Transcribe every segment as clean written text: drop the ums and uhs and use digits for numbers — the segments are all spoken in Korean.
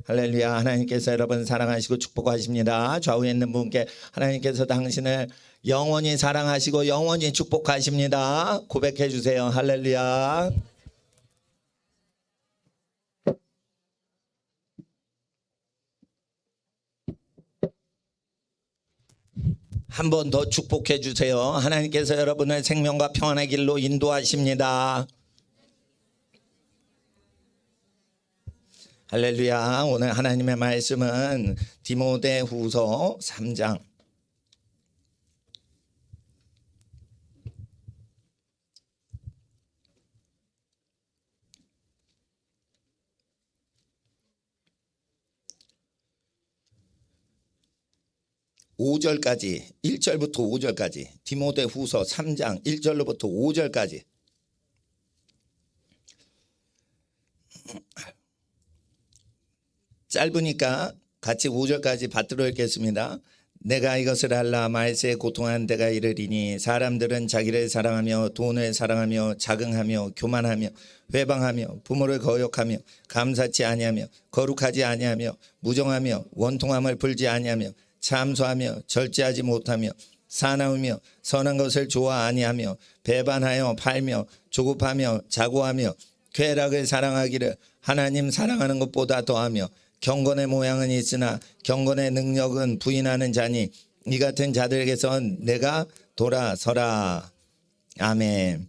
할렐루야. 하나님께서 여러분 사랑하시고 축복하십니다. 좌우에 있는 분께 하나님께서 당신을 영원히 사랑하시고 영원히 축복하십니다. 고백해 주세요. 할렐루야. 한 번 더 축복해 주세요. 하나님께서 여러분을 생명과 평안의 길로 인도하십니다. 할렐루야. 오늘 하나님의 말씀은 디모데후서 3장 5절까지 1절부터 5절까지 디모데후서 3장 1절로부터 5절까지 짧으니까 같이 5절까지 받들어 읽겠습니다. 내가 이것을 알라 말세에 고통한 때가 이르리니 사람들은 자기를 사랑하며 돈을 사랑하며 자긍하며 교만하며 회방하며 부모를 거역하며 감사치 아니하며 거룩하지 아니하며 무정하며 원통함을 풀지 아니하며 참소하며 절제하지 못하며 사나우며 선한 것을 좋아 아니하며 배반하여 팔며 조급하며 자고하며 쾌락을 사랑하기를 하나님 사랑하는 것보다 더하며 경건의 모양은 있으나 경건의 능력은 부인하는 자니 이 같은 자들에게선 내가 돌아서라. 아멘.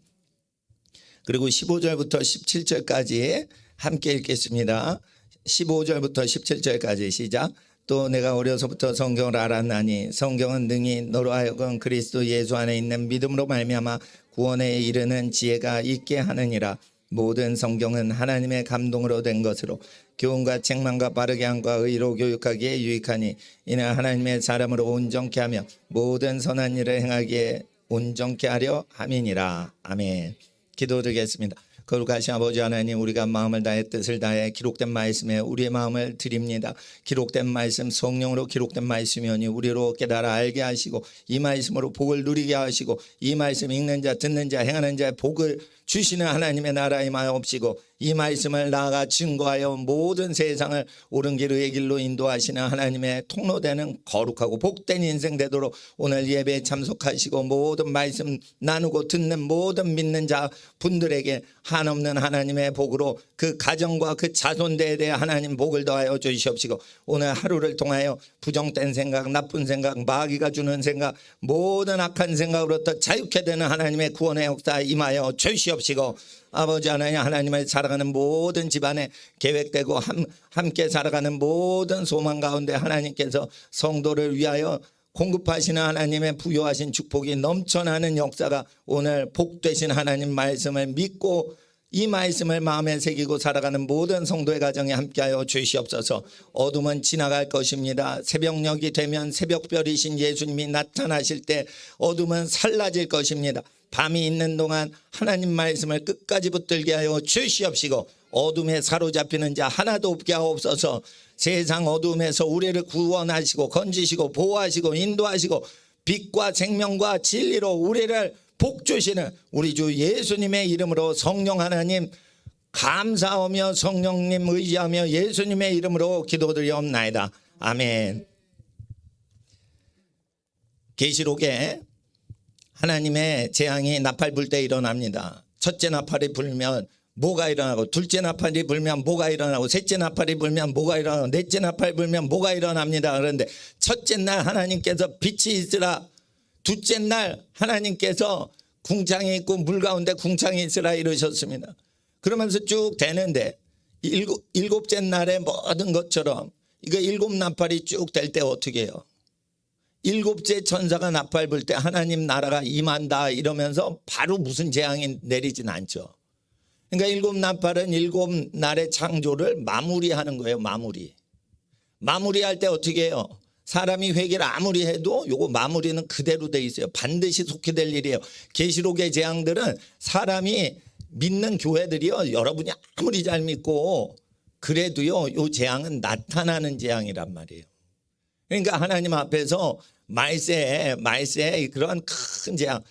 그리고 15절부터 17절까지 함께 읽겠습니다. 15절부터 17절까지 시작. 또 내가 어려서부터 성경을 알았나니 성경은 능히 너로 하여금 그리스도 예수 안에 있는 믿음으로 말미암아 구원에 이르는 지혜가 있게 하느니라. 모든 성경은 하나님의 감동으로 된 것으로 교훈과 책망과 바르게 함과 의로 교육하기에 유익하니 이는 하나님의 사람으로 온전케 하며 모든 선한 일을 행하기에 온전케 하려 함이니라. 아멘. 기도드리겠습니다. 거룩하신 아버지 하나님, 우리가 마음을 다해 뜻을 다해 기록된 말씀에 우리의 마음을 드립니다. 기록된 말씀, 성령으로 기록된 말씀이오니 우리로 깨달아 알게 하시고 이 말씀으로 복을 누리게 하시고 이 말씀 읽는 자 듣는 자 행하는 자의 복을 주시는 하나님의 나라에 마옵시고 이 말씀을 나아가 증거하여 모든 세상을 옳은 길의 길로 인도하시는 하나님의 통로되는 거룩하고 복된 인생 되도록 오늘 예배에 참석하시고 모든 말씀 나누고 듣는 모든 믿는 자 분들에게 한없는 하나님의 복으로 그 가정과 그 자손대에 대해 하나님 복을 더하여 주시옵시고 오늘 하루를 통하여 부정된 생각, 나쁜 생각, 마귀가 주는 생각, 모든 악한 생각으로부터 자유케 되는 하나님의 구원의 역사 임하여 주시옵시고 아버지 하나님, 하나님을 살아가는 모든 집안에 계획되고 함께 살아가는 모든 소망 가운데 하나님께서 성도를 위하여 공급하시는 하나님의 부요하신 축복이 넘쳐나는 역사가 오늘 복되신 하나님 말씀을 믿고 이 말씀을 마음에 새기고 살아가는 모든 성도의 가정에 함께하여 주시옵소서. 어둠은 지나갈 것입니다. 새벽녘이 되면 새벽별이신 예수님이 나타나실 때 어둠은 사라질 것입니다. 밤이 있는 동안 하나님 말씀을 끝까지 붙들게 하여 주시옵시고 어둠에 사로잡히는 자 하나도 없게 하옵소서. 세상 어둠에서 우리를 구원하시고 건지시고 보호하시고 인도하시고 빛과 생명과 진리로 우리를 복주시는 우리 주 예수님의 이름으로 성령 하나님 감사하며 성령님 의지하며 예수님의 이름으로 기도드리옵나이다. 아멘. 계시록에 하나님의 재앙이 나팔 불 때 일어납니다. 첫째 나팔이 불면 뭐가 일어나고 둘째 나팔이 불면 뭐가 일어나고 셋째 나팔이 불면 뭐가 일어나고 넷째 나팔이 불면 뭐가 일어납니다. 그런데 첫째 날 하나님께서 빛이 있으라, 둘째 날 하나님께서 궁창이 있고 물 가운데 궁창이 있으라 이러셨습니다. 그러면서 쭉 되는데 일곱째 날의 모든 것처럼 이거 일곱 나팔이 쭉 될 때 어떻게 해요? 일곱째 천사가 나팔 불 때 하나님 나라가 임한다 이러면서 바로 무슨 재앙이 내리진 않죠. 그러니까 일곱 나팔은 일곱 날의 창조를 마무리하는 거예요. 마무리할 때 어떻게 해요? 사람이 회개를 아무리 해도 요거 마무리는 그대로 돼 있어요. 반드시 속히 될 일이에요. 계시록의 재앙들은 사람이 믿는 교회들이요, 여러분이 아무리 잘 믿고 그래도요 요 재앙은 나타나는 재앙이란 말이에요. 그러니까 하나님 앞에서 말세에 그런 큰 재앙,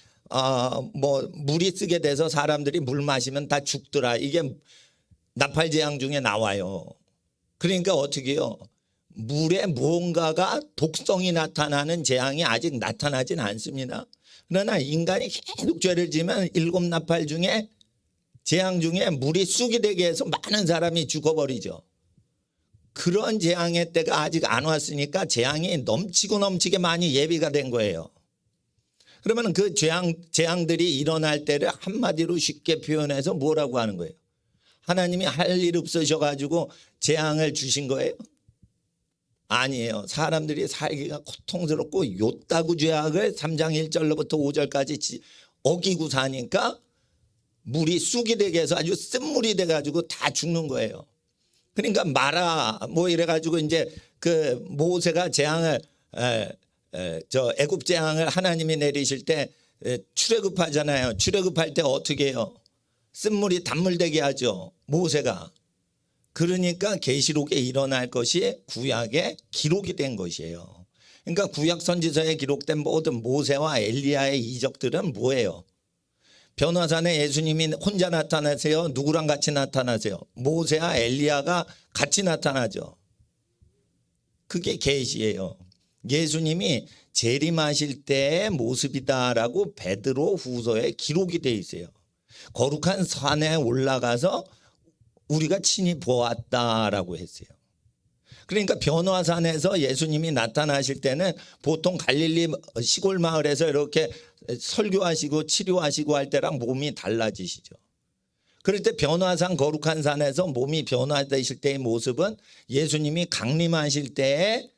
뭐 물이 쓰게 돼서 사람들이 물 마시면 다 죽더라, 이게 나팔 재앙 중에 나와요. 그러니까 어떻게 해요? 물에 무언가가 독성이 나타나는 재앙이 아직 나타나진 않습니다. 그러나 인간이 계속 죄를 지면 일곱 나팔 중에 재앙 중에 물이 쑥이 되게 해서 많은 사람이 죽어버리죠. 그런 재앙의 때가 아직 안 왔으니까 재앙이 넘치고 넘치게 많이 예비가 된 거예요. 그러면 그 재앙들이 일어날 때를 한마디로 쉽게 표현해서 뭐라고 하는 거예요? 하나님이 할 일 없으셔가지고 재앙을 주신 거예요? 아니에요. 사람들이 살기가 고통스럽고 요따구 죄악을 3장 1절로부터 5절까지 어기고 사니까 물이 쑥이 되게 해서 아주 쓴물이 돼가지고 다 죽는 거예요. 그러니까 마라 뭐 이래가지고 이제 그 모세가 재앙을 애굽 재앙을 하나님이 내리실 때 출애굽하잖아요. 출애굽할 때 어떻게 해요? 쓴물이 단물 되게 하죠. 모세가. 그러니까 계시록에 일어날 것이 구약에 기록이 된 것이에요. 그러니까 구약 선지서에 기록된 모든 모세와 엘리야의 이적들은 뭐예요? 변화산에 예수님이 혼자 나타나세요? 누구랑 같이 나타나세요? 모세와 엘리야가 같이 나타나죠. 그게 계시예요. 예수님이 재림하실 때의 모습이다라고 베드로 후서에 기록이 돼 있어요. 거룩한 산에 올라가서 우리가 친히 보았다라고 했어요. 그러니까 변화산에서 예수님이 나타나실 때는 보통 갈릴리 시골 마을에서 이렇게 설교하시고 치료하시고 할 때랑 몸이 달라지시죠. 그럴 때 변화산 거룩한 산에서 몸이 변화되실 때의 모습은 예수님이 강림하실 때의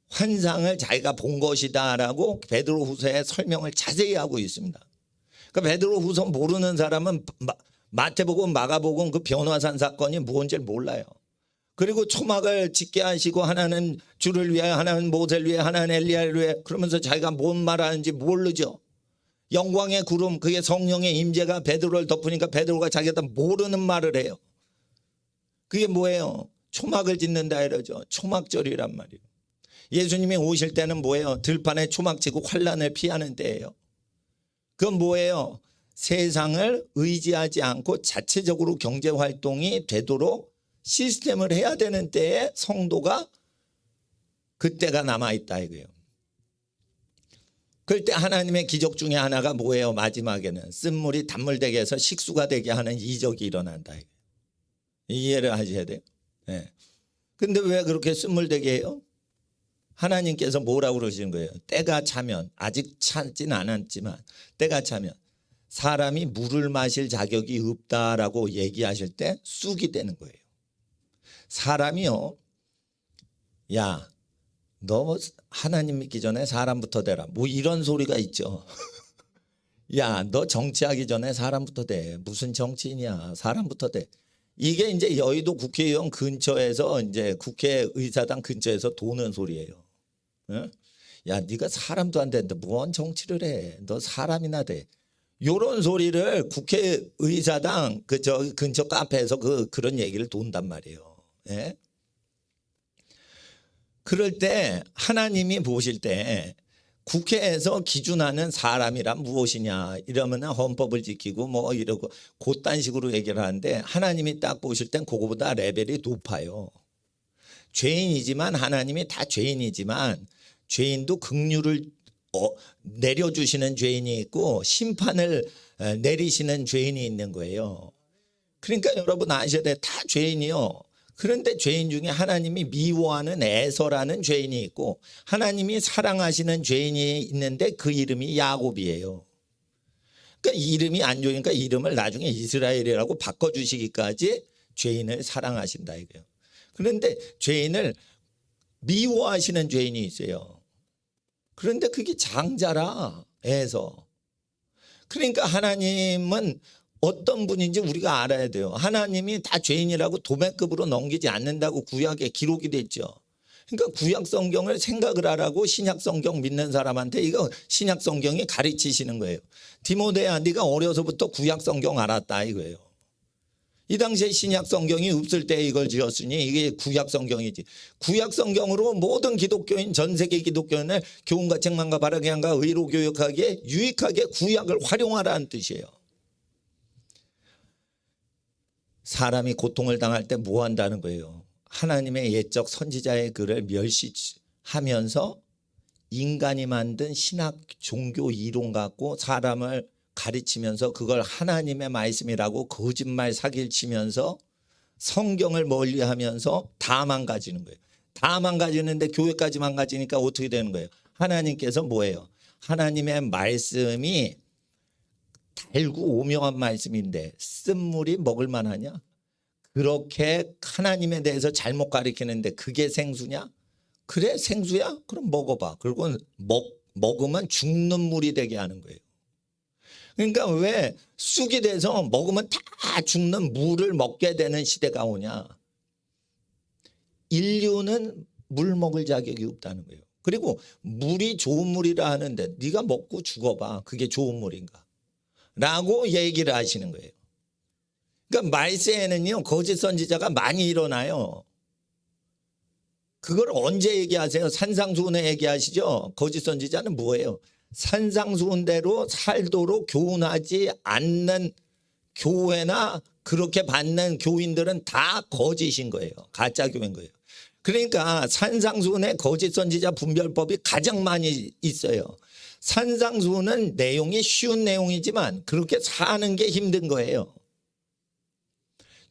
환상을 자기가 본 것이다라고 베드로후서에 설명을 자세히 하고 있습니다. 그러니까 베드로후서 모르는 사람은 마태복음, 마가복음 그 변화산 사건이 무언지를 몰라요. 그리고 초막을 짓게 하시고 하나는 주를 위해, 하나는 모세를 위해, 하나는 엘리야를 위해 그러면서 자기가 뭔 말하는지 모르죠. 영광의 구름, 그게 성령의 임재가 베드로를 덮으니까 베드로가 자기가 모르는 말을 해요. 그게 뭐예요? 초막을 짓는다 이러죠. 초막절이란 말이에요. 예수님이 오실 때는 뭐예요? 들판에 초막 지고 환난을 피하는 때예요. 그건 뭐예요? 세상을 의지하지 않고 자체적으로 경제활동이 되도록 시스템을 해야 되는 때에 성도가 그때가 남아있다 이거예요. 그럴 때 하나님의 기적 중에 하나가 뭐예요? 마지막에는 쓴물이 단물되게 해서 식수가 되게 하는 이적이 일어난다 이거예요. 이해를 하셔야 돼요. 네. 근데 왜 그렇게 쓴물되게 해요? 하나님께서 뭐라고 그러시는 거예요? 때가 차면, 아직 차진 않았지만 때가 차면 사람이 물을 마실 자격이 없다라고 얘기하실 때 쑥이 되는 거예요. 사람이요, 야, 너 하나님 믿기 전에 사람부터 되라. 뭐 이런 소리가 있죠. 야, 너 정치하기 전에 사람부터 돼. 무슨 정치인이야? 사람부터 돼. 이게 이제 여의도 국회의원 근처에서 이제 국회의사당 근처에서 도는 소리예요. 응? 야, 네가 사람도 안 되는데 뭔 정치를 해? 너 사람이나 돼. 요런 소리를 국회의사당 저 근처 카페에서 그런 얘기를 돈단 말이에요. 예? 그럴 때 하나님이 보실 때 국회에서 기준하는 사람이란 무엇이냐 이러면 헌법을 지키고 뭐 이러고 그딴 식으로 얘기를 하는데 하나님이 딱 보실 땐 그거보다 레벨이 높아요. 죄인이지만 하나님이 다 죄인이지만 죄인도 긍휼을 내려주시는 죄인이 있고 심판을 내리시는 죄인이 있는 거예요. 그러니까 여러분 아셔야 돼. 다 죄인이요. 그런데 죄인 중에 하나님이 미워하는 에서라는 죄인이 있고 하나님이 사랑하시는 죄인이 있는데 그 이름이 야곱이에요. 그러니까 이름이 안 좋으니까 이름을 나중에 이스라엘이라고 바꿔주시기까지 죄인을 사랑하신다 이거예요. 그런데 죄인을 미워하시는 죄인이 있어요. 그런데 그게 장자라 에서. 그러니까 하나님은 어떤 분인지 우리가 알아야 돼요. 하나님이 다 죄인이라고 도매급으로 넘기지 않는다고 구약에 기록이 됐죠. 그러니까 구약 성경을 생각을 하라고 신약 성경 믿는 사람한테 이거 신약 성경이 가르치시는 거예요. 디모데야 네가 어려서부터 구약 성경 알았다 이거예요. 이 당시에 신약 성경이 없을 때 이걸 지었으니 이게 구약 성경이지. 구약 성경으로 모든 기독교인 전 세계 기독교인을 교훈과 책망과 바르게 함과 의로 교육하기에 유익하게 구약을 활용하라는 뜻이에요. 사람이 고통을 당할 때 뭐 한다는 거예요? 하나님의 옛적 선지자의 글을 멸시하면서 인간이 만든 신학 종교 이론 갖고 사람을 가르치면서 그걸 하나님의 말씀이라고 거짓말 사기를 치면서 성경을 멀리하면서 다 망가지는 거예요. 다 망가지는데 교회까지 망가지니까 어떻게 되는 거예요? 하나님께서 뭐예요? 하나님의 말씀이 달고 오묘한 말씀인데 쓴물이 먹을 만하냐? 그렇게 하나님에 대해서 잘못 가르치는데 그게 생수냐? 그래 생수야? 그럼 먹어봐. 그리고 먹으면 죽는 물이 되게 하는 거예요. 그러니까 왜 쑥이 돼서 먹으면 다 죽는 물을 먹게 되는 시대가 오냐? 인류는 물 먹을 자격이 없다는 거예요. 그리고 물이 좋은 물이라 하는데 네가 먹고 죽어봐. 그게 좋은 물인가? 라고 얘기를 하시는 거예요. 그러니까 말세에는요 거짓 선지자가 많이 일어나요. 그걸 언제 얘기하세요? 산상수훈에 얘기하시죠. 거짓 선지자는 뭐예요? 산상수훈대로 살도록 교훈하지 않는 교회나 그렇게 받는 교인들은 다 거짓인 거예요. 가짜 교회인 거예요. 그러니까 산상수훈의 거짓 선지자 분별법이 가장 많이 있어요. 산상수훈은 내용이 쉬운 내용이지만 그렇게 사는 게 힘든 거예요.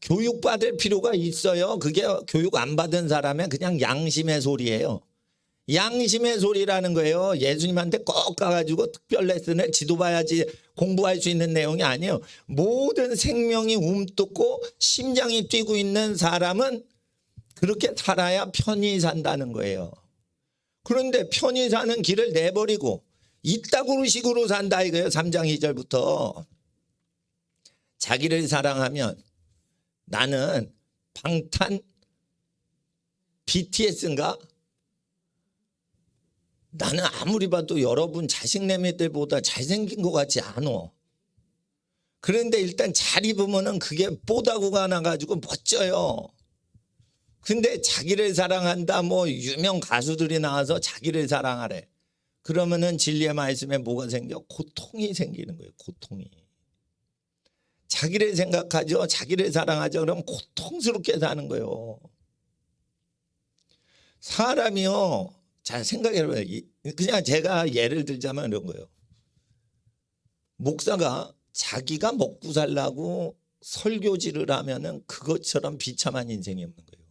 교육받을 필요가 있어요. 그게 교육 안 받은 사람의 그냥 양심의 소리예요. 양심의 소리라는 거예요. 예수님한테 꼭 가가지고 특별 레슨을 지도 봐야지 공부할 수 있는 내용이 아니에요. 모든 생명이 움뜯고 심장이 뛰고 있는 사람은 그렇게 살아야 편히 산다는 거예요. 그런데 편히 사는 길을 내버리고 이따구로 식으로 산다 이거예요. 3장 2절부터. 자기를 사랑하면 나는 방탄 BTS인가? 나는 아무리 봐도 여러분 자식내미들보다 잘생긴 것 같지 않아. 그런데 일단 잘 입으면은 그게 뽀다구가 나가지고 멋져요. 근데 자기를 사랑한다 뭐 유명 가수들이 나와서 자기를 사랑하래. 그러면은 진리의 말씀에 뭐가 생겨? 고통이 생기는 거예요. 고통이. 자기를 생각하죠. 자기를 사랑하죠. 그럼 고통스럽게 사는 거예요. 사람이요. 잘 생각해봐요. 그냥 제가 예를 들자면 이런 거예요. 목사가 자기가 먹고 살라고 설교지를 하면은 그것처럼 비참한 인생이 없는 거예요.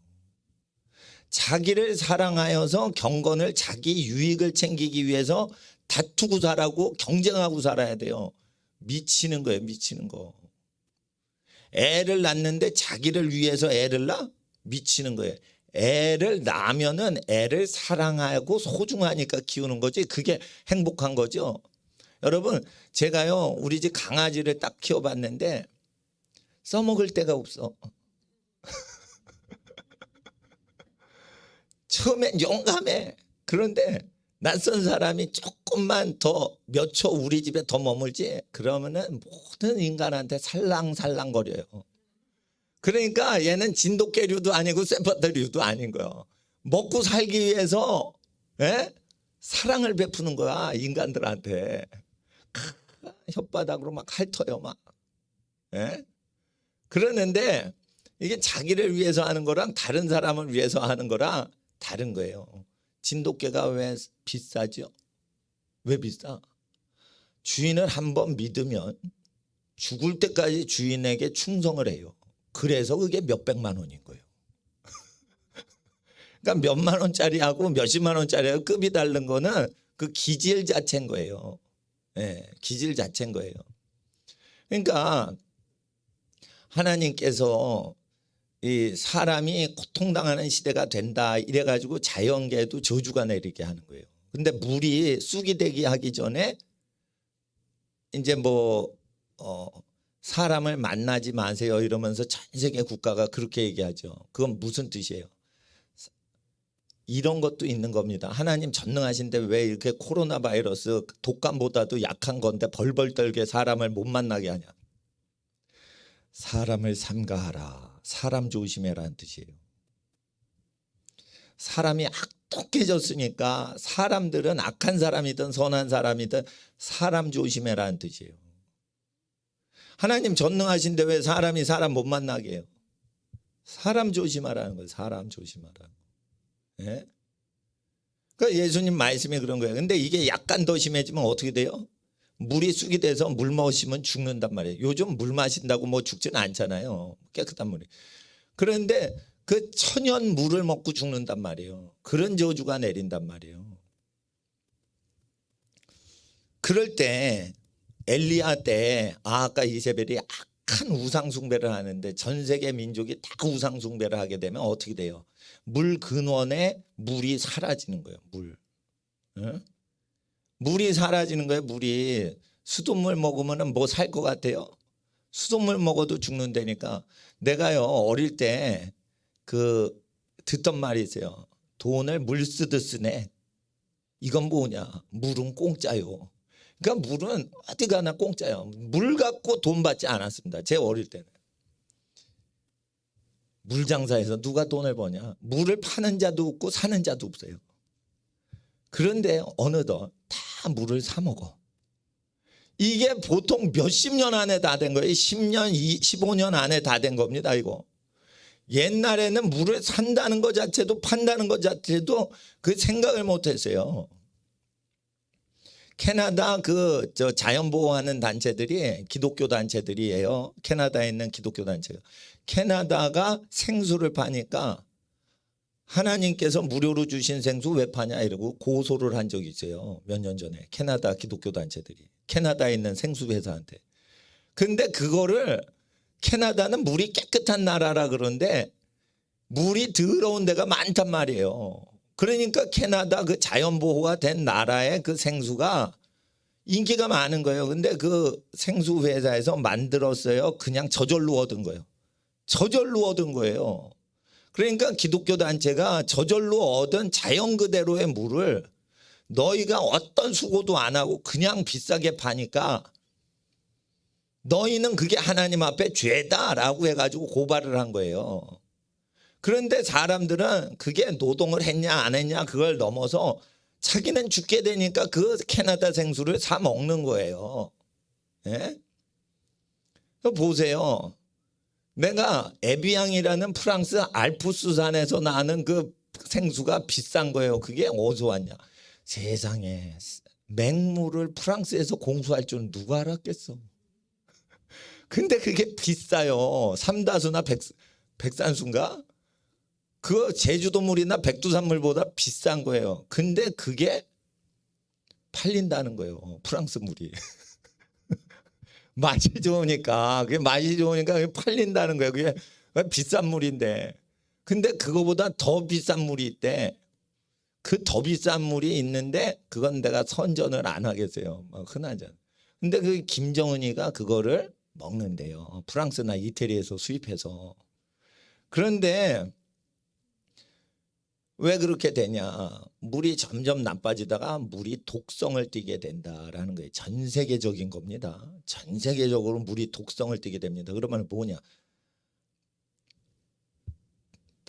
자기를 사랑하여서 경건을 자기 유익을 챙기기 위해서 다투고 살라고 경쟁하고 살아야 돼요. 미치는 거예요. 미치는 거. 애를 낳는데 자기를 위해서 애를 낳아? 미치는 거예요. 애를 낳으면은 애를 사랑하고 소중하니까 키우는 거지 그게 행복한 거죠. 여러분 제가요 우리 집 강아지를 딱 키워봤는데 써먹을 데가 없어. 처음엔 용감해. 그런데 낯선 사람이 조금만 더 몇 초 우리 집에 더 머물지 그러면은 모든 인간한테 살랑살랑거려요. 그러니까 얘는 진돗개류도 아니고 세파드류도 아닌 거예요. 먹고 살기 위해서 사랑을 베푸는 거야 인간들한테. 혓바닥으로 막 핥어요 막. 그러는데 이게 자기를 위해서 하는 거랑 다른 사람을 위해서 하는 거랑 다른 거예요. 진돗개가 왜 비싸죠? 왜 비싸? 주인을 한번 믿으면 죽을 때까지 주인에게 충성을 해요. 그래서 그게 몇백만 원인 거예요. 그러니까 몇만 원짜리하고 몇십만 원짜리하고 급이 다른 거는 그 기질 자체인 거예요. 기질 자체인 거예요. 그러니까 하나님께서 이 사람이 고통당하는 시대가 된다 이래가지고 자연계에도 저주가 내리게 하는 거예요. 근데 물이 쑥이 되게 하기 전에 이제 사람을 만나지 마세요 이러면서 전 세계 국가가 그렇게 얘기하죠. 그건 무슨 뜻이에요? 이런 것도 있는 겁니다. 하나님 전능하신데 왜 이렇게 코로나 바이러스 독감보다도 약한 건데 벌벌 떨게 사람을 못 만나게 하냐. 사람을 삼가하라. 사람 조심해라는 뜻이에요. 사람이 악독해졌으니까 사람들은 악한 사람이든 선한 사람이든 사람 조심해라는 뜻이에요. 하나님 전능하신데 왜 사람이 사람 못 만나게 해요? 사람 조심하라는 거예요. 사람 조심하라는 거. 예? 그러니까 예수님 말씀이 그런 거예요. 근데 이게 약간 더 심해지면 어떻게 돼요? 물이 쑥이 돼서 물 마시면 죽는단 말이에요. 요즘 물 마신다고 뭐 죽지는 않잖아요. 깨끗한 물이. 그런데 그 천연 물을 먹고 죽는단 말이에요. 그런 저주가 내린단 말이에요. 그럴 때 엘리야 때 아합과 이세벨이 악한 우상 숭배를 하는데 전 세계 민족이 다 우상 숭배를 하게 되면 어떻게 돼요? 물 근원에 물이 사라지는 거예요. 물. 응? 물이 사라지는 거예요. 물이. 수돗물 먹으면 뭐 살 것 같아요? 수돗물 먹어도 죽는다니까. 내가요 어릴 때 그 듣던 말이 있어요. 돈을 물 쓰듯 쓰네. 이건 뭐냐? 물은 공짜요. 그러니까 물은 어디 가나 공짜요. 물 갖고 돈 받지 않았습니다. 제 어릴 때는. 물 장사에서 누가 돈을 버냐? 물을 파는 자도 없고 사는 자도 없어요. 그런데 어느덧 다 물을 사 먹어. 이게 보통 몇십 년 안에 다 된 거예요. 10년, 15년 안에 다 된 겁니다. 이거. 옛날에는 물을 산다는 것 자체도 판다는 것 자체도 그 생각을 못 했어요. 캐나다 그 저 자연 보호하는 단체들이 기독교 단체들이에요. 캐나다에 있는 기독교 단체가. 캐나다가 생수를 파니까 하나님께서 무료로 주신 생수 왜 파냐 이러고 고소를 한 적이 있어요. 몇 년 전에 캐나다 기독교 단체들이 캐나다에 있는 생수 회사한테. 근데 그거를 캐나다는 물이 깨끗한 나라라 그러는데 물이 더러운 데가 많단 말이에요. 그러니까 캐나다 그 자연보호가 된 나라의 그 생수가 인기가 많은 거예요. 근데 그 생수 회사에서 만들었어요. 그냥 저절로 얻은 거예요. 저절로 얻은 거예요. 그러니까 기독교 단체가 저절로 얻은 자연 그대로의 물을 너희가 어떤 수고도 안 하고 그냥 비싸게 파니까 너희는 그게 하나님 앞에 죄다라고 해가지고 고발을 한 거예요. 그런데 사람들은 그게 노동을 했냐 안 했냐 그걸 넘어서 자기는 죽게 되니까 그 캐나다 생수를 사 먹는 거예요. 예? 보세요. 내가 에비앙이라는 프랑스 알프스산에서 나는 그 생수가 비싼 거예요. 그게 어디서 왔냐. 세상에 맹물을 프랑스에서 공수할 줄 누가 알았겠어. 근데 그게 비싸요. 삼다수나 백산수인가? 그 제주도물이나 백두산물보다 비싼 거예요. 근데 그게 팔린다는 거예요. 프랑스 물이. 맛이 좋으니까 그게 맛이 좋으니까 그게 팔린다는 거예요. 그게 비싼 물인데. 근데 그거보다 더 비싼 물이 있대. 그 더 비싼 물이 있는데 그건 내가 선전을 안 하겠어요. 흔하잖아. 근데 그 김정은이가 그거를 먹는데요. 프랑스나 이태리에서 수입해서. 그런데 왜 그렇게 되냐. 물이 점점 나빠지다가 물이 독성을 띠게 된다라는 거예요. 전 세계적인 겁니다. 전 세계적으로 물이 독성을 띠게 됩니다. 그러면 뭐냐.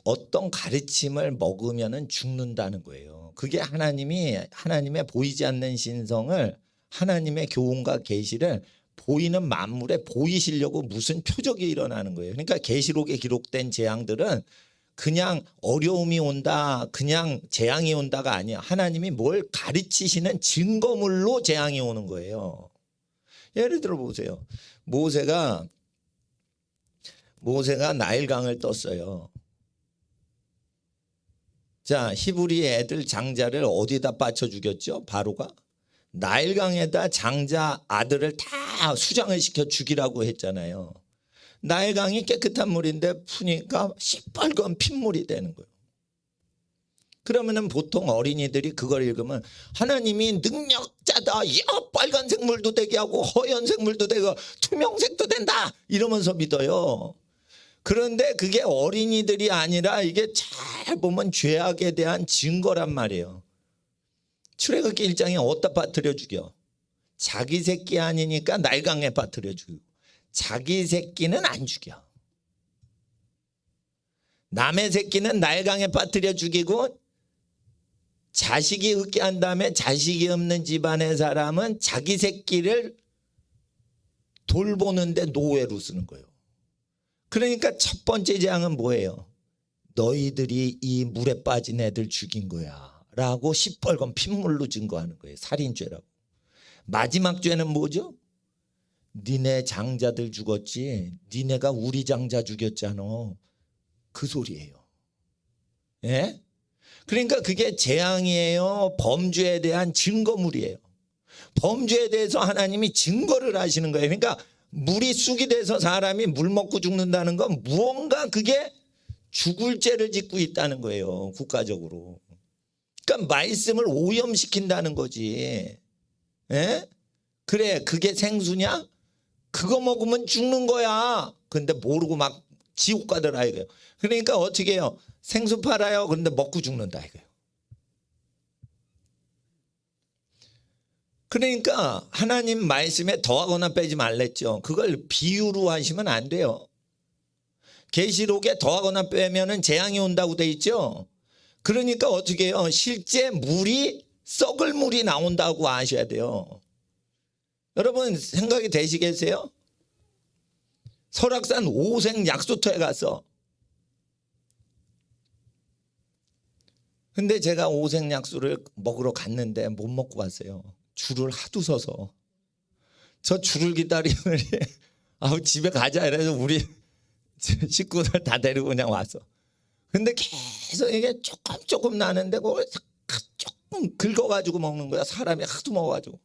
어떤 가르침을 먹으면 죽는다는 거예요. 그게 하나님의 보이지 않는 신성을 하나님의 교훈과 계시를 보이는 만물에 보이시려고 무슨 표적이 일어나는 거예요. 그러니까 계시록에 기록된 재앙들은 그냥 어려움이 온다, 그냥 재앙이 온다가 아니야. 하나님이 뭘 가르치시는 증거물로 재앙이 오는 거예요. 예를 들어 보세요. 모세가 나일강을 떴어요. 자, 히브리 애들 장자를 어디다 빠쳐 죽였죠? 바로가 나일강에다 장자 아들을 다 수장을 시켜 죽이라고 했잖아요. 나일강이 깨끗한 물인데 푸니까 시뻘건 핏물이 되는 거예요. 그러면은 보통 어린이들이 그걸 읽으면 하나님이 능력자다. 빨간색 물도 되게 하고 허연색 물도 되고 투명색도 된다. 이러면서 믿어요. 그런데 그게 어린이들이 아니라 이게 잘 보면 죄악에 대한 증거란 말이에요. 출애굽기 1장에 어디다 빠뜨려 죽여? 자기 새끼 아니니까 나일강에 빠뜨려 죽이고 자기 새끼는 안 죽여. 남의 새끼는 나일강에 빠뜨려 죽이고 자식이 얻게 한 다음에 자식이 없는 집안의 사람은 자기 새끼를 돌보는데 노예로 쓰는 거예요. 그러니까 첫 번째 재앙은 뭐예요? 너희들이 이 물에 빠진 애들 죽인 거야 라고 시뻘건 핏물로 증거하는 거예요. 살인죄라고. 마지막 죄는 뭐죠? 니네 장자들 죽었지, 니네가 우리 장자 죽였잖아, 그 소리예요. 예? 그러니까 그게 재앙이에요, 범죄에 대한 증거물이에요. 범죄에 대해서 하나님이 증거를 하시는 거예요. 그러니까 물이 쑥이 돼서 사람이 물 먹고 죽는다는 건 무언가 그게 죽을 죄를 짓고 있다는 거예요, 국가적으로. 그러니까 말씀을 오염시킨다는 거지. 예? 그래, 그게 생수냐? 그거 먹으면 죽는 거야. 근데 모르고 막 지옥 가더라 이거예요. 그러니까 어떻게 해요? 생수 팔아요. 그런데 먹고 죽는다 이거예요. 그러니까 하나님 말씀에 더하거나 빼지 말랬죠. 그걸 비유로 하시면 안 돼요. 계시록에 더하거나 빼면은 재앙이 온다고 돼 있죠. 그러니까 어떻게 해요? 실제 물이 썩을 물이 나온다고 아셔야 돼요. 여러분 생각이 되시겠어요? 설악산 오색 약수터에 가서, 근데 제가 오색 약수를 먹으러 갔는데 못 먹고 왔어요. 줄을 하도 서서. 저 줄을 기다리면 아우 집에 가자 이래서 우리 식구들 다 데리고 그냥 왔어. 근데 계속 이게 조금 나는데 그걸 조금 긁어가지고 먹는 거야. 사람이 하도 먹어가지고.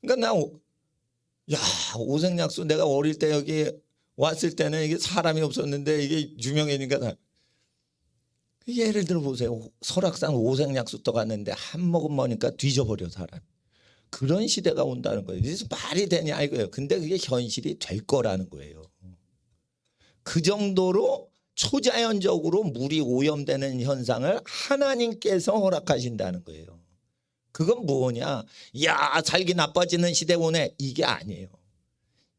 그러니까 야, 오색약수 내가 어릴 때 여기 왔을 때는 이게 사람이 없었는데 이게 유명해니까. 예를 들어 보세요. 설악산 오색약수 떠 갔는데 한 모금 먹으니까 뒤져버려 사람. 그런 시대가 온다는 거예요. 그래서 말이 되냐 이거예요. 근데 그게 현실이 될 거라는 거예요. 그 정도로 초자연적으로 물이 오염되는 현상을 하나님께서 허락하신다는 거예요. 그건 뭐냐? 야, 살기 나빠지는 시대 오네. 이게 아니에요.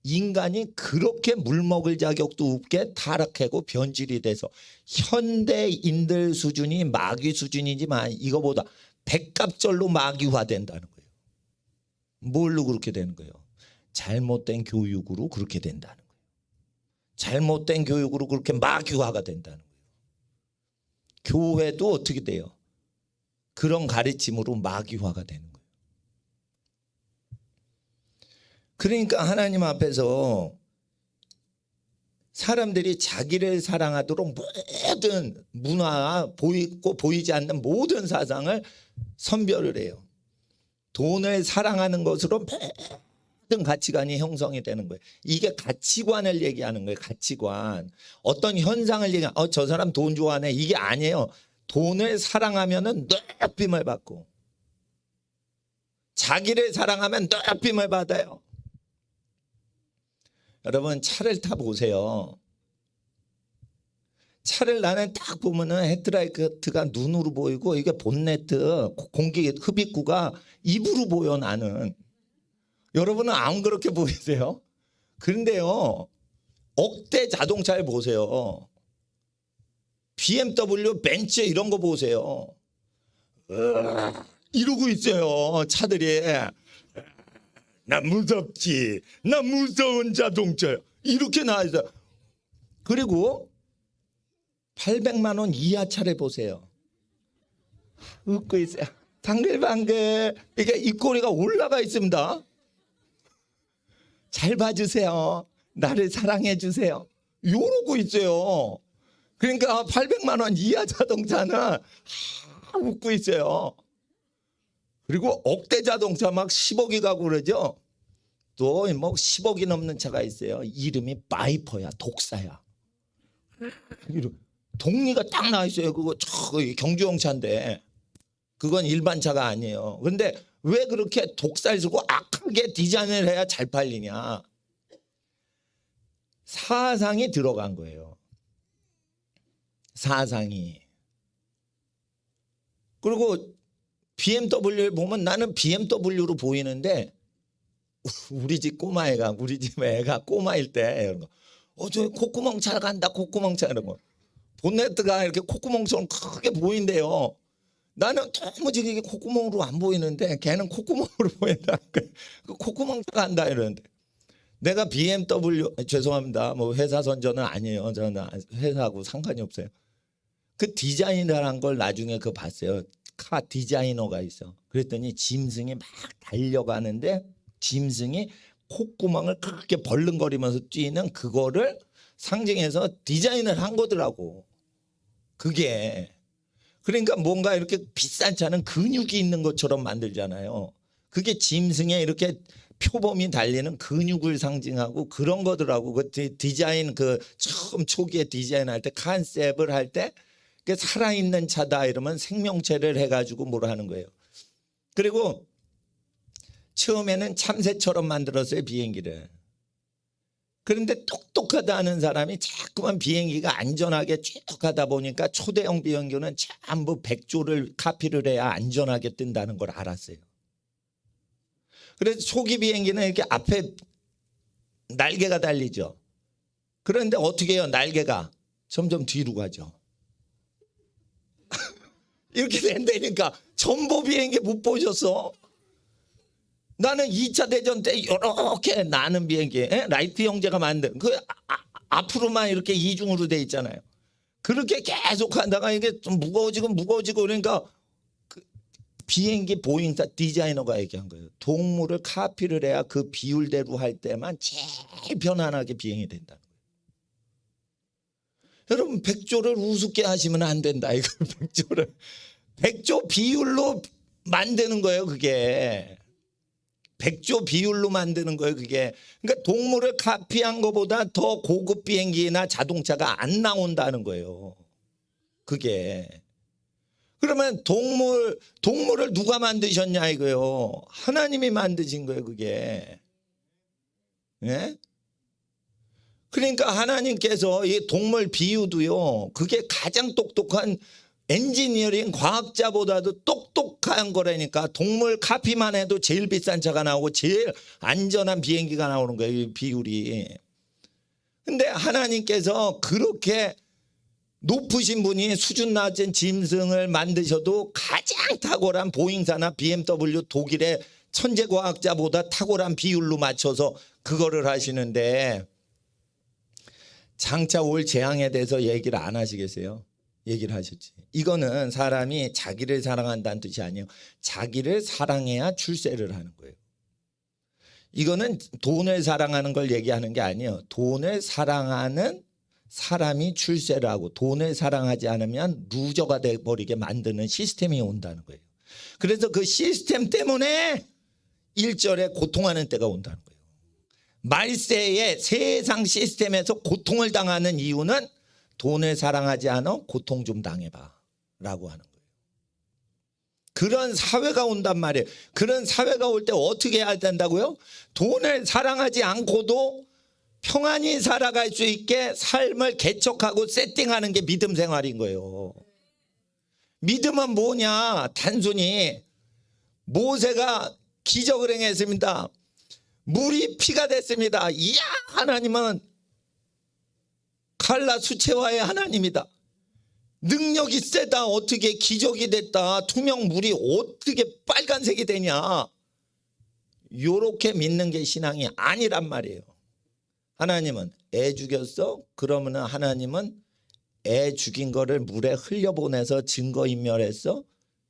인간이 그렇게 물 먹을 자격도 없게 타락하고 변질이 돼서 현대인들 수준이 마귀 수준이지만 이거보다 100갑절로 마귀화된다는 거예요. 뭘로 그렇게 되는 거예요? 잘못된 교육으로 그렇게 된다는 거예요. 잘못된 교육으로 그렇게 마귀화가 된다는 거예요. 교회도 어떻게 돼요? 그런 가르침으로 마귀화가 되는 거예요. 그러니까 하나님 앞에서 사람들이 자기를 사랑하도록 모든 문화, 보이고 보이지 않는 모든 사상을 선별을 해요. 돈을 사랑하는 것으로 모든 가치관이 형성이 되는 거예요. 이게 가치관을 얘기하는 거예요. 가치관. 어떤 현상을 얘기하는, 저 사람 돈 좋아하네. 이게 아니에요. 돈을 사랑하면은 높임을 받고, 자기를 사랑하면 높임을 받아요. 여러분 차를 타보세요. 차를 나는 딱 보면은 헤드라이트가 눈으로 보이고 이게 본네트 공기 흡입구가 입으로 보여 나는. 여러분은 안 그렇게 보이세요? 그런데요, 억대 자동차를 보세요. BMW, 벤츠 이런 거 보세요. 이러고 있어요 차들이. 나 무섭지. 나 무서운 자동차야. 이렇게 나와있어요. 그리고 800만 원 이하 차를 보세요. 웃고 있어요. 방글방글. 이게 입꼬리가 올라가 있습니다. 잘 봐주세요. 나를 사랑해 주세요. 이러고 있어요. 그러니까 800만 원 이하 자동차는 웃고 있어요. 그리고 억대 자동차 막 10억이 가고 그러죠. 또 뭐 10억이 넘는 차가 있어요. 이름이 바이퍼야. 독사야. 동리가 딱 나와 있어요. 그거 경주용 차인데 그건 일반 차가 아니에요. 그런데 왜 그렇게 독사를 쓰고 악하게 디자인을 해야 잘 팔리냐? 사상이 들어간 거예요. 사상이. 그리고 BMW를 보면 나는 BMW로 보이는데 우리 집 꼬마애가, 우리 집 애가 꼬마일 때 이런 거, 저 콧구멍 차 간다, 콧구멍 차 이런 거. 본네트가 이렇게 콧구멍처럼 크게 보인대요. 나는 도무지 이게 콧구멍으로 안 보이는데 걔는 콧구멍으로 보인다. 그 콧구멍 차 간다 이러는데 내가 BMW 죄송합니다. 뭐 회사 선전은 아니에요. 저는 회사하고 상관이 없어요. 그 디자인이라는 걸 나중에 그 봤어요. 카 디자이너가 있어. 그랬더니 짐승이 막 달려가는데 짐승이 콧구멍을 그렇게 벌렁거리면서 뛰는 그거를 상징해서 디자인을 한 거더라고. 그게 그러니까 뭔가 이렇게 비싼 차는 근육이 있는 것처럼 만들잖아요. 그게 짐승에 이렇게 표범이 달리는 근육을 상징하고 그런 거더라고. 그 디자인 그 처음 초기에 디자인할 때 컨셉을 할 때 살아있는 차다 이러면 생명체를 해가지고 뭐라 하는 거예요. 그리고 처음에는 참새처럼 만들었어요, 비행기를. 그런데 똑똑하다는 사람이 자꾸만 비행기가 안전하게 쭉 가다 보니까 초대형 비행기는 전부 백조를 카피를 해야 안전하게 뜬다는 걸 알았어요. 그래서 초기 비행기는 이렇게 앞에 날개가 달리죠. 그런데 어떻게 해요? 날개가 점점 뒤로 가죠. 이렇게 된다니까. 전보 비행기 못 보셨어? 나는 2차 대전 때 이렇게 나는 비행기 라이트 형제가 만든 그 앞으로만 이렇게 이중으로 돼 있잖아요. 그렇게 계속 하다가 이게 좀 무거워지고 그러니까 그 비행기 보잉사 디자이너가 얘기한 거예요. 동물을 카피를 해야 그 비율대로 할 때만 제일 편안하게 비행이 된다. 여러분 백조를 우습게 하시면 안 된다. 이거 백조 비율로 만드는 거예요. 그게 백조 비율로 만드는 거예요. 그게 그러니까 동물을 카피한 것보다 더 고급 비행기나 자동차가 안 나온다는 거예요. 그게 그러면 동물을 누가 만드셨냐 이거요. 하나님이 만드신 거예요. 그게 예? 그러니까 하나님께서 이 동물 비유도요. 그게 가장 똑똑한 엔지니어링 과학자보다도 똑똑한 거라니까. 동물 카피만 해도 제일 비싼 차가 나오고 제일 안전한 비행기가 나오는 거예요. 이 비율이. 근데 하나님께서 그렇게 높으신 분이 수준 낮은 짐승을 만드셔도 가장 탁월한 보잉사나 BMW 독일의 천재과학자보다 탁월한 비율로 맞춰서 그거를 하시는데 장차 올 재앙에 대해서 얘기를 안 하시겠어요? 얘기를 하셨지. 이거는 사람이 자기를 사랑한다는 뜻이 아니에요. 자기를 사랑해야 출세를 하는 거예요. 이거는 돈을 사랑하는 걸 얘기하는 게 아니에요. 돈을 사랑하는 사람이 출세를 하고 돈을 사랑하지 않으면 루저가 돼버리게 만드는 시스템이 온다는 거예요. 그래서 그 시스템 때문에 1절에 고통하는 때가 온다는 거예요. 말세의 세상 시스템에서 고통을 당하는 이유는 돈을 사랑하지 않아 고통 좀 당해봐 라고 하는 거예요. 그런 사회가 온단 말이에요. 그런 사회가 올 때 어떻게 해야 된다고요? 돈을 사랑하지 않고도 평안히 살아갈 수 있게 삶을 개척하고 세팅하는 게 믿음 생활인 거예요. 믿음은 뭐냐? 단순히 모세가 기적을 행했습니다. 물이 피가 됐습니다. 이야, 하나님은 칼라 수채화의 하나님이다. 능력이 세다. 어떻게 기적이 됐다. 투명 물이 어떻게 빨간색이 되냐. 요렇게 믿는 게 신앙이 아니란 말이에요. 하나님은 애 죽였어? 그러면 하나님은 애 죽인 거를 물에 흘려보내서 증거인멸했어?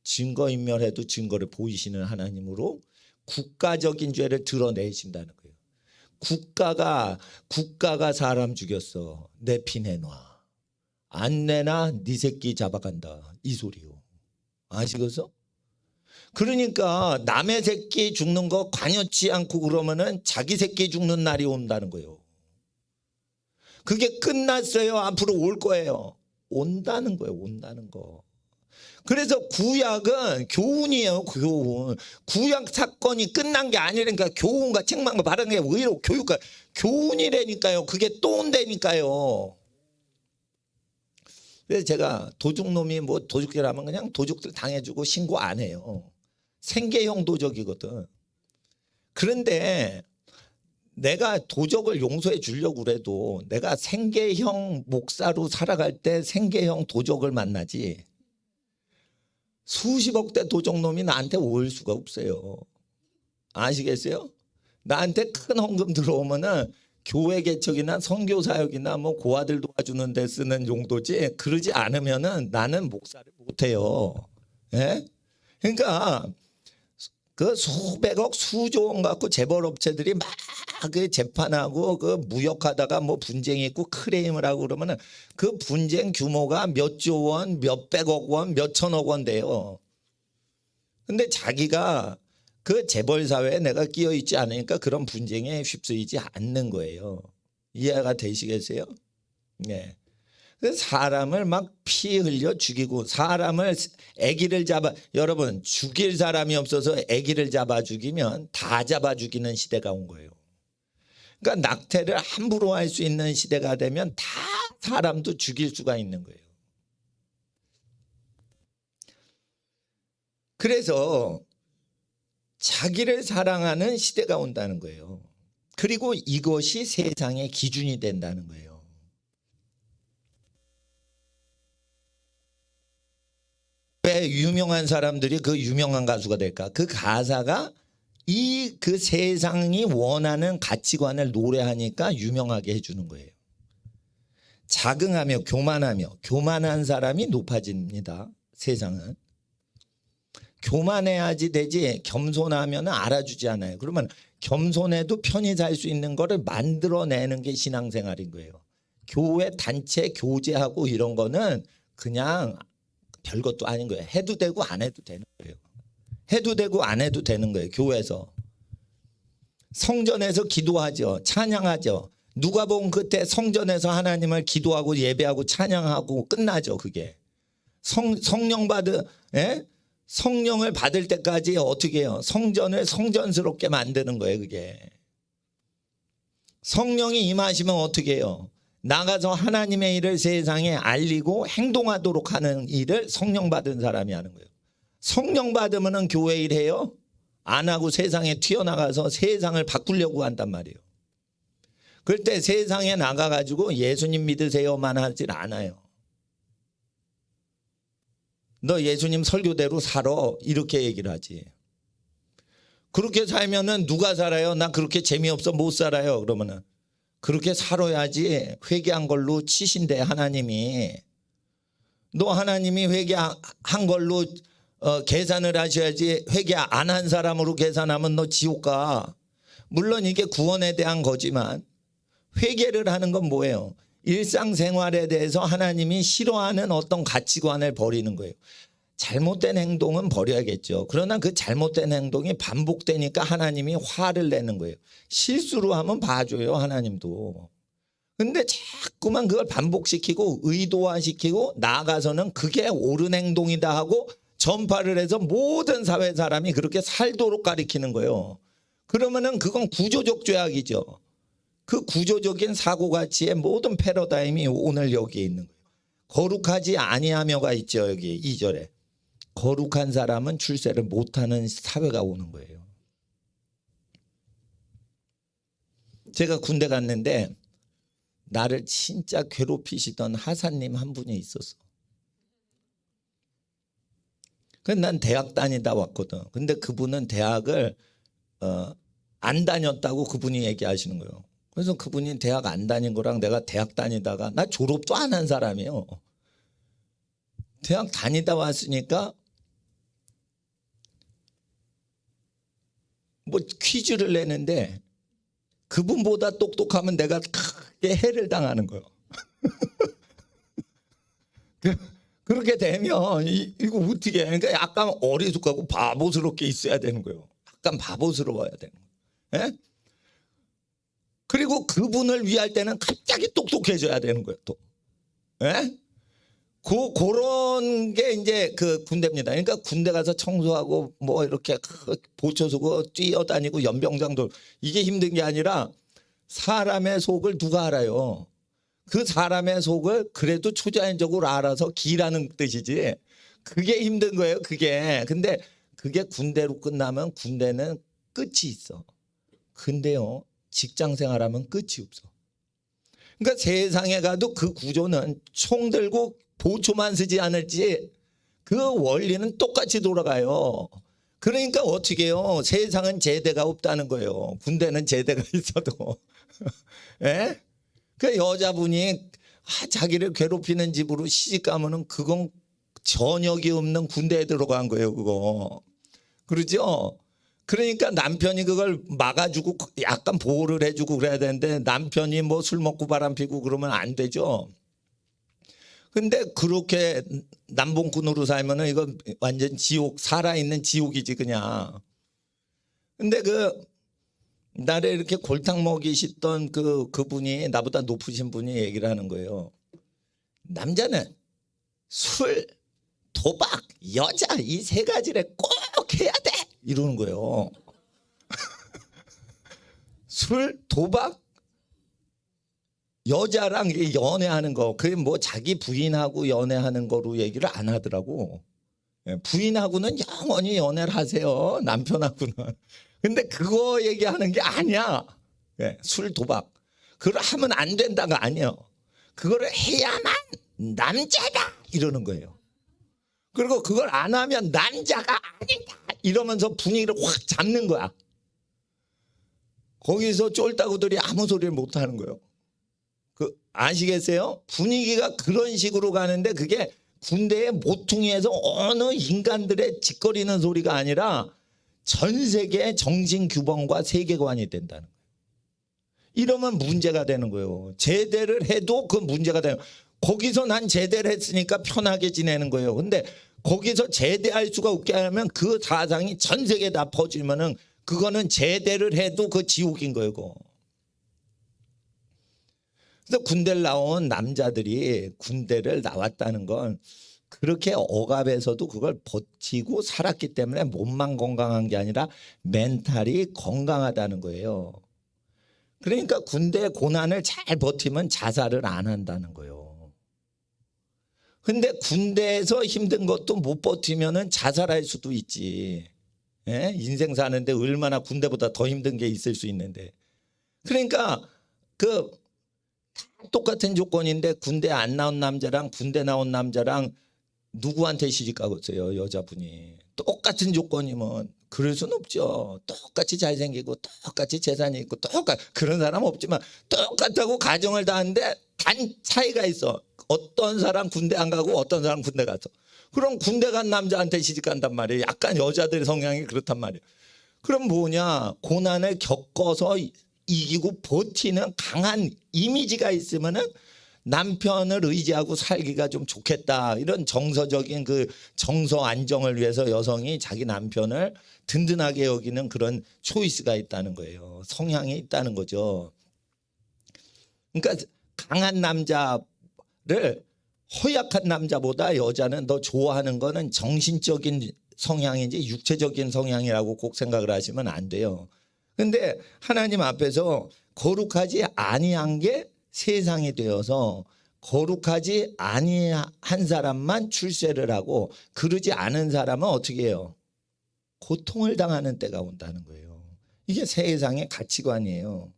증거인멸해도 증거를 보이시는 하나님으로 국가적인 죄를 드러내신다는 거예요. 국가가 사람 죽였어. 내 피 내놔. 안 내놔 네 새끼 잡아간다. 이 소리요. 아시겠어? 그러니까 남의 새끼 죽는 거 관여치 않고 그러면은 자기 새끼 죽는 날이 온다는 거예요. 그게 끝났어요. 앞으로 올 거예요. 온다는 거예요. 온다는 거. 그래서 구약은 교훈이에요. 교훈. 구약 사건이 끝난 게 아니라니까. 교훈과 책망과 바른 게 의로 교육과 교훈이라니까요. 그게 또 온다니까요. 그래서 제가 도둑놈이 뭐 도둑질 하면 그냥 도둑들 당해주고 신고 안 해요. 생계형 도적이거든. 그런데 내가 도적을 용서해 주려고 그래도 내가 생계형 목사로 살아갈 때 생계형 도적을 만나지 수십억 대 도적놈이 나한테 올 수가 없어요. 아시겠어요? 나한테 큰 헌금 들어오면은 교회 개척이나 선교 사역이나 뭐 고아들 도와주는 데 쓰는 용도지, 그러지 않으면은 나는 목사를 못 해요. 예? 그러니까 그 수백억 수조 원 갖고 재벌업체들이 막 그 재판하고 그 무역하다가 뭐 분쟁이 있고 크레임을 하고 그러면은 그 분쟁 규모가 몇 조 원, 몇백억 원, 몇천억 원 돼요. 근데 자기가 그 재벌 사회에 내가 끼어 있지 않으니까 그런 분쟁에 휩쓸리지 않는 거예요. 이해가 되시겠어요? 네. 사람을 막 피 흘려 죽이고, 사람을 아기를 잡아, 여러분 죽일 사람이 없어서 아기를 잡아 죽이면 다 잡아 죽이는 시대가 온 거예요. 그러니까 낙태를 함부로 할 수 있는 시대가 되면 다 사람도 죽일 수가 있는 거예요. 그래서 자기를 사랑하는 시대가 온다는 거예요. 그리고 이것이 세상의 기준이 된다는 거예요. 왜 유명한 사람들이 그 유명한 가수가 될까? 그 가사가 그 세상이 원하는 가치관을 노래하니까 유명하게 해주는 거예요. 자긍하며 교만하며, 교만한 사람이 높아집니다. 세상은. 교만해야지 되지 겸손하면 알아주지 않아요. 그러면 겸손해도 편히 살 수 있는 거를 만들어내는 게 신앙생활인 거예요. 교회 단체 교제하고 이런 거는 그냥 별것도 아닌 거예요. 해도 되고 안 해도 되는 거예요. 해도 되고 안 해도 되는 거예요. 교회에서. 성전에서 기도하죠. 찬양하죠. 누가복음 끝에 성전에서 하나님을 기도하고 예배하고 찬양하고 끝나죠. 그게. 성령 성령을 받을 때까지 어떻게 해요? 성전을 성전스럽게 만드는 거예요. 그게. 성령이 임하시면 어떻게 해요? 나가서 하나님의 일을 세상에 알리고 행동하도록 하는 일을 성령 받은 사람이 하는 거예요. 성령 받으면 교회 일 해요? 안 하고 세상에 튀어나가서 세상을 바꾸려고 한단 말이에요. 그럴 때 세상에 나가가지고 예수님 믿으세요만 하질 않아요. 너 예수님 설교대로 살아, 이렇게 얘기를 하지. 그렇게 살면은 누가 살아요? 나 그렇게 재미없어 못 살아요. 그러면은 그렇게 살아야지 회개한 걸로 치신대 하나님이. 너 하나님이 회개한 걸로 계산을 하셔야지, 회개 안 한 사람으로 계산하면 너 지옥 가. 물론 이게 구원에 대한 거지만 회개를 하는 건 뭐예요? 일상생활에 대해서 하나님이 싫어하는 어떤 가치관을 버리는 거예요. 잘못된 행동은 버려야겠죠. 그러나 그 잘못된 행동이 반복되니까 하나님이 화를 내는 거예요. 실수로 하면 봐줘요, 하나님도. 근데 자꾸만 그걸 반복시키고 의도화시키고 나아가서는 그게 옳은 행동이다 하고 전파를 해서 모든 사회 사람이 그렇게 살도록 가리키는 거예요. 그러면은 그건 구조적 죄악이죠. 그 구조적인 사고가치의 모든 패러다임이 오늘 여기에 있는 거예요. 거룩하지 아니하며가 있죠. 여기 2절에. 거룩한 사람은 출세를 못하는 사회가 오는 거예요. 제가 군대 갔는데 나를 진짜 괴롭히시던 하사님 한 분이 있었어. 그래서 난 대학 다니다 왔거든. 근데 그분은 대학을 안 다녔다고 그분이 얘기하시는 거예요. 그래서 그분이 대학 안 다닌 거랑 내가 대학 다니다가, 나 졸업도 안 한 사람이에요. 대학 다니다 왔으니까 뭐 퀴즈를 내는데 그분보다 똑똑하면 내가 크게 해를 당하는 거예요. 그렇게 되면 이거 어떻게 해? 그러니까 약간 어리숙하고 바보스럽게 있어야 되는 거예요. 약간 바보스러워야 되는 거예요. 예? 그리고 그분을 위할 때는 갑자기 똑똑해져야 되는 거예요. 또. 예? 그런 게 이제 그 군대입니다. 그러니까 군대 가서 청소하고 뭐 이렇게 보초 서고 뛰어다니고 연병장도, 이게 힘든 게 아니라 사람의 속을 누가 알아요? 그 사람의 속을 그래도 초자연적으로 알아서 기라는 뜻이지. 그게 힘든 거예요. 그게. 근데 그게 군대로 끝나면 군대는 끝이 있어. 근데요, 직장 생활하면 끝이 없어. 그러니까 세상에 가도 그 구조는 총 들고 보초만 쓰지 않을지 그 원리는 똑같이 돌아가요. 그러니까 어떻게 해요? 세상은 제대가 없다는 거예요. 군대는 제대가 있어도. 예? 그 여자분이 자기를 괴롭히는 집으로 시집 가면은 그건 전역이 없는 군대에 들어간 거예요, 그거. 그러죠? 그러니까 남편이 그걸 막아주고 약간 보호를 해주고 그래야 되는데 남편이 뭐 술 먹고 바람 피고 그러면 안 되죠. 근데 그렇게 남봉꾼으로 살면은 이거 완전 지옥, 살아있는 지옥이지 그냥. 근데 나를 이렇게 골탕 먹이시던 그분이 나보다 높으신 분이 얘기를 하는 거예요. 남자는 술, 도박, 여자 이 세 가지를 꼭 해야 돼 이러는 거예요. 술, 도박, 여자랑 연애하는 거, 그게 뭐 자기 부인하고 연애하는 거로 얘기를 안 하더라고. 부인하고는 영원히 연애를 하세요. 남편하고는. 근데 그거 얘기하는 게 아니야. 술, 도박. 그걸 하면 안 된다가 아니에요. 그거를 해야만 남자다 이러는 거예요. 그리고 그걸 안 하면 남자가 아니다 이러면서 분위기를 확 잡는 거야. 거기서 쫄따구들이 아무 소리를 못 하는 거예요. 아시겠어요? 분위기가 그런 식으로 가는데 그게 군대의 모퉁이에서 어느 인간들의 짓거리는 소리가 아니라 전 세계의 정신규범과 세계관이 된다는 거예요. 이러면 문제가 되는 거예요. 제대를 해도 그 문제가 되는 거예요. 거기서 난 제대를 했으니까 편하게 지내는 거예요. 근데 거기서 제대할 수가 없게 하면 그 사상이 전 세계에 다 퍼지면은 그거는 제대를 해도 그 지옥인 거예요. 그거. 그래서 군대를 나온 남자들이 군대를 나왔다는 건 그렇게 억압에서도 그걸 버티고 살았기 때문에 몸만 건강한 게 아니라 멘탈이 건강하다는 거예요. 그러니까 군대 고난을 잘 버티면 자살을 안 한다는 거예요. 근데 군대에서 힘든 것도 못 버티면은 자살할 수도 있지. 예? 인생 사는데 얼마나 군대보다 더 힘든 게 있을 수 있는데. 그러니까 똑같은 조건인데 군대 안 나온 남자랑 군대 나온 남자랑 누구한테 시집 가겠어요? 여자분이. 똑같은 조건이면 그럴 수는 없죠. 똑같이 잘생기고 똑같이 재산이 있고 그런 사람 없지만 똑같다고 가정을 다 하는데 단 차이가 있어. 어떤 사람 군대 안 가고 어떤 사람 군대 가서. 그럼 군대 간 남자한테 시집 간단 말이에요. 약간 여자들의 성향이 그렇단 말이에요. 그럼 뭐냐? 고난을 겪어서 이기고 버티는 강한 이미지가 있으면은 남편을 의지하고 살기가 좀 좋겠다. 이런 정서적인 정서 안정을 위해서 여성이 자기 남편을 든든하게 여기는 그런 초이스가 있다는 거예요. 성향이 있다는 거죠. 그러니까 강한 남자를 허약한 남자보다 여자는 더 좋아하는 거는 정신적인 성향인지 육체적인 성향이라고 꼭 생각을 하시면 안 돼요. 근데 하나님 앞에서 거룩하지 아니한 게 세상이 되어서 거룩하지 아니한 사람만 출세를 하고 그러지 않은 사람은 어떻게 해요? 고통을 당하는 때가 온다는 거예요. 이게 세상의 가치관이에요.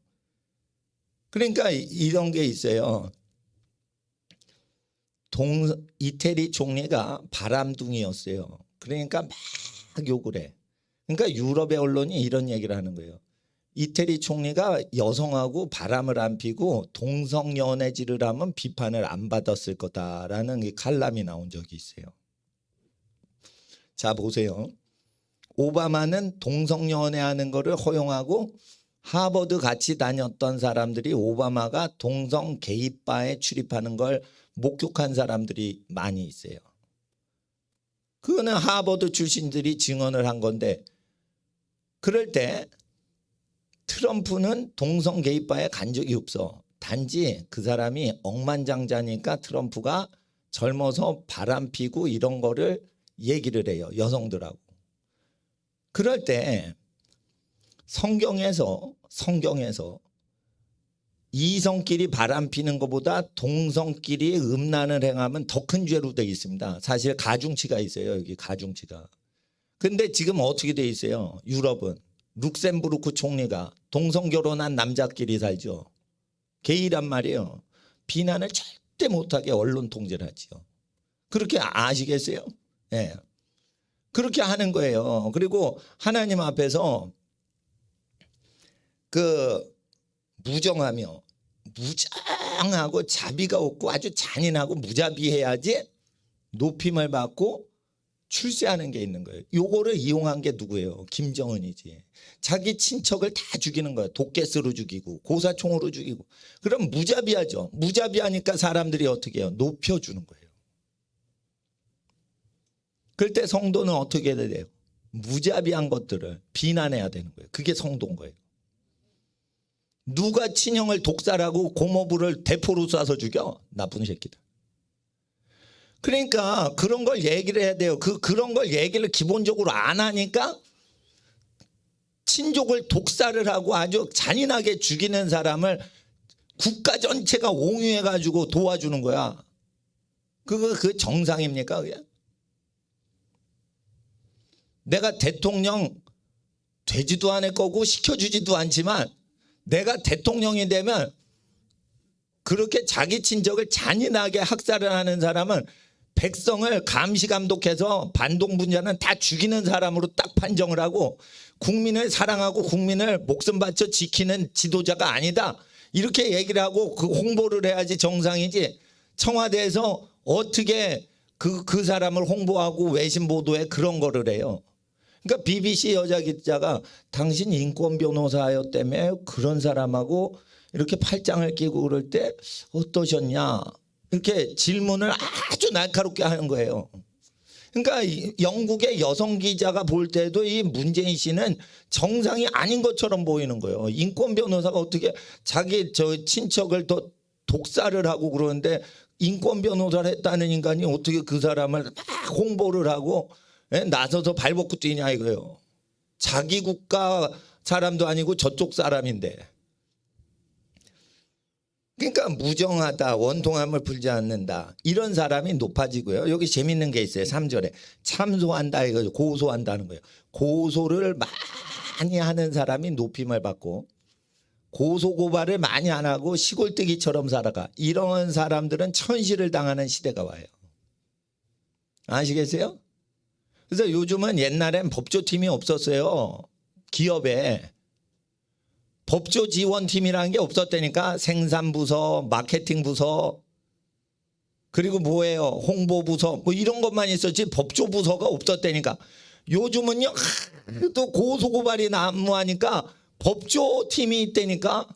그러니까 이런 게 있어요. 이태리 총리가 바람둥이였어요. 그러니까 막 욕을 해. 그러니까 유럽의 언론이 이런 얘기를 하는 거예요. 이태리 총리가 여성하고 바람을 안 피고 동성연애질을 하면 비판을 안 받았을 거다라는 칼럼이 나온 적이 있어요. 자 보세요. 오바마는 동성연애하는 거를 허용하고 하버드 같이 다녔던 사람들이 오바마가 동성 게이바에 출입하는 걸 목격한 사람들이 많이 있어요. 그거는 하버드 출신들이 증언을 한 건데 그럴 때 트럼프는 동성 게이바에 간 적이 없어. 단지 그 사람이 억만장자니까 트럼프가 젊어서 바람 피고 이런 거를 얘기를 해요. 여성들하고. 그럴 때 성경에서 이성끼리 바람 피는 것보다 동성끼리 음란을 행하면 더 큰 죄로 되어 있습니다. 사실 가중치가 있어요. 여기 가중치가. 근데 지금 어떻게 되어 있어요? 유럽은. 룩셈부르크 총리가 동성 결혼한 남자끼리 살죠. 게이란 말이에요. 비난을 절대 못하게 언론 통제를 하죠. 그렇게 아시겠어요? 네. 그렇게 하는 거예요. 그리고 하나님 앞에서 그 무정하며 무장하고 자비가 없고 아주 잔인하고 무자비해야지 높임을 받고 출세하는 게 있는 거예요. 요거를 이용한 게 누구예요? 김정은이지. 자기 친척을 다 죽이는 거예요. 독가스로 죽이고 고사총으로 죽이고. 그럼 무자비하죠. 무자비하니까 사람들이 어떻게 해요? 높여주는 거예요. 그럴 때 성도는 어떻게 해야 돼요? 무자비한 것들을 비난해야 되는 거예요. 그게 성도인 거예요. 누가 친형을 독살하고 고모부를 대포로 쏴서 죽여? 나쁜 새끼들. 그러니까 그런 걸 얘기를 해야 돼요. 그런 걸 얘기를 기본적으로 안 하니까 친족을 독살을 하고 아주 잔인하게 죽이는 사람을 국가 전체가 옹유해가지고 도와주는 거야. 그 정상입니까? 그게? 내가 대통령 되지도 않을 거고 시켜주지도 않지만 내가 대통령이 되면 그렇게 자기 친척을 잔인하게 학살을 하는 사람은 백성을 감시 감독해서 반동 분자는 다 죽이는 사람으로 딱 판정을 하고 국민을 사랑하고 국민을 목숨 바쳐 지키는 지도자가 아니다. 이렇게 얘기를 하고 그 홍보를 해야지 정상이지. 청와대에서 어떻게 그 사람을 홍보하고 외신 보도에 그런 거를 해요. 그러니까 BBC 여자 기자가 당신 인권 변호사였다며 그런 사람하고 이렇게 팔짱을 끼고 그럴 때 어떠셨냐 이렇게 질문을 아주 날카롭게 하는 거예요. 그러니까 영국의 여성 기자가 볼 때도 이 문재인 씨는 정상이 아닌 것처럼 보이는 거예요. 인권 변호사가 어떻게 자기 저 친척을 더 독살을 하고 그러는데 인권 변호사를 했다는 인간이 어떻게 그 사람을 막 홍보를 하고 나서서 발벗고 뛰냐 이거예요. 자기 국가 사람도 아니고 저쪽 사람인데. 그러니까 무정하다, 원통함을 풀지 않는다. 이런 사람이 높아지고요. 여기 재밌는 게 있어요. 3절에 참소한다 이거죠. 고소한다는 거예요. 고소를 많이 하는 사람이 높임을 받고 고소 고발을 많이 안 하고 시골뜨기처럼 살아가. 이런 사람들은 천시를 당하는 시대가 와요. 아시겠어요? 그래서 요즘은 옛날엔 법조팀이 없었어요. 기업에. 법조 지원팀이라는 게 없었다니까. 생산부서, 마케팅부서, 그리고 뭐예요? 홍보부서 뭐 이런 것만 있었지 법조부서가 없었다니까. 요즘은요 또 고소고발이 난무하니까 법조팀이 있다니까.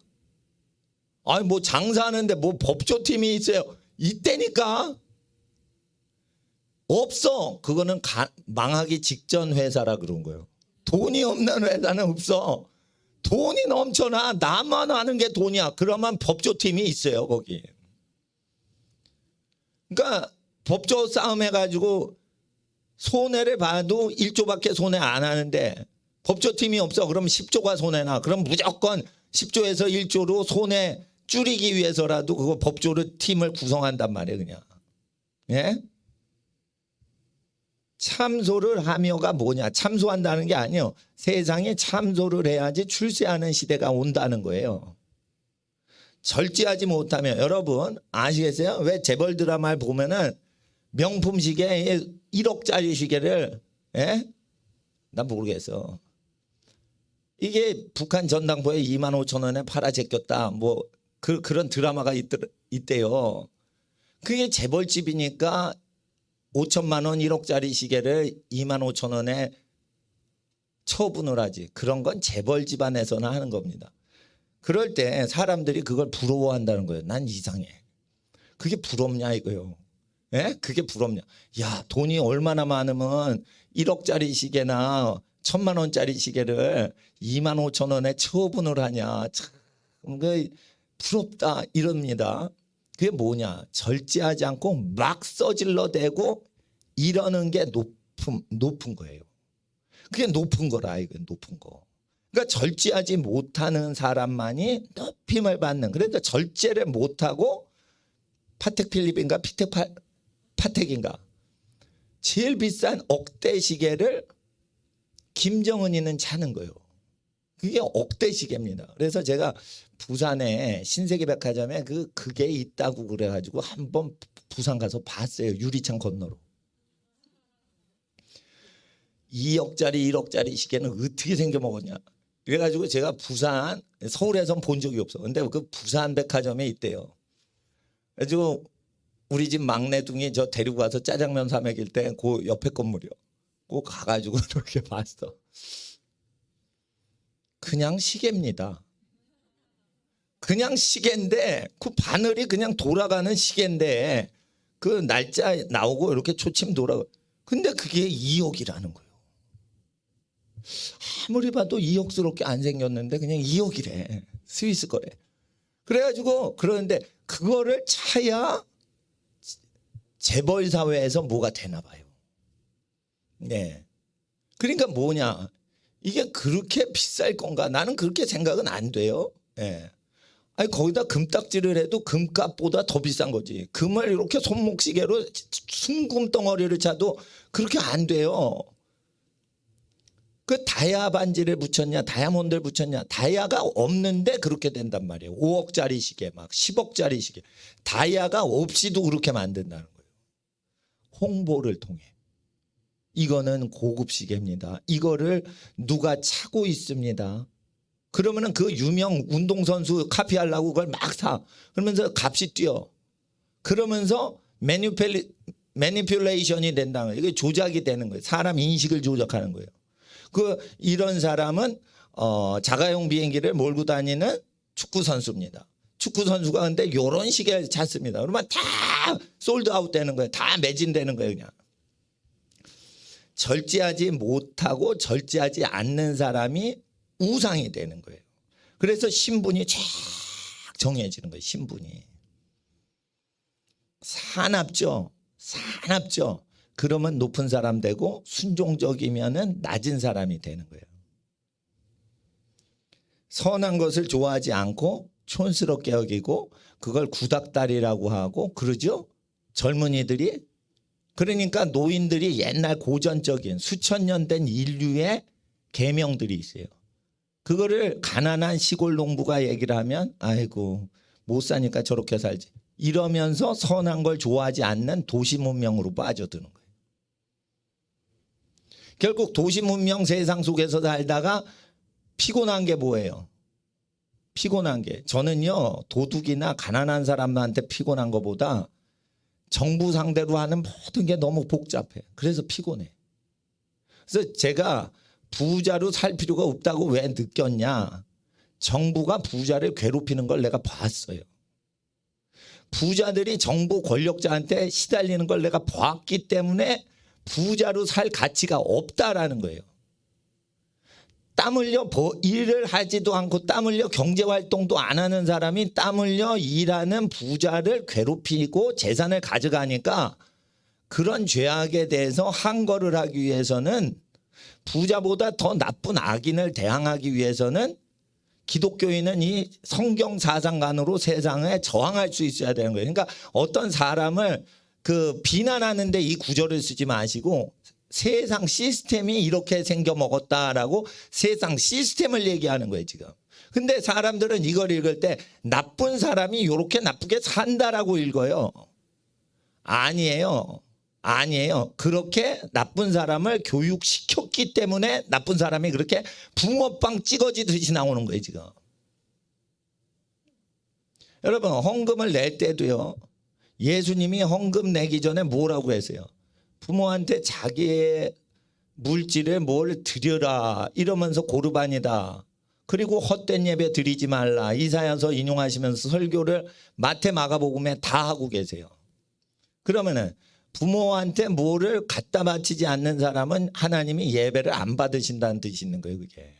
아니 뭐 장사하는데 뭐 법조팀이 있어요. 있다니까. 없어. 그거는 망하기 직전 회사라 그런 거예요. 돈이 없는 회사는 없어. 돈이 넘쳐나. 나만 아는 게 돈이야. 그러면 법조팀이 있어요 거기. 그러니까 법조 싸움 해가지고 손해를 봐도 1조밖에 손해 안 하는데 법조팀이 없어. 그럼 10조가 손해나. 그럼 무조건 10조에서 1조로 손해 줄이기 위해서라도 그거 법조를 팀을 구성한단 말이에요 그냥. 예? 참소를 하며가 뭐냐. 참소한다는 게 아니에요. 세상에 참소를 해야지 출세하는 시대가 온다는 거예요. 절제하지 못하면 여러분 아시겠어요? 왜 재벌 드라마를 보면은 명품 시계 1억짜리 시계를 난 모르겠어. 이게 북한 전당포에 25,000원에 팔아 제꼈다. 뭐 그런 드라마가 있대요. 그게 재벌집이니까 5천만 원 1억짜리 시계를 25,000원에 처분을 하지. 그런 건 재벌 집안에서나 하는 겁니다. 그럴 때 사람들이 그걸 부러워한다는 거예요. 난 이상해. 그게 부럽냐 이거요. 예? 그게 부럽냐. 야 돈이 얼마나 많으면 1억짜리 시계나 1,000만 원짜리 시계를 25,000원에 처분을 하냐. 참 부럽다 이럽니다. 그게 뭐냐. 절제하지 않고 막 써질러대고 이러는 게 높은 거예요. 그게 높은 거라 이건 높은 거. 그러니까 절제하지 못하는 사람만이 높임을 받는. 그러니까 절제를 못하고 파텍 필립인가 파텍인가 제일 비싼 억대 시계를 김정은이는 차는 거예요. 그게 억대 시계입니다. 그래서 제가 부산에 신세계백화점에 그게 있다고 그래가지고 한번 부산 가서 봤어요. 유리창 건너로. 2억짜리 1억짜리 시계는 어떻게 생겨 먹었냐. 그래가지고 제가 부산, 서울에선 본 적이 없어. 근데 그 부산 백화점에 있대요. 그래가지고 우리 집 막내둥이 저 데리고 가서 짜장면 사 먹일 때 그 옆에 건물이요. 꼭 가가지고 이렇게 봤어. 그냥 시계입니다. 그냥 시계인데 그 바늘이 그냥 돌아가는 시계인데 그 날짜 나오고 이렇게 초침 돌아가. 근데 그게 2억이라는 거예요. 아무리 봐도 2억스럽게 안 생겼는데 그냥 2억이래. 스위스 거래. 그래가지고 그러는데 그거를 차야 재벌 사회에서 뭐가 되나 봐요. 네. 그러니까 뭐냐. 이게 그렇게 비쌀 건가? 나는 그렇게 생각은 안 돼요. 네. 아니 거기다 금딱지를 해도 금값보다 더 비싼 거지. 금을 이렇게 손목시계로 순금 덩어리를 차도 그렇게 안 돼요. 그 다이아 반지를 붙였냐, 다이아몬드를 붙였냐, 다이아가 없는데 그렇게 된단 말이에요. 5억짜리 시계, 막 10억짜리 시계. 다이아가 없이도 그렇게 만든다는 거예요. 홍보를 통해. 이거는 고급 시계입니다. 이거를 누가 차고 있습니다. 그러면은 그 유명 운동선수 카피하려고 그걸 막 사. 그러면서 값이 뛰어. 그러면서 매니플레이션이 된다는 거예요. 이게 조작이 되는 거예요. 사람 인식을 조작하는 거예요. 이런 사람은 자가용 비행기를 몰고 다니는 축구 선수입니다. 축구 선수가 근데 이런 시계를 찾습니다. 그러면 다 솔드아웃 되는 거예요. 다 매진되는 거예요. 그냥. 절제하지 못하고 절제하지 않는 사람이 우상이 되는 거예요. 그래서 신분이 쫙 정해지는 거예요. 신분이. 사납죠. 사납죠. 그러면 높은 사람 되고 순종적이면은 낮은 사람이 되는 거예요. 선한 것을 좋아하지 않고 촌스럽게 여기고 그걸 구닥다리라고 하고 그러죠. 젊은이들이. 그러니까 노인들이 옛날 고전적인 수천 년 된 인류의 계명들이 있어요. 그거를 가난한 시골 농부가 얘기를 하면 아이고 못 사니까 저렇게 살지. 이러면서 선한 걸 좋아하지 않는 도시 문명으로 빠져드는 거예요. 결국 도시 문명 세상 속에서 살다가 피곤한 게 뭐예요? 피곤한 게 저는요 도둑이나 가난한 사람한테 피곤한 것보다 정부 상대로 하는 모든 게 너무 복잡해. 그래서 피곤해. 그래서 제가 부자로 살 필요가 없다고 왜 느꼈냐. 정부가 부자를 괴롭히는 걸 내가 봤어요. 부자들이 정부 권력자한테 시달리는 걸 내가 봤기 때문에 부자로 살 가치가 없다라는 거예요. 땀 흘려 일을 하지도 않고 땀 흘려 경제활동도 안 하는 사람이 땀 흘려 일하는 부자를 괴롭히고 재산을 가져가니까 그런 죄악에 대해서 항거를 하기 위해서는 부자보다 더 나쁜 악인을 대항하기 위해서는 기독교인은 이 성경 사상관으로 세상에 저항할 수 있어야 되는 거예요. 그러니까 어떤 사람을 비난하는데 이 구절을 쓰지 마시고 세상 시스템이 이렇게 생겨 먹었다라고 세상 시스템을 얘기하는 거예요 지금. 근데 사람들은 이걸 읽을 때 나쁜 사람이 이렇게 나쁘게 산다라고 읽어요. 아니에요. 아니에요. 그렇게 나쁜 사람을 교육시켰기 때문에 나쁜 사람이 그렇게 붕어빵 찍어지듯이 나오는 거예요 지금. 여러분 헌금을 낼 때도요. 예수님이 헌금 내기 전에 뭐라고 했어요? 부모한테 자기의 물질을 뭘 드려라 이러면서 고르반이다. 그리고 헛된 예배 드리지 말라. 이사야서 인용하시면서 설교를 마태 마가복음에 다 하고 계세요. 그러면은 부모한테 뭐를 갖다 바치지 않는 사람은 하나님이 예배를 안 받으신다는 뜻이 있는 거예요. 그게.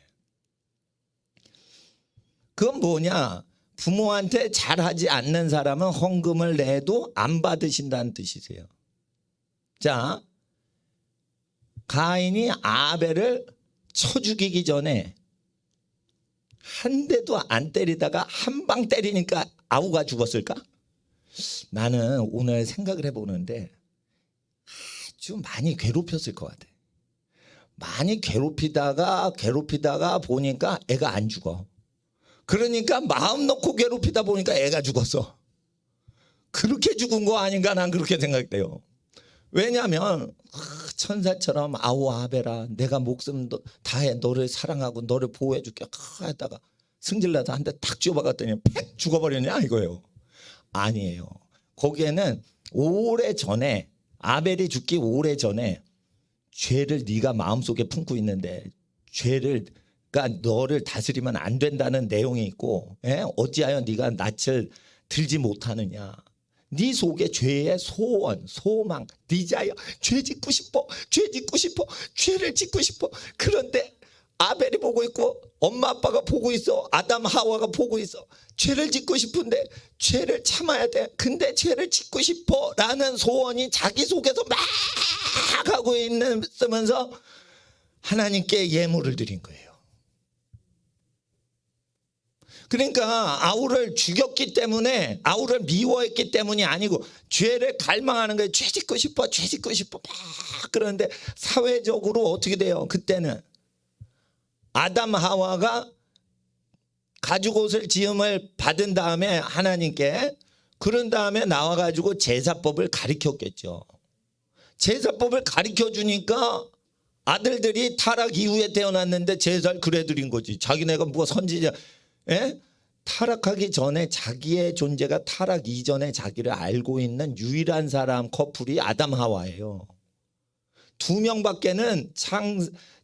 그건 뭐냐. 부모한테 잘하지 않는 사람은 헌금을 내도 안 받으신다는 뜻이세요. 자, 가인이 아벨을 쳐 죽이기 전에 한 대도 안 때리다가 한 방 때리니까 아우가 죽었을까? 나는 오늘 생각을 해보는데 아주 많이 괴롭혔을 것 같아. 많이 괴롭히다가 보니까 애가 안 죽어. 그러니까 마음 놓고 괴롭히다 보니까 애가 죽었어. 그렇게 죽은 거 아닌가 난 그렇게 생각돼요. 왜냐하면 천사처럼 아우 아벨아 내가 목숨 다해 너를 사랑하고 너를 보호해줄게 하다가 승질나서 한 대 탁 쥐어박았더니 팩 죽어버렸냐 이거예요. 아니에요. 거기에는 오래전에 아벨이 죽기 오래전에 죄를 네가 마음속에 품고 있는데 죄를 그러니까 너를 다스리면 안 된다는 내용이 있고 어찌하여 네가 낯을 들지 못하느냐. 네 속에 죄의 소원, 소망, 디자이어, 죄 짓고 싶어, 죄 짓고 싶어, 죄를 짓고 싶어. 그런데 아벨이 보고 있고 엄마 아빠가 보고 있어. 아담 하와가 보고 있어. 죄를 짓고 싶은데 죄를 참아야 돼. 근데 죄를 짓고 싶어 라는 소원이 자기 속에서 막 하고 있으면서 하나님께 예물을 드린 거예요. 그러니까 아우를 죽였기 때문에 아우를 미워했기 때문이 아니고 죄를 갈망하는 거예요. 죄 짓고 싶어, 죄 짓고 싶어 막 그러는데 사회적으로 어떻게 돼요? 그때는 아담 하와가 가죽옷을 지음을 받은 다음에 하나님께 그런 다음에 나와가지고 제사법을 가르쳤겠죠. 제사법을 가르쳐 주니까 아들들이 타락 이후에 태어났는데 제사를 그래 드린 거지. 자기네가 뭐가 선지자. 타락하기 전에 자기의 존재가 타락 이전에 자기를 알고 있는 유일한 사람 커플이 아담 하와예요. 두 명밖에는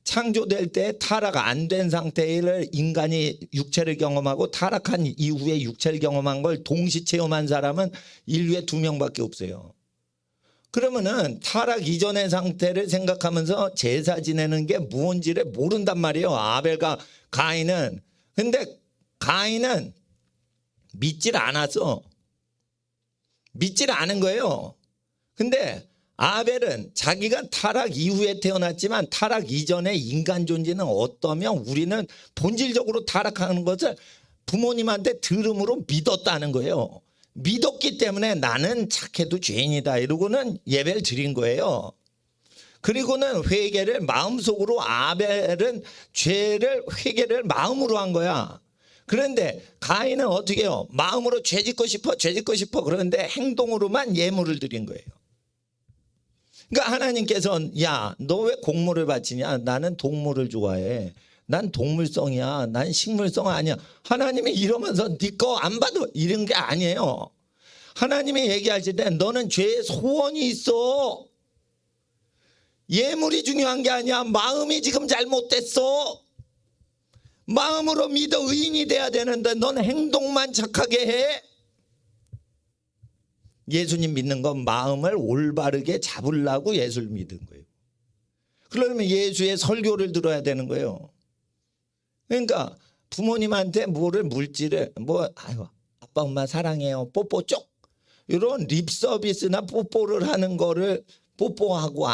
창조될 때 타락 안 된 상태를 인간이 육체를 경험하고 타락한 이후에 육체를 경험한 걸 동시 체험한 사람은 인류에 두 명밖에 없어요. 그러면은 타락 이전의 상태를 생각하면서 제사 지내는 게 무언지를 모른단 말이에요. 아벨과 가인은. 근데 가인은 믿질 않았어. 믿질 않은 거예요. 근데 아벨은 자기가 타락 이후에 태어났지만 타락 이전의 인간 존재는 어떠면 우리는 본질적으로 타락하는 것을 부모님한테 들음으로 믿었다는 거예요. 믿었기 때문에 나는 착해도 죄인이다 이러고는 예배를 드린 거예요. 그리고는 회개를 마음속으로 아벨은 죄를 회개를 마음으로 한 거야. 그런데 가인은 어떻게 해요? 마음으로 죄 짓고 싶어 죄 짓고 싶어 그러는데 행동으로만 예물을 드린 거예요. 그러니까 하나님께서는 야, 너 왜 곡물을 바치냐? 나는 동물을 좋아해. 난 동물성이야. 난 식물성 아니야. 하나님이 이러면서 네 거 안 받아 이런 게 아니에요. 하나님이 얘기하실 때 너는 죄의 소원이 있어. 예물이 중요한 게 아니야. 마음이 지금 잘못됐어. 마음으로 믿어 의인이 돼야 되는데 넌 행동만 착하게 해. 예수님 믿는 건 마음을 올바르게 잡으려고 예수를 믿은 거예요. 그러면 예수의 설교를 들어야 되는 거예요. 그러니까 부모님한테 뭐를 물질을 아이고 아빠 엄마 사랑해요 뽀뽀 쪽 이런 립 서비스나 뽀뽀를 하는 거를 뽀뽀하고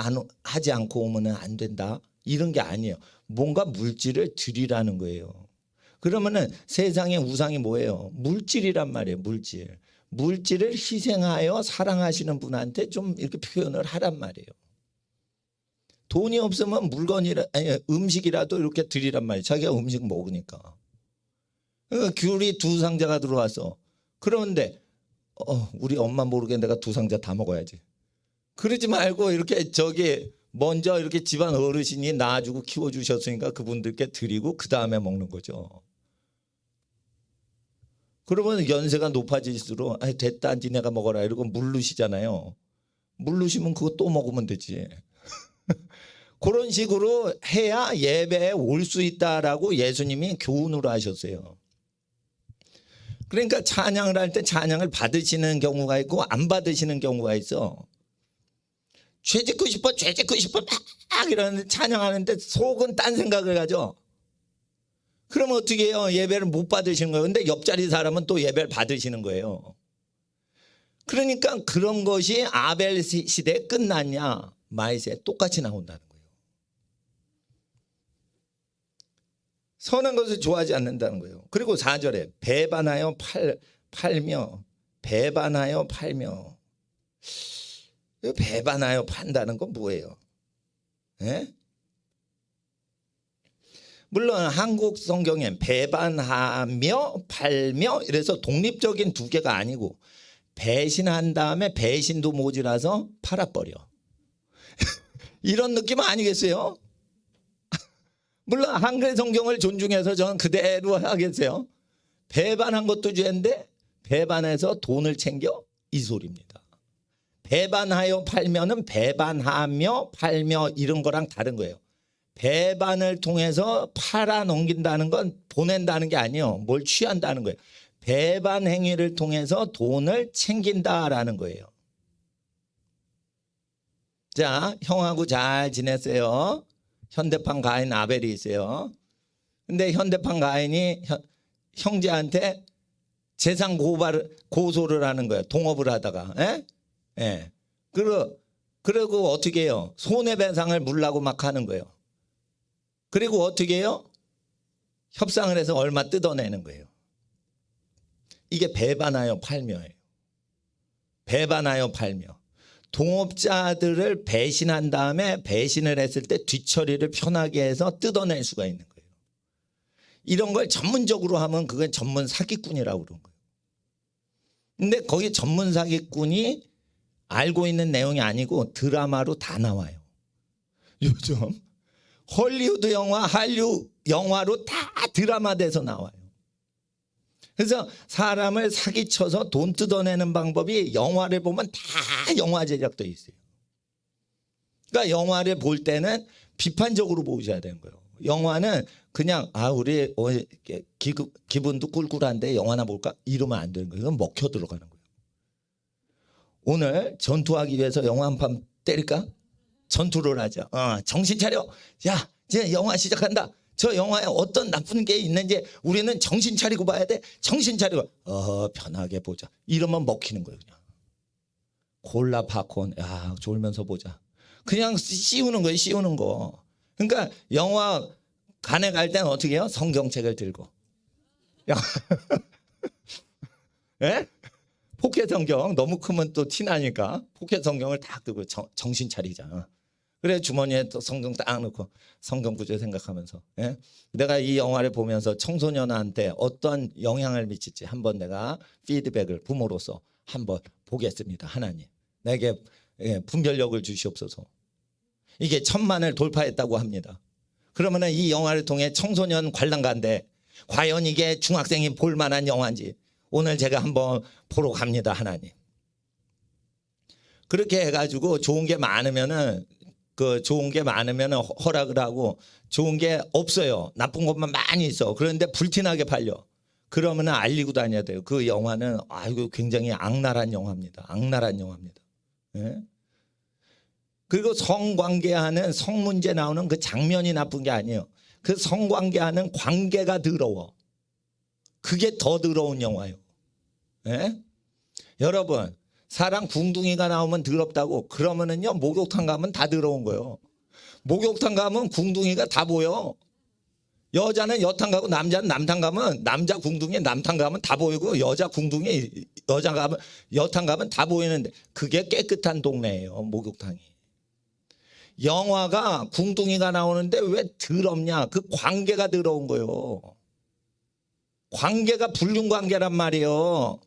하지 않고 오면 안 된다 이런 게 아니에요. 뭔가 물질을 드리라는 거예요. 그러면은 세상의 우상이 뭐예요? 물질이란 말이에요. 물질을 희생하여 사랑하시는 분한테 좀 이렇게 표현을 하란 말이에요. 돈이 없으면 음식이라도 이렇게 드리란 말이에요. 자기가 음식 먹으니까. 그러니까 귤이 두 상자가 들어왔어. 그런데 우리 엄마 모르게 내가 두 상자 다 먹어야지. 그러지 말고 이렇게 먼저 이렇게 집안 어르신이 낳아주고 키워주셨으니까 그분들께 드리고 그 다음에 먹는 거죠. 그러면 연세가 높아질수록 됐다 니네가 먹어라 이러고 물르시잖아요. 물르시면 그거 또 먹으면 되지. 그런 식으로 해야 예배에 올 수 있다라고 예수님이 교훈으로 하셨어요. 그러니까 찬양을 할 때 찬양을 받으시는 경우가 있고 안 받으시는 경우가 있어. 죄 짓고 싶어 죄 짓고 싶어 막 이러는데 찬양하는데 속은 딴 생각을 가져. 그러면 어떻게 해요? 예배를 못 받으시는 거예요. 근데 옆자리 사람은 또 예배를 받으시는 거예요. 그러니까 그런 것이 아벨 시대에 끝났냐 마이스에 똑같이 나온다는 거예요. 선한 것을 좋아하지 않는다는 거예요. 그리고 4절에 배반하여 팔며 배반하여 팔며 배반하여 판다는 건 뭐예요? 예? 물론 한국 성경엔 배반하며 팔며 이래서 독립적인 두 개가 아니고 배신한 다음에 배신도 모자라서 팔아버려. 이런 느낌 아니겠어요? 물론 한글 성경을 존중해서 저는 그대로 하겠어요. 배반한 것도 죄인데 배반해서 돈을 챙겨? 이 소리입니다. 배반하여 팔면은 배반하며 팔며 이런 거랑 다른 거예요. 배반을 통해서 팔아 넘긴다는 건 보낸다는 게 아니에요. 뭘 취한다는 거예요. 배반 행위를 통해서 돈을 챙긴다라는 거예요. 자, 형하고 잘 지냈어요. 현대판 가인 아벨이 있어요. 근데 현대판 가인이 형제한테 재산 고소를 하는 거예요. 동업을 하다가. 예? 예. 그리고 어떻게 해요? 손해배상을 물라고 막 하는 거예요. 그리고 어떻게 해요? 협상을 해서 얼마 뜯어내는 거예요. 이게 배반하여 팔며예요. 배반하여 팔며. 동업자들을 배신한 다음에 배신을 했을 때 뒤처리를 편하게 해서 뜯어낼 수가 있는 거예요. 이런 걸 전문적으로 하면 그건 전문 사기꾼이라고 그러는 거예요. 근데 거기 전문 사기꾼이 알고 있는 내용이 아니고 드라마로 다 나와요. 요즘 헐리우드 영화, 한류 영화로 다 드라마 돼서 나와요. 그래서 사람을 사기쳐서 돈 뜯어내는 방법이 영화를 보면 다 영화 제작돼 있어요. 그러니까 영화를 볼 때는 비판적으로 보셔야 되는 거예요. 영화는 그냥 우리 기분도 꿀꿀한데 영화나 볼까? 이러면 안 되는 거예요. 이건 먹혀 들어가는 거예요. 오늘 전투하기 위해서 영화 한 판 때릴까? 전투를 하자. 정신 차려. 야, 이제 영화 시작한다. 저 영화에 어떤 나쁜 게 있는지 우리는 정신 차리고 봐야 돼. 정신 차리고. 편하게 보자. 이러면 먹히는 거예요. 그냥. 콜라 팝콘. 야, 졸면서 보자. 그냥 씌우는 거예요. 씌우는 거. 그러니까 영화관에 갈 때는 어떻게 해요? 성경책을 들고. 예? 포켓 성경 너무 크면 또 티나니까 포켓 성경을 딱 들고 정신 차리자. 그래 주머니에 또 성경 딱 넣고 성경 구절 생각하면서 예? 내가 이 영화를 보면서 청소년한테 어떤 영향을 미칠지 한번 내가 피드백을 부모로서 한번 보겠습니다. 하나님 내게 분별력을 주시옵소서. 이게 1000만을 돌파했다고 합니다. 그러면 이 영화를 통해 청소년 관람가인데 과연 이게 중학생이 볼 만한 영화인지 오늘 제가 한번 보러 갑니다. 하나님. 그렇게 해가지고 좋은 게 많으면은 허락을 하고 좋은 게 없어요. 나쁜 것만 많이 있어. 그런데 불티나게 팔려. 그러면은 알리고 다녀야 돼요. 그 영화는 이거 굉장히 악랄한 영화입니다. 악랄한 영화입니다. 예? 그리고 성관계하는 성문제 나오는 그 장면이 나쁜 게 아니에요. 그 성관계하는 관계가 더러워. 그게 더 더러운 영화예요. 예? 여러분 사람 궁둥이가 나오면 더럽다고 그러면은요 목욕탕 가면 다 더러운 거예요. 목욕탕 가면 궁둥이가 다 보여. 여자는 여탕 가고 남자는 남탕 가면 남자 궁둥이 남탕 가면 다 보이고 여자 궁둥이 여탕 가면 다 보이는데 그게 깨끗한 동네예요. 목욕탕이. 영화가 궁둥이가 나오는데 왜 더럽냐? 그 관계가 더러운 거예요. 관계가 불륜관계란 말이에요.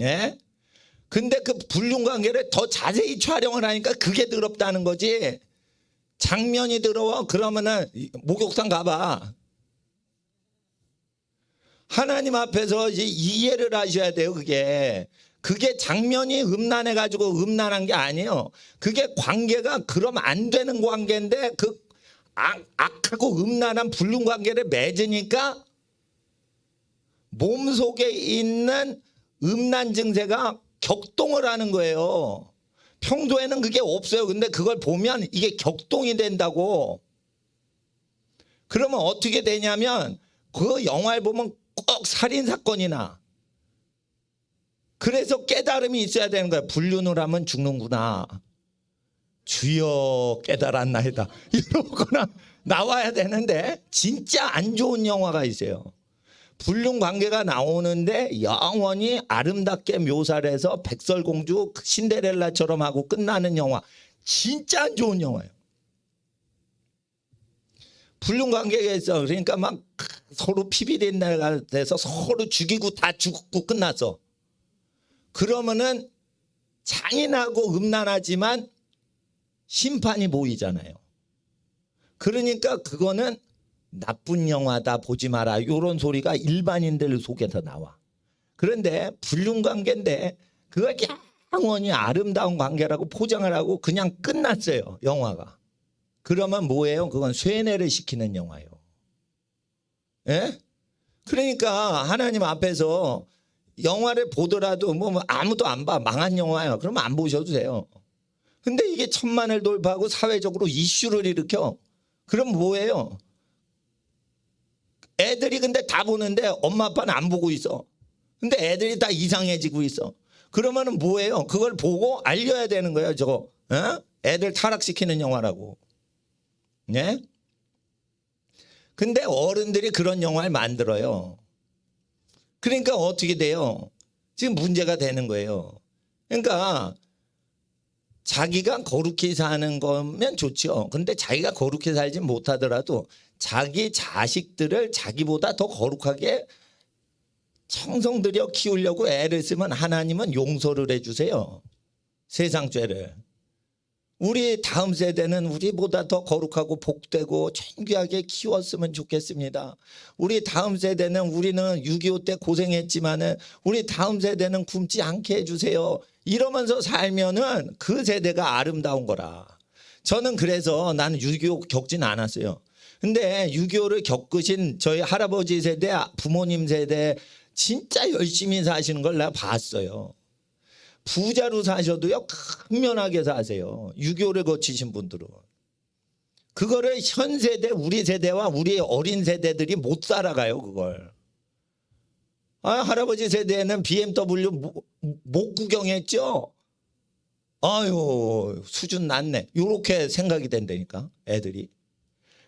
예? 근데 그 불륜관계를 더 자세히 촬영을 하니까 그게 더럽다는 거지. 장면이 더러워 그러면은 목욕탕 가봐. 하나님 앞에서 이제 이해를 하셔야 돼요. 그게 장면이 음란해가지고 음란한 게 아니에요. 그게 관계가 그러면 안 되는 관계인데 그 악하고 음란한 불륜관계를 맺으니까 몸속에 있는 음란 증세가 격동을 하는 거예요. 평소에는 그게 없어요. 근데 그걸 보면 이게 격동이 된다고. 그러면 어떻게 되냐면 그 영화를 보면 꼭 살인사건이나 그래서 깨달음이 있어야 되는 거야. 불륜을 하면 죽는구나. 주여 깨달았나이다. 이러거나 나와야 되는데 진짜 안 좋은 영화가 있어요. 불륜 관계가 나오는데 영원히 아름답게 묘사를 해서 백설공주 신데렐라처럼 하고 끝나는 영화. 진짜 안 좋은 영화예요. 불륜 관계가 있어. 그러니까 막 서로 피비린내가 돼서 서로 죽이고 다 죽고 끝났어. 그러면은 잔인하고 음란하지만 심판이 보이잖아요. 그러니까 그거는 나쁜 영화다 보지 마라 이런 소리가 일반인들 속에서 나와. 그런데 불륜관계인데 그걸 영원히 아름다운 관계라고 포장을 하고 그냥 끝났어요. 영화가. 그러면 뭐예요? 그건 쇠뇌를 시키는 영화예요. 예? 그러니까 하나님 앞에서 영화를 보더라도 뭐 아무도 안 봐. 망한 영화예요. 그러면 안 보셔도 돼요. 근데 이게 1,000만을 돌파하고 사회적으로 이슈를 일으켜. 그럼 뭐예요? 애들이 근데 다 보는데 엄마 아빠는 안 보고 있어. 근데 애들이 다 이상해지고 있어. 그러면은 뭐예요? 그걸 보고 알려야 되는 거예요. 저거 애들 타락시키는 영화라고. 네? 근데 어른들이 그런 영화를 만들어요. 그러니까 어떻게 돼요? 지금 문제가 되는 거예요. 그러니까 자기가 거룩히 사는 거면 좋죠. 근데 자기가 거룩히 살지 못하더라도 자기 자식들을 자기보다 더 거룩하게 청성 들여 키우려고 애를 쓰면 하나님은 용서를 해주세요. 세상 죄를. 우리 다음 세대는 우리보다 더 거룩하고 복되고 존귀하게 키웠으면 좋겠습니다. 우리 다음 세대는 우리는 6.25 때 고생했지만은 우리 다음 세대는 굶지 않게 해주세요. 이러면서 살면은 그 세대가 아름다운 거라. 저는 그래서 나는 6.25 겪진 않았어요. 근데 6.25를 겪으신 저희 할아버지 세대, 부모님 세대 진짜 열심히 사시는 걸 내가 봤어요. 부자로 사셔도요 큰면하게 사세요. 6.25를 거치신 분들은. 그거를 현 세대 우리 세대와 우리 어린 세대들이 못 살아가요. 그걸. 할아버지 세대는 BMW 못 구경했죠. 아유 수준 낮네. 이렇게 생각이 된다니까 애들이.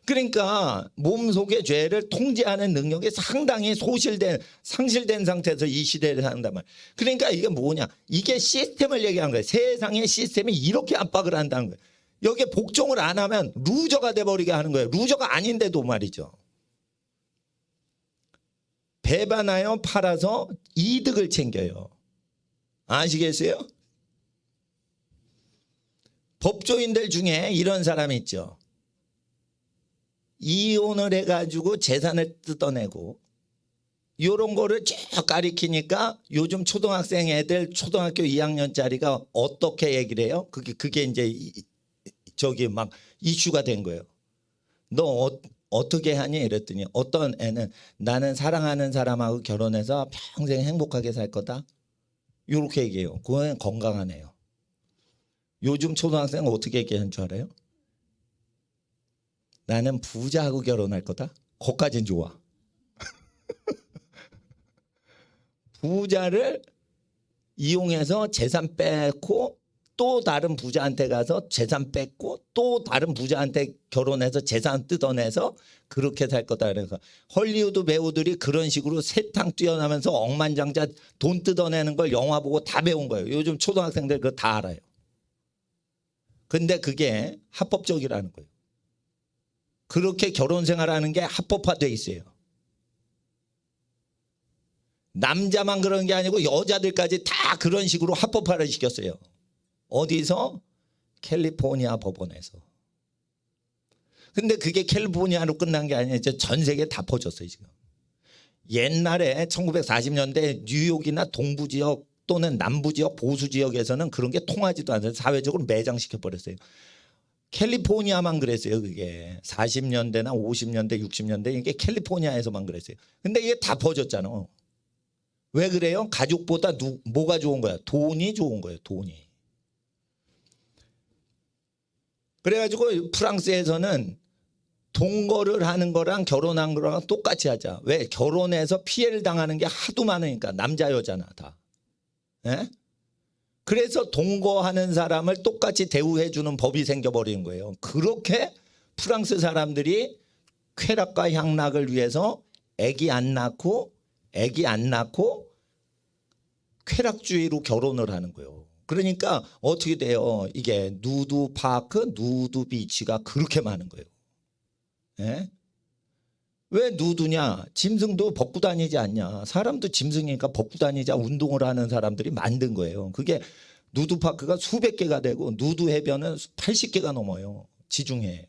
그러니까 몸속의 죄를 통제하는 능력이 상당히 상실된 상태에서 이 시대를 산단 말이에요. 그러니까 이게 뭐냐. 이게 시스템을 얘기하는 거예요. 세상의 시스템이 이렇게 압박을 한다는 거예요. 여기에 복종을 안 하면 루저가 돼버리게 하는 거예요. 루저가 아닌데도 말이죠. 배반하여 팔아서 이득을 챙겨요. 아시겠어요? 법조인들 중에 이런 사람이 있죠. 이혼을 해가지고 재산을 뜯어내고 이런 거를 쭉 가리키니까 요즘 초등학생 애들 초등학교 2학년짜리가 어떻게 얘기를 해요? 그게 이제 저기 막 이슈가 된 거예요. 너 어떻게 하니? 이랬더니 어떤 애는 나는 사랑하는 사람하고 결혼해서 평생 행복하게 살 거다. 이렇게 얘기해요. 그건 건강한 애요. 요즘 초등학생은 어떻게 얘기하는 줄 알아요? 나는 부자하고 결혼할 거다. 거기까지는 좋아. 부자를 이용해서 재산 뺏고 또 다른 부자한테 가서 재산 뺏고 또 다른 부자한테 결혼해서 재산 뜯어내서 그렇게 살 거다. 그래서 헐리우드 배우들이 그런 식으로 세탕 뛰어나면서 억만장자 돈 뜯어내는 걸 영화 보고 다 배운 거예요. 요즘 초등학생들 그거 다 알아요. 근데 그게 합법적이라는 거예요. 그렇게 결혼 생활하는 게 합법화돼 있어요. 남자만 그런 게 아니고 여자들까지 다 그런 식으로 합법화를 시켰어요. 어디서? 캘리포니아 법원에서. 근데 그게 캘리포니아로 끝난 게 아니에요. 전 세계에 다 퍼졌어요 지금. 옛날에 1940년대 뉴욕이나 동부지역 또는 남부지역 보수지역에서는 그런 게 통하지도 않아요. 사회적으로 매장시켜버렸어요. 캘리포니아만 그랬어요. 그게 40년대나 50년대 60년대 이게 캘리포니아에서만 그랬어요. 근데 이게 다 퍼졌잖아. 왜 그래요? 가족보다 뭐가 좋은 거야? 돈이 좋은 거예요. 돈이. 그래가지고 프랑스에서는 동거를 하는 거랑 결혼한 거랑 똑같이 하자. 왜? 결혼해서 피해를 당하는 게 하도 많으니까. 남자 여자나 다. 예? 그래서 동거하는 사람을 똑같이 대우해 주는 법이 생겨버리는 거예요. 그렇게 프랑스 사람들이 쾌락과 향락을 위해서 애기 안 낳고 쾌락주의로 결혼을 하는 거예요. 그러니까 어떻게 돼요? 이게 누드파크, 누드비치가 그렇게 많은 거예요. 예? 왜 누드냐? 짐승도 벗고 다니지 않냐? 사람도 짐승이니까 벗고 다니자 운동을 하는 사람들이 만든 거예요. 그게 누드파크가 수백 개가 되고 누드 해변은 80개가 넘어요. 지중해.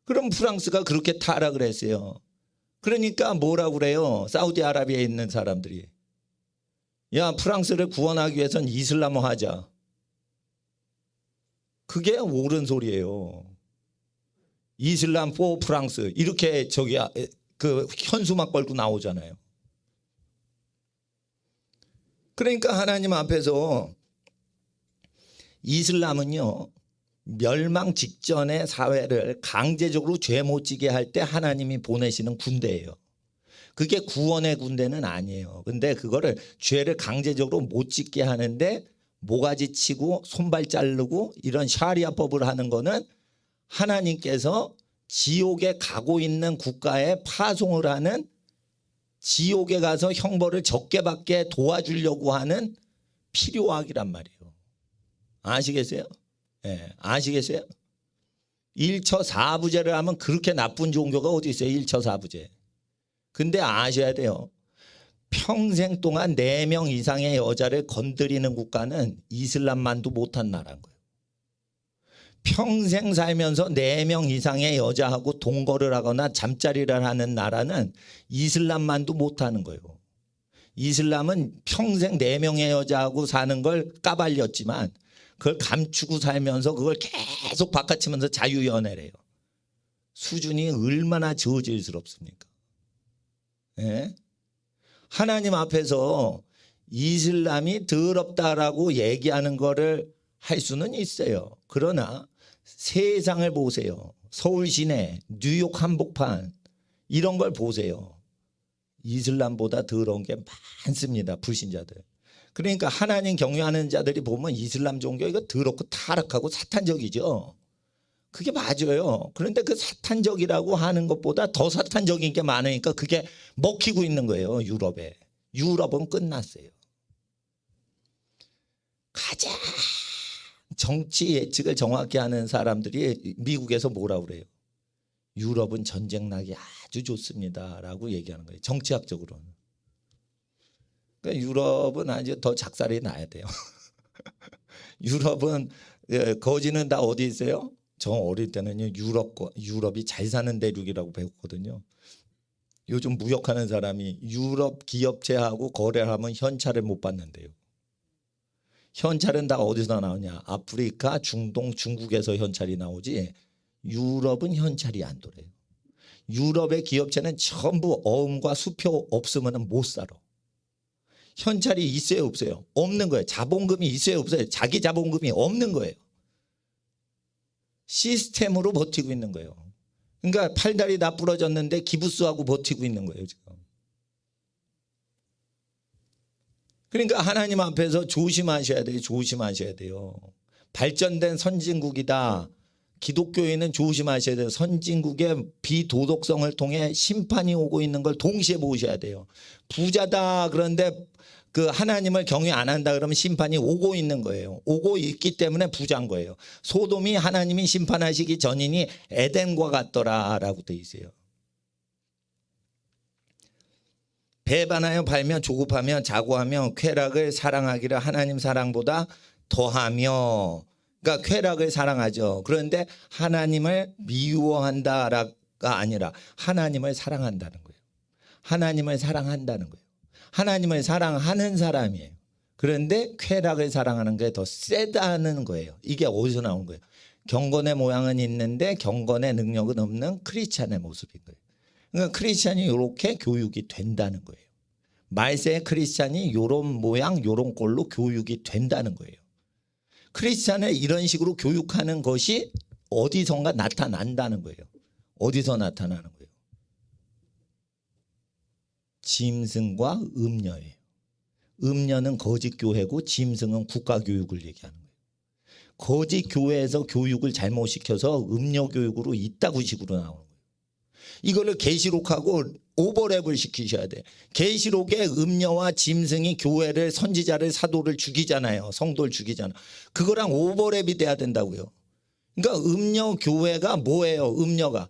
그럼 프랑스가 그렇게 타락을 했어요. 그러니까 뭐라고 그래요? 사우디아라비아에 있는 사람들이. 야, 프랑스를 구원하기 위해서는 이슬람화 하자. 그게 옳은 소리예요. 이슬람 포 프랑스 이렇게 그 현수막 걸고 나오잖아요. 그러니까 하나님 앞에서 이슬람은요, 멸망 직전의 사회를 강제적으로 죄 못 지게 할 때 하나님이 보내시는 군대예요. 그게 구원의 군대는 아니에요. 근데 그거를 죄를 강제적으로 못 짓게 하는데 모가지 치고 손발 자르고 이런 샤리아법을 하는 거는 하나님께서 지옥에 가고 있는 국가에 파송을 하는, 지옥에 가서 형벌을 적게 받게 도와주려고 하는 필요악이란 말이에요. 아시겠어요? 네, 아시겠어요? 1처4부제를 하면 그렇게 나쁜 종교가 어디 있어요? 1처4부제. 근데 아셔야 돼요. 평생 동안 4명 이상의 여자를 건드리는 국가는 이슬람만도 못한 나라인 거예요. 평생 살면서 4명 이상의 여자하고 동거를 하거나 잠자리를 하는 나라는 이슬람만도 못하는 거예요. 이슬람은 평생 4명의 여자하고 사는 걸 까발렸지만 그걸 감추고 살면서 그걸 계속 바꿔치면서 자유연애래요. 수준이 얼마나 저질스럽습니까? 예? 하나님 앞에서 이슬람이 더럽다라고 얘기하는 거를 할 수는 있어요. 그러나 세상을 보세요. 서울 시내, 뉴욕 한복판 이런 걸 보세요. 이슬람보다 더러운 게 많습니다. 불신자들. 그러니까 하나님 경외하는 자들이 보면 이슬람 종교 이거 더럽고 타락하고 사탄적이죠. 그게 맞아요. 그런데 그 사탄적이라고 하는 것보다 더 사탄적인 게 많으니까 그게 먹히고 있는 거예요. 유럽에. 유럽은 끝났어요. 가장 정치 예측을 정확히 하는 사람들이 미국에서 뭐라고 그래요? 유럽은 전쟁 나기 아주 좋습니다 라고 얘기하는 거예요. 정치학적으로는. 그러니까 유럽은 아주 더 작살이 나야 돼요. 유럽은 거지는 다 어디 있어요? 저 어릴 때는요, 유럽이 잘 사는 대륙이라고 배웠거든요. 요즘 무역하는 사람이 유럽 기업체하고 거래를 하면 현찰을 못 받는데요. 현찰은 다 어디서 나오냐? 아프리카, 중동, 중국에서 현찰이 나오지 유럽은 현찰이 안 돌아요. 유럽의 기업체는 전부 어음과 수표 없으면 못 살아. 현찰이 있어요, 없어요? 없는 거예요. 자본금이 있어요, 없어요? 자기 자본금이 없는 거예요. 시스템으로 버티고 있는 거예요. 그러니까 팔다리 다 부러졌는데 기부스하고 버티고 있는 거예요, 지금. 그러니까 하나님 앞에서 조심하셔야 돼요. 조심하셔야 돼요. 발전된 선진국이다. 기독교인은 조심하셔야 돼요. 선진국의 비도덕성을 통해 심판이 오고 있는 걸 동시에 보셔야 돼요. 부자다 그런데 그 하나님을 경외 안 한다 그러면 심판이 오고 있는 거예요. 오고 있기 때문에 부자인 거예요. 소돔이 하나님이 심판하시기 전이니 에덴과 같더라라고 돼 있어요. 배반하여 발며 조급하며 자고하며 쾌락을 사랑하기를 하나님 사랑보다 더하며, 그러니까 쾌락을 사랑하죠. 그런데 하나님을 미워한다가 아니라 하나님을 사랑한다는 거예요. 하나님을 사랑한다는 거예요. 하나님을 사랑하는 사람이에요. 그런데 쾌락을 사랑하는 게 더 세다는 거예요. 이게 어디서 나온 거예요? 경건의 모양은 있는데 경건의 능력은 없는 크리스찬의 모습인 거예요. 그러니까 크리스찬이 이렇게 교육이 된다는 거예요. 말세의 크리스찬이 이런 모양 이런 꼴로 교육이 된다는 거예요. 크리스찬을 이런 식으로 교육하는 것이 어디선가 나타난다는 거예요. 어디서 나타나는 거예요? 짐승과 음녀예요. 음녀는 거짓 교회고 짐승은 국가교육을 얘기하는 거예요. 거짓 교회에서 교육을 잘못 시켜서 음녀 교육으로 이따구 식으로 나오는 거예요. 이거를 계시록하고 오버랩을 시키셔야 돼. 계시록에 음녀와 짐승이 교회를, 선지자를, 사도를 죽이잖아요. 성도를 죽이잖아. 그거랑 오버랩이 돼야 된다고요. 그러니까 음녀 교회가 뭐예요? 음녀가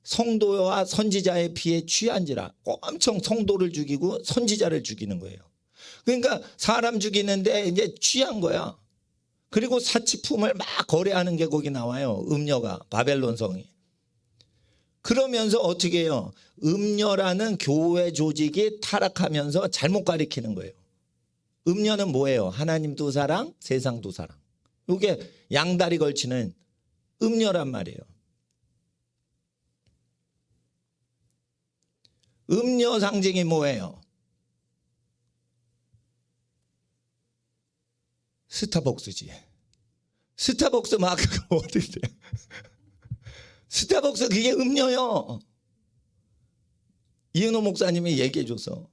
성도와 선지자의 피에 취한지라 엄청 성도를 죽이고 선지자를 죽이는 거예요. 그러니까 사람 죽이는데 이제 취한 거야. 그리고 사치품을 막 거래하는 게 거기 나와요. 음녀가 바벨론 성이. 그러면서 어떻게 해요? 음녀라는 교회 조직이 타락하면서 잘못 가리키는 거예요. 음녀는 뭐예요? 하나님도 사랑, 세상도 사랑. 이게 양다리 걸치는 음녀란 말이에요. 음녀 상징이 뭐예요? 스타벅스지. 스타벅스 마크가 어디 있어요? 스타벅스 그게 음녀요. 이은호 목사님이 얘기해줘서.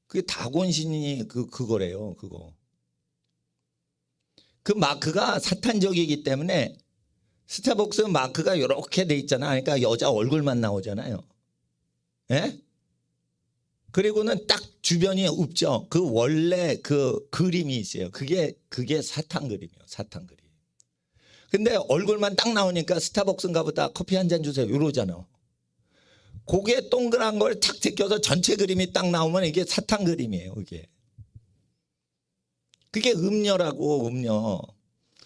그게 다곤신이 그거래요. 그거. 그 마크가 사탄적이기 때문에 스타벅스 마크가 이렇게 돼 있잖아. 그러니까 여자 얼굴만 나오잖아요. 예? 그리고는 딱 주변이 없죠. 그 원래 그 그림이 있어요. 그게 사탄 그림이에요. 사탄 그림. 근데 얼굴만 딱 나오니까 스타벅스인가 보다 커피 한 잔 주세요. 이러잖아. 고개 동그란 걸 탁 제껴서 전체 그림이 딱 나오면 이게 사탄 그림이에요. 그게 음녀라고, 음녀.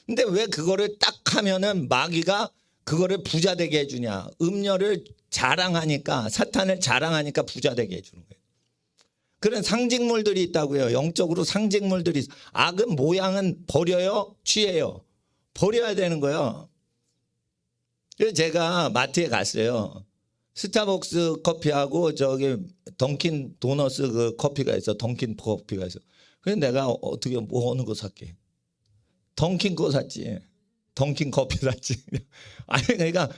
근데 왜 그거를 딱 하면은 마귀가 그거를 부자 되게 해주냐. 음녀를 자랑하니까, 사탄을 자랑하니까 부자 되게 해주는 거예요. 그런 상징물들이 있다고요. 영적으로 상징물들이. 악은 모양은 버려요? 취해요? 버려야 되는 거예요. 그래서 제가 마트에 갔어요. 스타벅스 커피하고 저기 던킨 도너스 그 커피가 있어. 던킨 커피가 있어. 그래서 내가 어떻게 뭐 어느 거 살게. 던킨 거 샀지. 던킨 커피 샀지. 아니 그러니까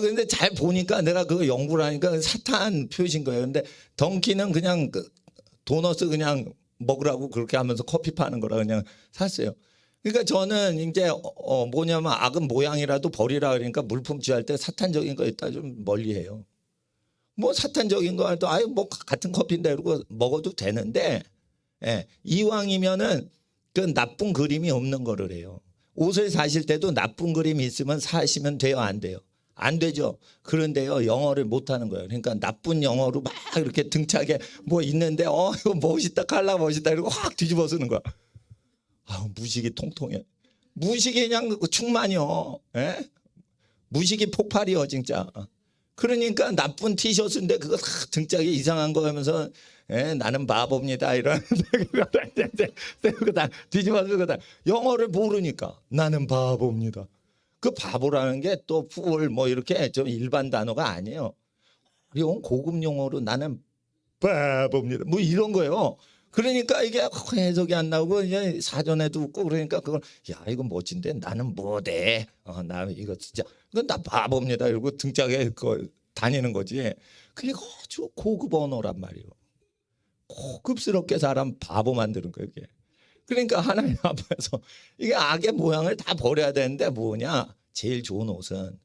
근데 잘 보니까 내가 그거 연구를 하니까 사탄 표시인 거예요. 근데 던킨은 그냥 도너스 그냥 먹으라고 그렇게 하면서 커피 파는 거라 그냥 샀어요. 그러니까 저는 이제 뭐냐면 악은 모양이라도 버리라 그러니까 물품 취할 때 사탄적인 거 있다 좀 멀리해요. 뭐 사탄적인 거 해도 아유 뭐 같은 커피인데 이러고 먹어도 되는데 이왕이면은 그 나쁜 그림이 없는 거를 해요. 옷을 사실 때도 나쁜 그림이 있으면 사시면 돼요, 안 돼요? 안 되죠. 그런데요 영어를 못하는 거예요. 그러니까 나쁜 영어로 막 이렇게 등짝에 뭐 있는데 이거 멋있다 칼라 멋있다 이러고 확 뒤집어 쓰는 거야. 무식이 통통해. 무식이 그냥 충만이요. 예? 무식이 폭발이요 진짜. 그러니까 나쁜 티셔츠인데 그거 다 등짝에 이상한 거 하면서 나는 바보입니다 이러는데 그거 다 뒤집어 쓰고 다 영어를 모르니까 나는 바보입니다. 그 바보라는 게 또 fool 뭐 이렇게 좀 일반 단어가 아니에요. 그리고 고급 용어로 나는 바보입니다. 뭐 이런 거예요. 그러니까 이게 해석이 안 나오고 이제 사전에도 웃고 그러니까 그걸 야 이거 멋진데 나는 뭐래? 나 이거 진짜 이건 나 바보입니다. 이러고 등짝에 다니는 거지. 그게 아주 고급 언어란 말이에요. 고급스럽게 사람 바보 만드는 거예요. 이게. 그러니까 하나님 앞에서 이게 악의 모양을 다 버려야 되는데 뭐냐? 제일 좋은 옷은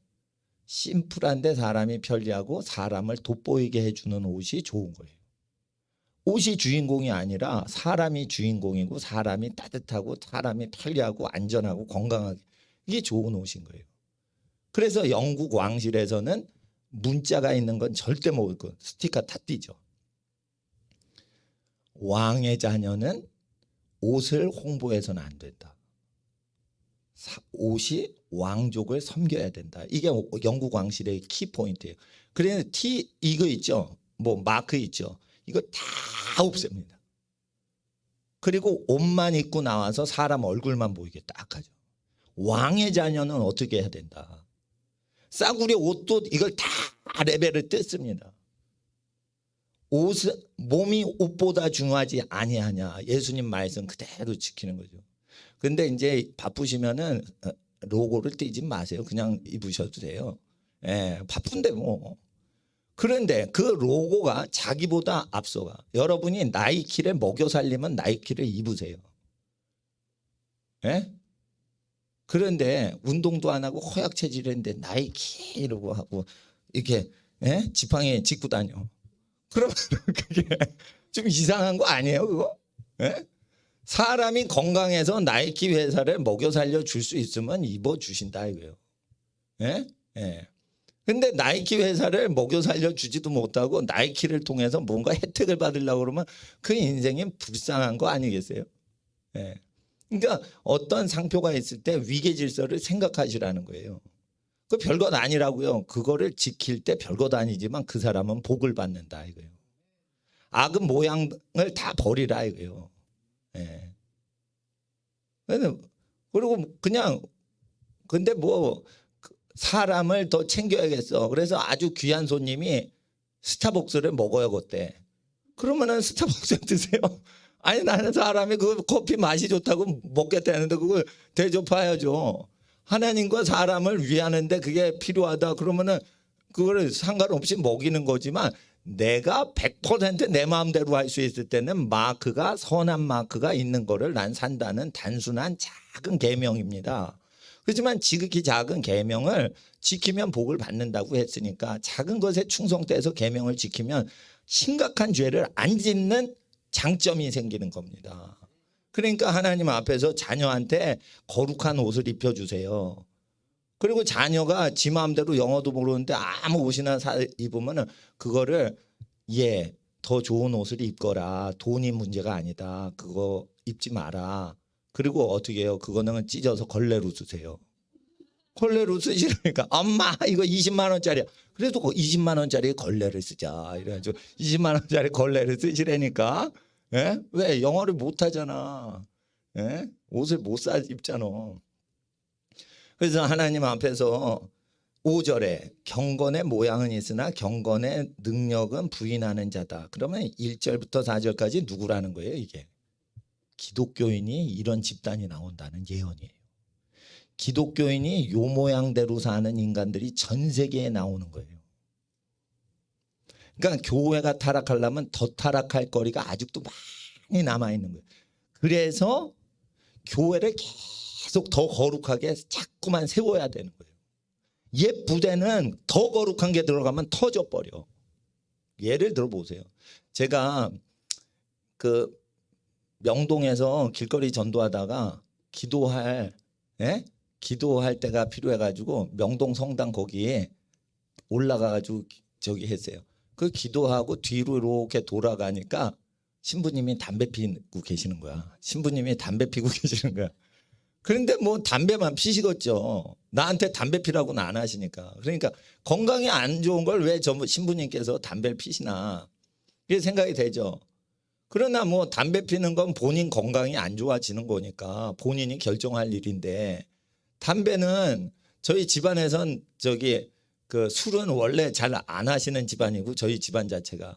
심플한데 사람이 편리하고 사람을 돋보이게 해주는 옷이 좋은 거예요. 옷이 주인공이 아니라 사람이 주인공이고 사람이 따뜻하고 사람이 편리하고 안전하고 건강하게 이게 좋은 옷인 거예요. 그래서 영국 왕실에서는 문자가 있는 건 절대 못 읽고 스티커 다 띄죠. 왕의 자녀는 옷을 홍보해서는 안 된다. 옷이 왕족을 섬겨야 된다. 이게 영국 왕실의 키포인트예요. 그래서 이거 있죠. 뭐 마크 있죠. 이거 다 없앱니다. 그리고 옷만 입고 나와서 사람 얼굴만 보이게 딱 하죠. 왕의 자녀는 어떻게 해야 된다. 싸구려 옷도 이걸 다 레벨을 뜯습니다. 옷은 몸이 옷보다 중요하지 아니하냐. 예수님 말씀 그대로 지키는 거죠. 근데 이제 바쁘시면은 로고를 띄지 마세요. 그냥 입으셔도 돼요. 바쁜데 뭐. 그런데 그 로고가 자기보다 앞서가. 여러분이 나이키를 먹여 살리면 나이키를 입으세요. 그런데 운동도 안 하고 허약 체질인데 나이키 이러고 하고 이렇게 지팡이 짚고 다녀. 그러면 그게 좀 이상한 거 아니에요, 그거? 사람이 건강해서 나이키 회사를 먹여 살려 줄 수 있으면 입어 주신다 이거예요. 근데 나이키 회사를 먹여 살려 주지도 못하고 나이키를 통해서 뭔가 혜택을 받으려고 그러면 그 인생이 불쌍한 거 아니겠어요? 예. 그러니까 어떤 상표가 있을 때 위계 질서를 생각하시라는 거예요. 그 별것 아니라고요. 그거를 지킬 때 별것 아니지만 그 사람은 복을 받는다 이거예요. 악은 모양을 다 버리라 이거예요. 예. 그리고 그냥 근데 뭐 사람을 더 챙겨야겠어. 그래서 아주 귀한 손님이 스타벅스를 먹어요 그때. 그러면은 스타벅스 드세요. 아니 나는 사람이 그 커피 맛이 좋다고 먹겠다는데 그걸 대접해야죠. 하나님과 사람을 위하는데 그게 필요하다 그러면은 그거를 상관없이 먹이는 거지만 내가 100% 내 마음대로 할 수 있을 때는 마크가 선한 마크가 있는 거를 난 산다는 단순한 작은 계명입니다. 그렇지만 지극히 작은 계명을 지키면 복을 받는다고 했으니까 작은 것에 충성돼서 계명을 지키면 심각한 죄를 안 짓는 장점이 생기는 겁니다. 그러니까 하나님 앞에서 자녀한테 거룩한 옷을 입혀주세요. 그리고 자녀가 지 마음대로 영어도 모르는데 아무 옷이나 입으면 그거를 더 좋은 옷을 입거라. 돈이 문제가 아니다. 그거 입지 마라. 그리고 어떻게 해요? 그거는 찢어서 걸레로 쓰세요. 걸레로 쓰시니까 엄마 이거 20만 원짜리야. 그래도 그 20만 원짜리 걸레를 쓰자. 이래가지고 20만 원짜리 걸레를 쓰시라니까. 예? 왜 영어를 못하잖아. 예? 옷을 못 사 입잖아. 그래서 하나님 앞에서 5절에 경건의 모양은 있으나 경건의 능력은 부인하는 자다. 그러면 1절부터 4절까지 누구라는 거예요 이게? 기독교인이 이런 집단이 나온다는 예언이에요. 기독교인이 요 모양대로 사는 인간들이 전 세계에 나오는 거예요. 그러니까 교회가 타락하려면 더 타락할 거리가 아직도 많이 남아있는 거예요. 그래서 교회를 계속 더 거룩하게 자꾸만 세워야 되는 거예요. 옛 부대는 더 거룩한 게 들어가면 터져버려. 예를 들어보세요. 제가 그 명동에서 길거리 전도하다가 기도할 때가 필요해가지고 명동 성당 거기에 올라가가지고 저기 했어요. 그 기도하고 뒤로 이렇게 돌아가니까 신부님이 담배 피고 계시는 거야. 신부님이 담배 피고 계시는 거야. 그런데 뭐 담배만 피시겠죠. 나한테 담배 피라고는 안 하시니까. 그러니까 건강이 안 좋은 걸 왜 신부님께서 담배를 피시나 이게 생각이 되죠. 그러나 뭐 담배 피는 건 본인 건강이 안 좋아지는 거니까 본인이 결정할 일인데 담배는 저희 집안에선 그 술은 원래 잘 안 하시는 집안이고 저희 집안 자체가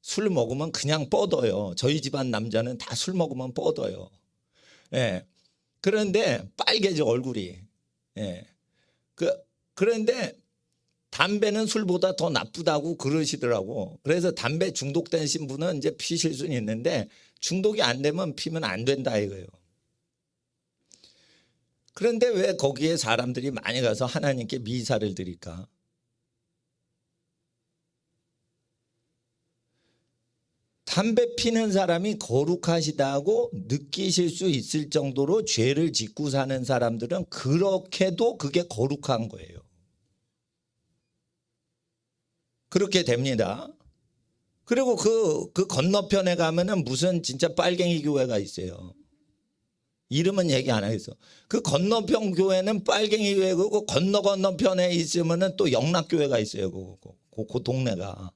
술 먹으면 그냥 뻗어요. 저희 집안 남자는 다 술 먹으면 뻗어요. 예. 그런데 빨개져 얼굴이. 예. 그런데 담배는 술보다 더 나쁘다고 그러시더라고. 그래서 담배 중독된 신부는 이제 피실 수는 있는데 중독이 안 되면 피면 안 된다 이거예요. 그런데 왜 거기에 사람들이 많이 가서 하나님께 미사를 드릴까? 담배 피는 사람이 거룩하시다고 느끼실 수 있을 정도로 죄를 짓고 사는 사람들은 그렇게도 그게 거룩한 거예요. 그렇게 됩니다. 그리고 그 건너편에 가면은 무슨 진짜 빨갱이 교회가 있어요. 이름은 얘기 안 하겠어. 그 건너편 교회는 빨갱이 교회고 그 건너편에 있으면은 또 영락교회가 있어요. 그 동네가.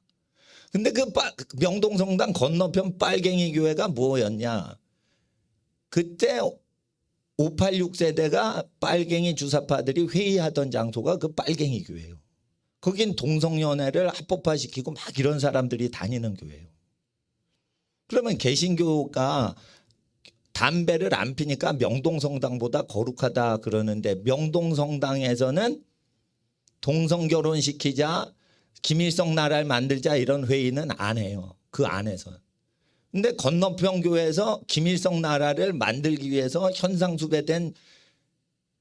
근데 그 명동성당 건너편 빨갱이 교회가 뭐였냐? 그때 586 세대가 빨갱이 주사파들이 회의하던 장소가 그 빨갱이 교회예요. 거긴 동성연애를 합법화시키고 막 이런 사람들이 다니는 교회예요. 그러면 개신교가 담배를 안 피니까 명동성당보다 거룩하다 그러는데 명동성당에서는 동성결혼 시키자 김일성 나라를 만들자 이런 회의는 안 해요. 그 안에서. 근데 건너편 교회에서 김일성 나라를 만들기 위해서 현상수배된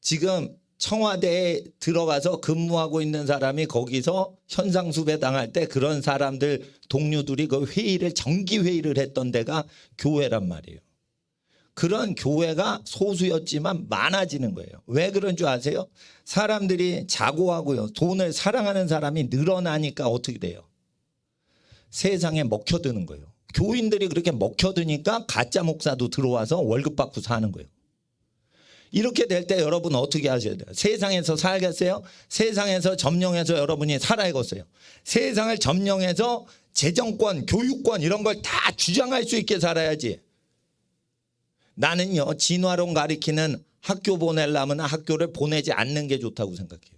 지금 청와대에 들어가서 근무하고 있는 사람이 거기서 현상수배 당할 때 그런 사람들 동료들이 그 회의를 정기 회의를 했던 데가 교회란 말이에요. 그런 교회가 소수였지만 많아지는 거예요. 왜 그런 줄 아세요? 사람들이 자고하고요. 돈을 사랑하는 사람이 늘어나니까 어떻게 돼요? 세상에 먹혀드는 거예요. 교인들이 그렇게 먹혀드니까 가짜 목사도 들어와서 월급 받고 사는 거예요. 이렇게 될 때 여러분 어떻게 하셔야 돼요? 세상에서 살겠어요? 세상에서 점령해서 여러분이 살아야겠어요. 세상을 점령해서 재정권, 교육권 이런 걸 다 주장할 수 있게 살아야지. 나는요, 진화론 가리키는 학교 보내려면 학교를 보내지 않는 게 좋다고 생각해요.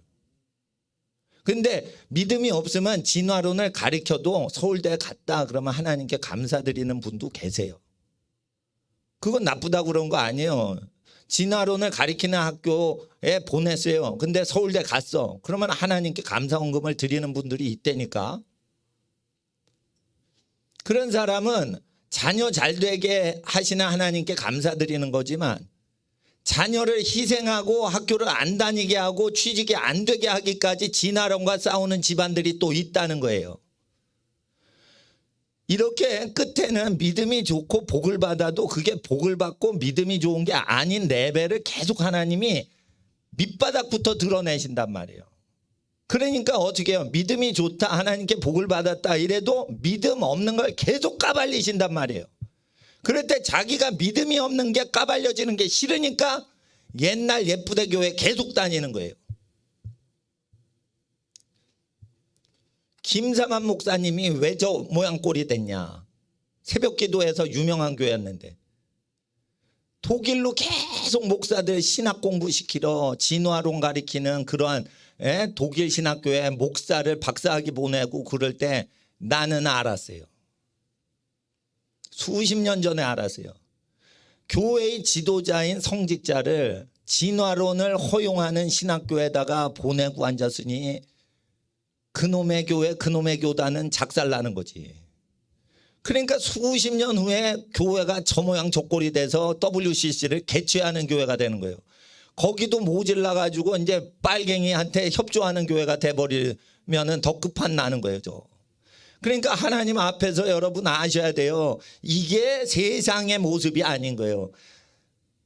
근데 믿음이 없으면 진화론을 가리켜도 서울대에 갔다 그러면 하나님께 감사드리는 분도 계세요. 그건 나쁘다고 그런 거 아니에요. 진화론을 가리키는 학교에 보냈어요. 근데 서울대 갔어. 그러면 하나님께 감사헌금을 드리는 분들이 있다니까. 그런 사람은 자녀 잘 되게 하시는 하나님께 감사드리는 거지만 자녀를 희생하고 학교를 안 다니게 하고 취직이 안 되게 하기까지 진화론과 싸우는 집안들이 또 있다는 거예요. 이렇게 끝에는 믿음이 좋고 복을 받아도 그게 복을 받고 믿음이 좋은 게 아닌 레벨을 계속 하나님이 밑바닥부터 드러내신단 말이에요. 그러니까 어떻게 해요? 믿음이 좋다, 하나님께 복을 받았다 이래도 믿음 없는 걸 계속 까발리신단 말이에요. 그럴 때 자기가 믿음이 없는 게 까발려지는 게 싫으니까 옛날 예쁘대 교회 계속 다니는 거예요. 김삼환 목사님이 왜 저 모양 꼴이 됐냐. 새벽 기도에서 유명한 교회였는데 독일로 계속 목사들 신학 공부시키러 진화론 가리키는 그러한 독일 신학교에 목사를 박사학위 보내고 그럴 때 나는 알았어요. 수십 년 전에 알았어요. 교회의 지도자인 성직자를 진화론을 허용하는 신학교에다가 보내고 앉았으니 그놈의 교회 그놈의 교단은 작살나는 거지. 그러니까 수십 년 후에 교회가 저 모양 저 꼴이 돼서 WCC를 개최하는 교회가 되는 거예요. 거기도 모질라 가지고 이제 빨갱이한테 협조하는 교회가 돼버리면은 더 끝판나는 거예요. 그러니까 하나님 앞에서 여러분 아셔야 돼요. 이게 세상의 모습이 아닌 거예요.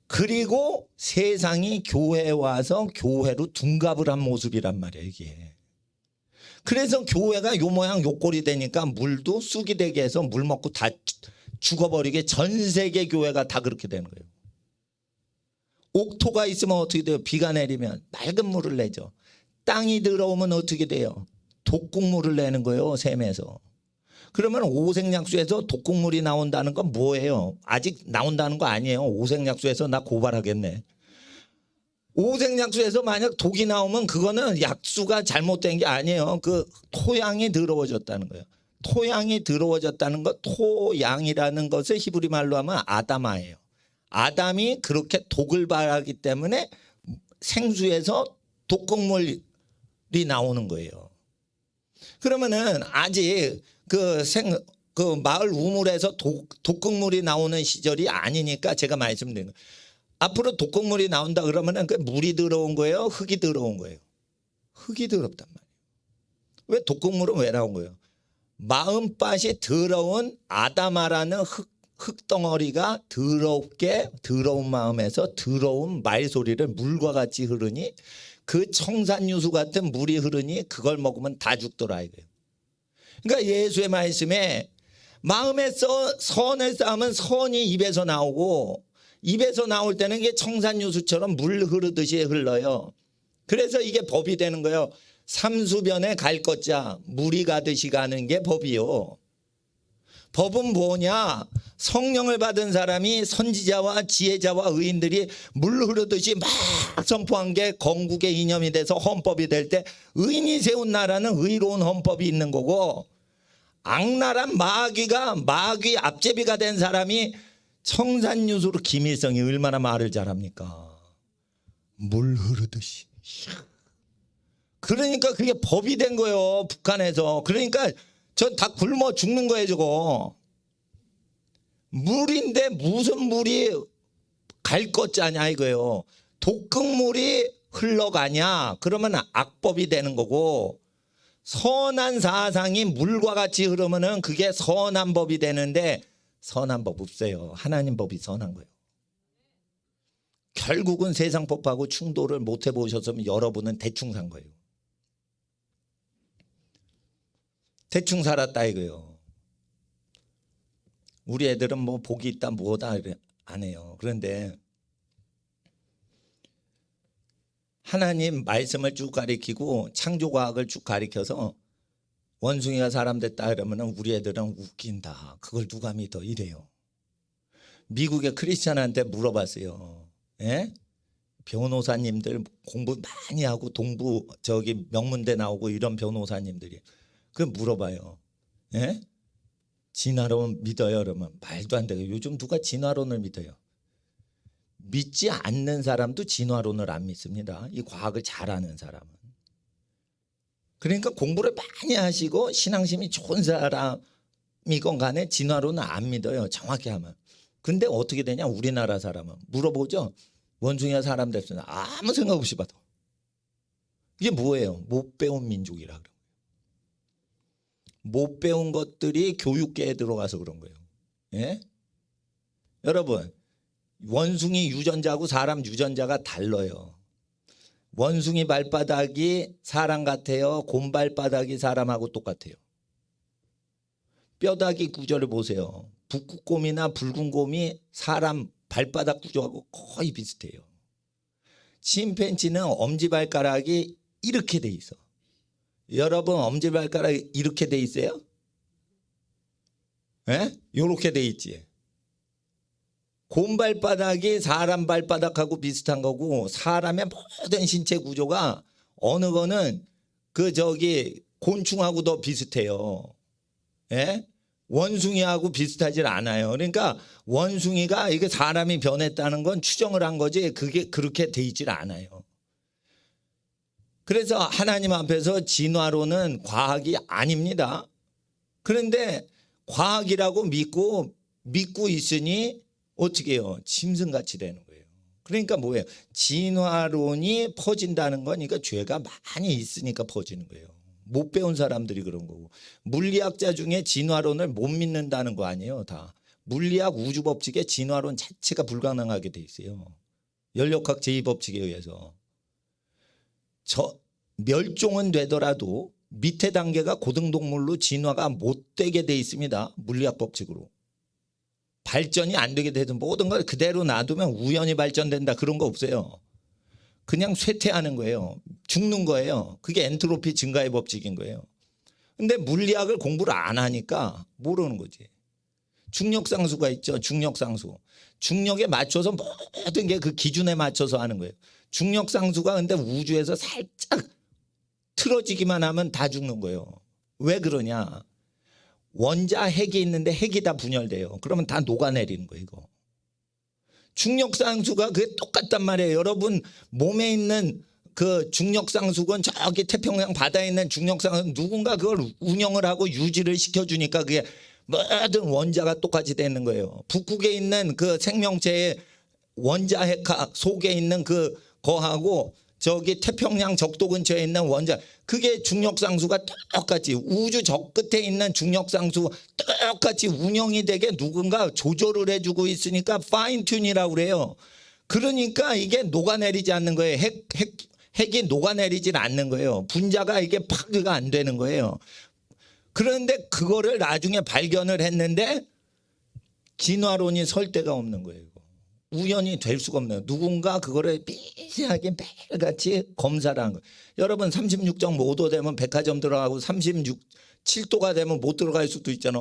그리고 세상이 교회에 와서 교회로 둔갑을 한 모습이란 말이에요. 이게. 그래서 교회가 요 모양 요 꼴이 되니까 물도 쑥이 되게 해서 물 먹고 다 죽어버리게 전 세계 교회가 다 그렇게 되는 거예요. 옥토가 있으면 어떻게 돼요? 비가 내리면 맑은 물을 내죠. 땅이 들어오면 어떻게 돼요? 독국물을 내는 거예요. 샘에서. 그러면 오색약수에서 독국물이 나온다는 건 뭐예요? 아직 나온다는 거 아니에요. 오색약수에서 나 고발하겠네. 오색약수에서 만약 독이 나오면 그거는 약수가 잘못된 게 아니에요. 그 토양이 더러워졌다는 거예요. 토양이 더러워졌다는 것, 토양이라는 것을 히브리 말로 하면 아다마예요. 아담이 그렇게 독을 발하기 때문에 생수에서 독극물이 나오는 거예요. 그러면은 아직 그 마을 우물에서 독극물이 나오는 시절이 아니니까 제가 말씀드린 거예요. 앞으로 독극물이 나온다 그러면은 그 물이 더러운 거예요? 흙이 더러운 거예요? 흙이 더럽단 말이에요. 왜 독극물은 왜 나온 거예요? 마음밭이 더러운 아다마라는 흙덩어리가 더러운 마음에서 더러운 말소리를 물과 같이 흐르니 그 청산유수 같은 물이 흐르니 그걸 먹으면 다 죽더라 이거예요. 그러니까 예수의 말씀에 마음에서 선을 쌓으면 선이 입에서 나오고 입에서 나올 때는 이게 청산유수처럼 물 흐르듯이 흘러요. 그래서 이게 법이 되는 거예요. 삼수변에 갈 것자 물이 가듯이 가는 게 법이요. 법은 뭐냐? 성령을 받은 사람이 선지자와 지혜자와 의인들이 물 흐르듯이 막 선포한 게 건국의 이념이 돼서 헌법이 될 때 의인이 세운 나라는 의로운 헌법이 있는 거고 악랄한 마귀 앞제비가 된 사람이 청산유수로 김일성이 얼마나 말을 잘합니까? 물 흐르듯이. 그러니까 그게 법이 된 거예요. 북한에서. 그러니까 전 다 굶어 죽는 거예요. 저거. 물인데 무슨 물이 갈 것자냐 이거예요. 독극물이 흘러가냐 그러면 악법이 되는 거고 선한 사상이 물과 같이 흐르면은 그게 선한 법이 되는데 선한 법 없어요. 하나님 법이 선한 거예요. 결국은 세상법하고 충돌을 못 해보셨으면 여러분은 대충 산 거예요. 대충 살았다 이거요. 우리 애들은 뭐 복이 있다 뭐다 안 해요. 그런데 하나님 말씀을 쭉 가리키고 창조과학을 쭉 가리켜서 원숭이가 사람 됐다 그러면 우리 애들은 웃긴다. 그걸 누가 믿어 이래요. 미국의 크리스찬한테 물어봤어요. 예? 변호사님들 공부 많이 하고 동부 저기 명문대 나오고 이런 변호사님들이 그 물어봐요. 예? 진화론 믿어요? 그러면 말도 안 되고 요즘 누가 진화론을 믿어요? 믿지 않는 사람도 진화론을 안 믿습니다. 이 과학을 잘하는 사람은. 그러니까 공부를 많이 하시고 신앙심이 좋은 사람이건 간에 진화론은 안 믿어요. 정확히 하면. 근데 어떻게 되냐 우리나라 사람은 물어보죠. 원숭이가 사람 됐으나 아무 생각 없이 봐도. 이게 뭐예요? 못 배운 민족이라 그래요. 못 배운 것들이 교육계에 들어가서 그런 거예요. 예? 여러분 원숭이 유전자하고 사람 유전자가 달라요. 원숭이 발바닥이 사람 같아요. 곰 발바닥이 사람하고 똑같아요. 뼈다귀 구조를 보세요. 북극곰이나 붉은곰이 사람 발바닥 구조하고 거의 비슷해요. 침팬지는 엄지발가락이 이렇게 돼 있어. 여러분 엄지발가락이 이렇게 돼 있어요? 예? 이렇게 돼 있지. 곰 발바닥이 사람 발바닥하고 비슷한 거고 사람의 모든 신체 구조가 어느 거는 그 저기 곤충하고 더 비슷해요. 예? 원숭이하고 비슷하지 않아요. 그러니까 원숭이가 이게 사람이 변했다는 건 추정을 한 거지 그게 그렇게 돼 있질 않아요. 그래서 하나님 앞에서 진화론은 과학이 아닙니다. 그런데 과학이라고 믿고 있으니 어떻게 해요? 짐승같이 되는 거예요. 그러니까 뭐예요? 진화론이 퍼진다는 건 그러니까 죄가 많이 있으니까 퍼지는 거예요. 못 배운 사람들이 그런 거고. 물리학자 중에 진화론을 못 믿는다는 거 아니에요. 다. 물리학 우주법칙에 진화론 자체가 불가능하게 돼 있어요. 연력학 제2법칙에 의해서. 멸종은 되더라도 밑에 단계가 고등동물로 진화가 못 되게 돼 있습니다. 물리학 법칙으로. 발전이 안 되게 되든 모든 걸 그대로 놔두면 우연히 발전된다 그런 거 없어요. 그냥 쇠퇴하는 거예요. 죽는 거예요. 그게 엔트로피 증가의 법칙인 거예요. 근데 물리학을 공부를 안 하니까 모르는 거지. 중력상수가 있죠. 중력상수. 중력에 맞춰서 모든 게 그 기준에 맞춰서 하는 거예요. 중력상수가 근데 우주에서 살짝 틀어지기만 하면 다 죽는 거예요. 왜 그러냐. 원자 핵이 있는데 핵이 다 분열돼요. 그러면 다 녹아내리는 거예요. 이거. 중력상수가 그게 똑같단 말이에요. 여러분 몸에 있는 그 중력상수건 저기 태평양 바다에 있는 중력상수 누군가 그걸 운영을 하고 유지를 시켜주니까 그게 모든 원자가 똑같이 되는 거예요. 북극에 있는 그 생명체의 원자 핵화 속에 있는 그 거하고 저기 태평양 적도 근처에 있는 원자 그게 중력상수가 똑같이 우주 저 끝에 있는 중력상수 똑같이 운영이 되게 누군가 조절을 해주고 있으니까 파인튠이라고 그래요. 그러니까 이게 녹아내리지 않는 거예요. 핵이 녹아내리질 않는 거예요. 분자가 이게 파괴가 안 되는 거예요. 그런데 그거를 나중에 발견을 했는데 진화론이 설 데가 없는 거예요. 우연히 될 수가 없네요. 누군가 그거를 미세하게 매일같이 검사를 한 거예요. 여러분 36.5도 되면 백화점 들어가고 7도가 되면 못 들어갈 수도 있잖아.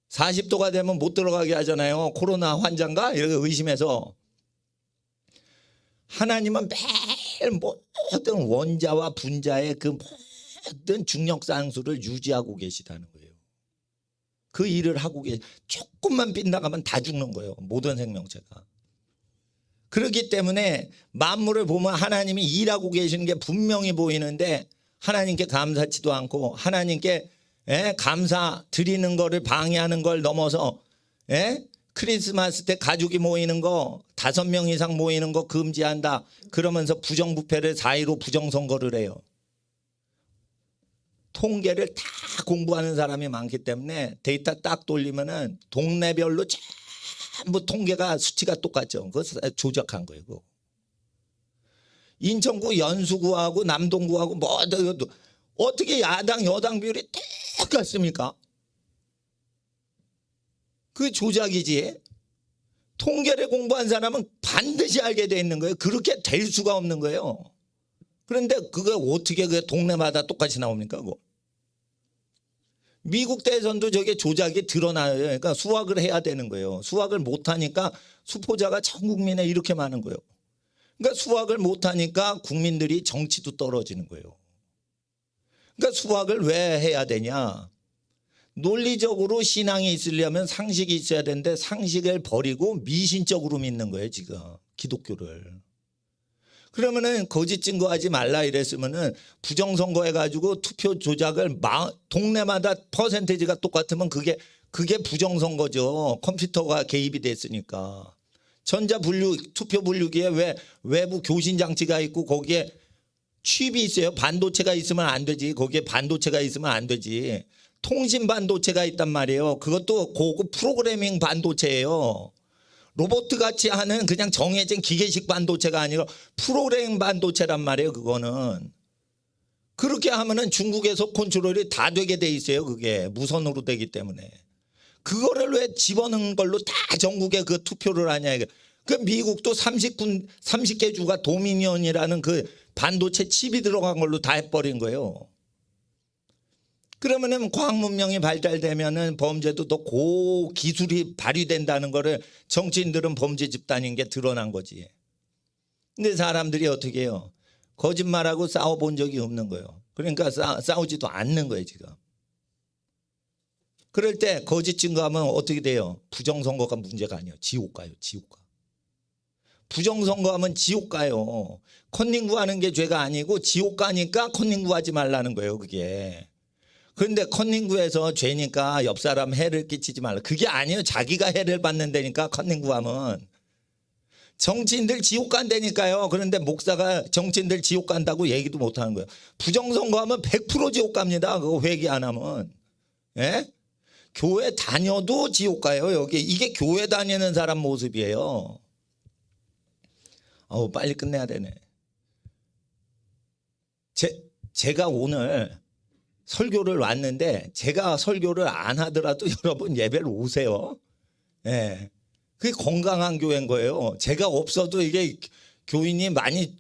40도가 되면 못 들어가게 하잖아요. 코로나 환자인가? 이렇게 의심해서. 하나님은 매일 모든 원자와 분자의 그 모든 중력상수를 유지하고 계시다는 거예요. 그 일을 하고 조금만 빗나가면 다 죽는 거예요. 모든 생명체가. 그렇기 때문에 만물을 보면 하나님이 일하고 계시는 게 분명히 보이는데 하나님께 감사치도 않고 하나님께 감사 드리는 거를 방해하는 걸 넘어서 크리스마스 때 가족이 모이는 거 5명 이상 모이는 거 금지한다. 그러면서 부정부패를 4.15 부정선거를 해요. 통계를 다 공부하는 사람이 많기 때문에 데이터 딱 돌리면은 동네별로 전부 통계가 수치가 똑같죠. 그거 조작한 거예요. 그거. 인천구 연수구하고 남동구하고 뭐 어떻게 야당 여당 비율이 똑같습니까? 그 조작이지. 통계를 공부한 사람은 반드시 알게 돼 있는 거예요. 그렇게 될 수가 없는 거예요. 그런데 그거 어떻게 그 동네마다 똑같이 나옵니까? 그거. 미국 대선도 저게 조작이 드러나요. 그러니까 수학을 해야 되는 거예요. 수학을 못하니까 수포자가 전 국민에 이렇게 많은 거예요. 그러니까 수학을 못하니까 국민들이 정치도 떨어지는 거예요. 그러니까 수학을 왜 해야 되냐. 논리적으로 신앙이 있으려면 상식이 있어야 되는데 상식을 버리고 미신적으로 믿는 거예요. 지금 기독교를. 그러면은 거짓 증거하지 말라 이랬으면은 부정선거 해가지고 투표 조작을 동네마다 퍼센테이지가 똑같으면 그게 부정선거죠. 컴퓨터가 개입이 됐으니까. 투표 분류기에 왜 외부 교신 장치가 있고 거기에 칩이 있어요. 반도체가 있으면 안 되지. 거기에 반도체가 있으면 안 되지. 통신 반도체가 있단 말이에요. 그것도 고급 프로그래밍 반도체예요. 로봇 같이 하는 그냥 정해진 기계식 반도체가 아니라 프로그래밍 반도체란 말이에요. 그거는. 그렇게 하면은 중국에서 컨트롤이 다 되게 돼 있어요. 그게 무선으로 되기 때문에. 그거를 왜 집어넣은 걸로 다 전국에 그 투표를 하냐. 그 미국도 30개 주가 도미니언이라는 그 반도체 칩이 들어간 걸로 다 해버린 거예요. 그러면은 과학 문명이 발달되면은 범죄도 더 고기술이 발휘된다는 거를 정치인들은 범죄 집단인 게 드러난 거지. 근데 사람들이 어떻게 해요? 거짓말하고 싸워본 적이 없는 거예요. 그러니까 싸우지도 않는 거예요, 지금. 그럴 때 거짓 증거하면 어떻게 돼요? 부정선거가 문제가 아니에요. 지옥 가요, 지옥 가. 부정선거하면 지옥 가요. 컨닝구 하는 게 죄가 아니고 지옥 가니까 컨닝구 하지 말라는 거예요, 그게. 그런데 컨닝구에서 죄니까 옆 사람 해를 끼치지 말라. 그게 아니에요. 자기가 해를 받는 데니까 컨닝구하면. 정치인들 지옥 간다니까요. 그런데 목사가 정치인들 지옥 간다고 얘기도 못하는 거예요. 부정선거하면 100% 지옥 갑니다. 그거 회개 안 하면. 예? 교회 다녀도 지옥 가요. 여기 이게 교회 다니는 사람 모습이에요. 빨리 끝내야 되네. 제가 오늘 설교를 왔는데 제가 설교를 안 하더라도 여러분 예배를 오세요. 예. 그게 건강한 교회인 거예요. 제가 없어도 이게 교인이 많이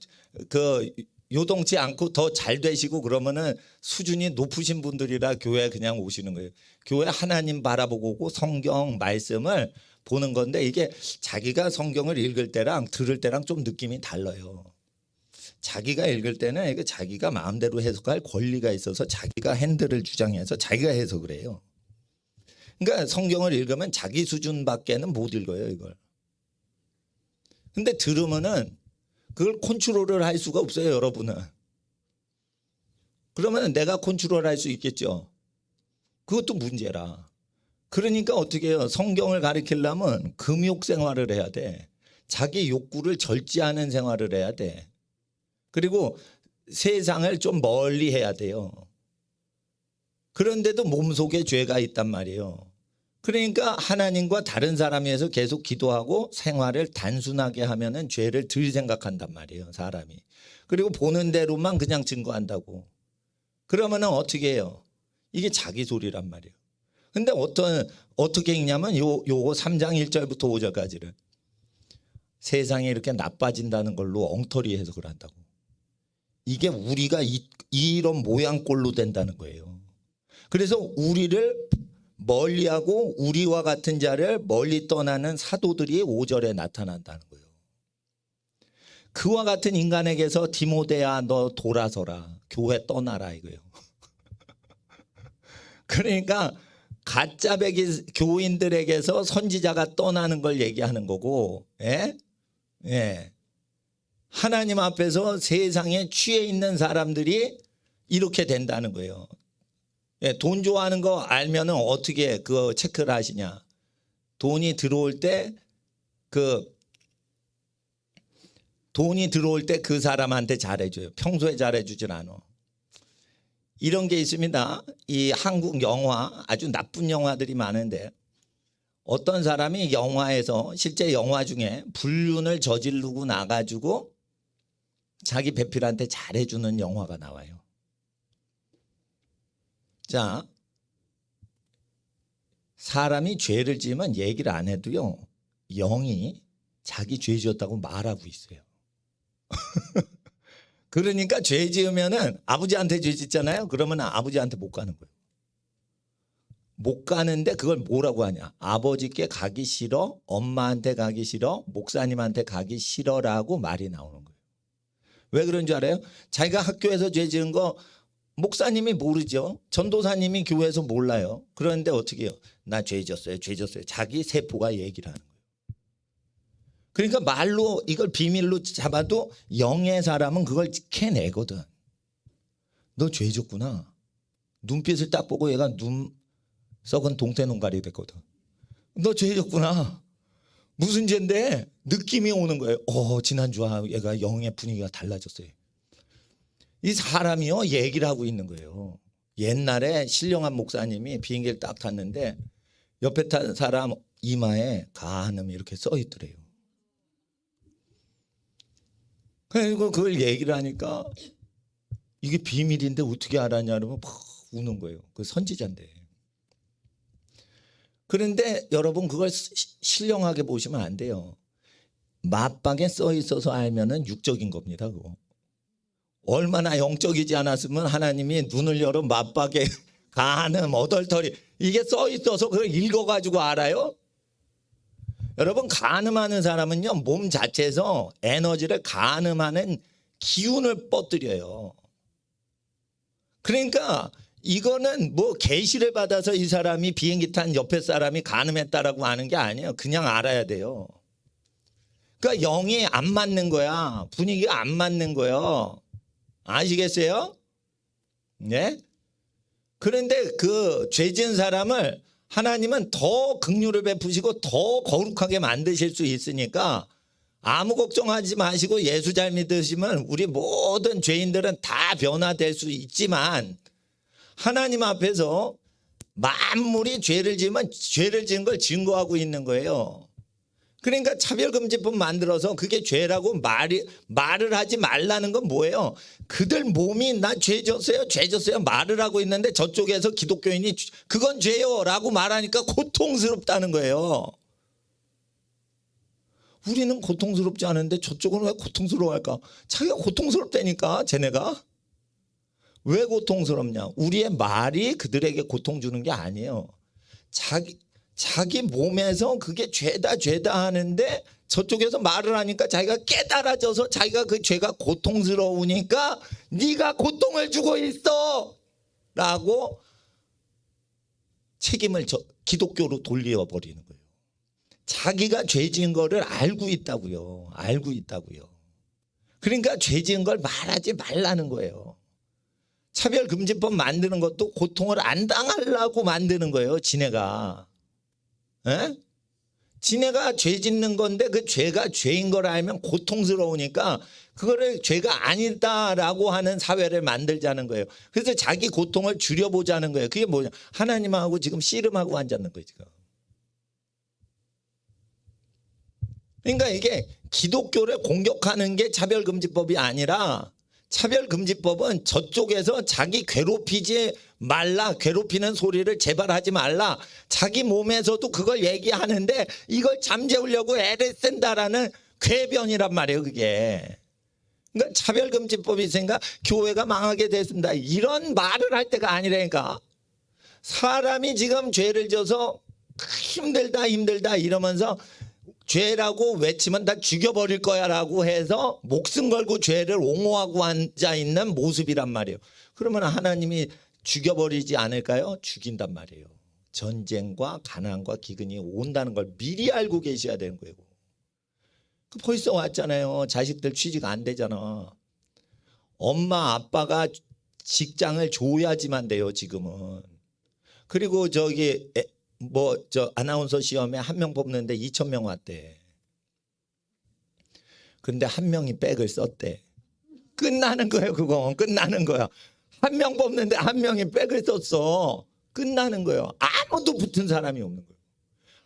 요동치 않고 더 잘 되시고 그러면은 수준이 높으신 분들이라 교회 그냥 오시는 거예요. 교회 하나님 바라보고 오고 성경 말씀을 보는 건데 이게 자기가 성경을 읽을 때랑 들을 때랑 좀 느낌이 달라요. 자기가 읽을 때는 이게 자기가 마음대로 해석할 권리가 있어서 자기가 핸들을 주장해서 자기가 해석을 해요. 그러니까 성경을 읽으면 자기 수준밖에는 못 읽어요, 이걸. 근데 들으면은 그걸 컨트롤을 할 수가 없어요, 여러분은. 그러면 내가 컨트롤할 수 있겠죠. 그것도 문제라. 그러니까 어떻게 해요? 성경을 가르치려면 금욕 생활을 해야 돼. 자기 욕구를 절제하는 생활을 해야 돼. 그리고 세상을 좀 멀리 해야 돼요. 그런데도 몸속에 죄가 있단 말이에요. 그러니까 하나님과 다른 사람에 의해서 계속 기도하고 생활을 단순하게 하면은 죄를 덜 생각한단 말이에요, 사람이. 그리고 보는 대로만 그냥 증거한다고. 그러면은 어떻게 해요? 이게 자기 소리란 말이에요. 근데 어떻게 읽냐면 요거 3장 1절부터 5절까지를 세상이 이렇게 나빠진다는 걸로 엉터리 해석을 한다고. 이게 우리가 이런 모양꼴로 된다는 거예요. 그래서 우리를 멀리하고 우리와 같은 자를 멀리 떠나는 사도들이 5절에 나타난다는 거예요. 그와 같은 인간에게서 디모데야 너 돌아서라. 교회 떠나라 이거예요. 그러니까 가짜 교인들에게서 선지자가 떠나는 걸 얘기하는 거고, 예? 예. 하나님 앞에서 세상에 취해 있는 사람들이 이렇게 된다는 거예요. 예, 돈 좋아하는 거 알면은 어떻게 그 체크를 하시냐? 돈이 들어올 때 그 사람한테 잘해줘요. 평소에 잘해주질 않아. 이런 게 있습니다. 이 한국 영화 아주 나쁜 영화들이 많은데 어떤 사람이 영화에서 실제 영화 중에 불륜을 저지르고 나가지고 자기 배필한테 잘해주는 영화가 나와요. 자, 사람이 죄를 지으면 얘기를 안 해도요, 영이 자기 죄 지었다고 말하고 있어요. 그러니까 죄 지으면은 아버지한테 죄 짓잖아요. 그러면 아버지한테 못 가는 거예요. 못 가는데 그걸 뭐라고 하냐? 아버지께 가기 싫어, 엄마한테 가기 싫어, 목사님한테 가기 싫어라고 말이 나오는 거예요. 왜 그런 줄 알아요? 자기가 학교에서 죄 지은 거 목사님이 모르죠. 전도사님이 교회에서 몰라요. 그런데 어떻게 해요? 나 죄 졌어요. 죄 졌어요. 자기 세포가 얘기를 하는 거예요. 그러니까 말로 이걸 비밀로 잡아도 영의 사람은 그걸 캐내거든. 너 죄 졌구나. 눈빛을 딱 보고 얘가 눈 썩은 동태 눈깔이 됐거든. 너 죄 졌구나. 무슨 죄인데? 느낌이 오는 거예요. 지난주와 얘가 영의 분위기가 달라졌어요. 이 사람이요 얘기를 하고 있는 거예요. 옛날에 신령한 목사님이 비행기를 딱 탔는데 옆에 탄 사람 이마에 가한음이 이렇게 써 있더래요. 그리고 그걸 얘기를 하니까 이게 비밀인데 어떻게 알았냐 그러면 막 우는 거예요. 그 선지자인데. 그런데 여러분 그걸 신령하게 보시면 안 돼요. 맞박에 써 있어서 알면은 육적인 겁니다. 그거. 얼마나 영적이지 않았으면 하나님이 눈을 열어 맞박에 간음, 어덜터리 이게 써 있어서 그걸 읽어가지고 알아요? 여러분 간음하는 사람은요 몸 자체에서 에너지를 간음하는 기운을 뻗들여요. 그러니까 이거는 뭐 계시를 받아서 이 사람이 비행기 탄 옆에 사람이 간음했다라고 하는 게 아니에요. 그냥 알아야 돼요. 그러니까 영이 안 맞는 거야. 분위기가 안 맞는 거예요. 아시겠어요? 네? 그런데 그 죄 지은 사람을 하나님은 더 긍휼을 베푸시고 더 거룩하게 만드실 수 있으니까 아무 걱정하지 마시고 예수 잘 믿으시면 우리 모든 죄인들은 다 변화될 수 있지만 하나님 앞에서 만물이 죄를 지으면 죄를 지은 걸 증거하고 있는 거예요. 그러니까 차별금지법 만들어서 그게 죄라고 말을 하지 말라는 건 뭐예요? 그들 몸이 나 죄 졌어요 죄 졌어요 말을 하고 있는데 저쪽에서 기독교인이 그건 죄요 라고 말하니까 고통스럽다는 거예요. 우리는 고통스럽지 않은데 저쪽은 왜 고통스러워할까? 자기가 고통스럽다니까 쟤네가. 왜 고통스럽냐? 우리의 말이 그들에게 고통 주는 게 아니에요. 자기 몸에서 그게 죄다 하는데 저쪽에서 말을 하니까 자기가 깨달아져서 자기가 그 죄가 고통스러우니까 네가 고통을 주고 있어 라고 책임을 기독교로 돌려버리는 거예요. 자기가 죄 지은 거를 알고 있다고요. 알고 있다고요. 그러니까 죄 지은 걸 말하지 말라는 거예요. 차별금지법 만드는 것도 고통을 안 당하려고 만드는 거예요. 지네가. 에? 지네가 죄 짓는 건데 그 죄가 죄인 걸 알면 고통스러우니까 그거를 죄가 아니다라고 하는 사회를 만들자는 거예요. 그래서 자기 고통을 줄여보자는 거예요. 그게 뭐냐? 하나님하고 지금 씨름하고 앉았는 거예요. 지금. 그러니까 이게 기독교를 공격하는 게 차별금지법이 아니라 차별금지법은 저쪽에서 자기 괴롭히지 말라, 괴롭히는 소리를 제발 하지 말라. 자기 몸에서도 그걸 얘기하는데 이걸 잠재우려고 애를 쓴다라는 궤변이란 말이에요, 그게. 그러니까 차별금지법이 있으니까 교회가 망하게 됐습니다. 이런 말을 할 때가 아니라니까. 사람이 지금 죄를 져서 힘들다 이러면서 죄라고 외치면 다 죽여버릴 거야 라고 해서 목숨 걸고 죄를 옹호하고 앉아있는 모습이란 말이에요. 그러면 하나님이 죽여버리지 않을까요? 죽인단 말이에요. 전쟁과 가난과 기근이 온다는 걸 미리 알고 계셔야 되는 거예요. 벌써 왔잖아요. 자식들 취직 안 되잖아. 엄마 아빠가 직장을 줘야지만 돼요 지금은. 그리고 아나운서 시험에 한 명 뽑는데 2,000명 왔대. 근데 한 명이 백을 썼대. 끝나는 거예요. 그건 끝나는 거야. 한 명 뽑는데 한 명이 백을 썼어. 끝나는 거예요. 아무도 붙은 사람이 없는 거예요.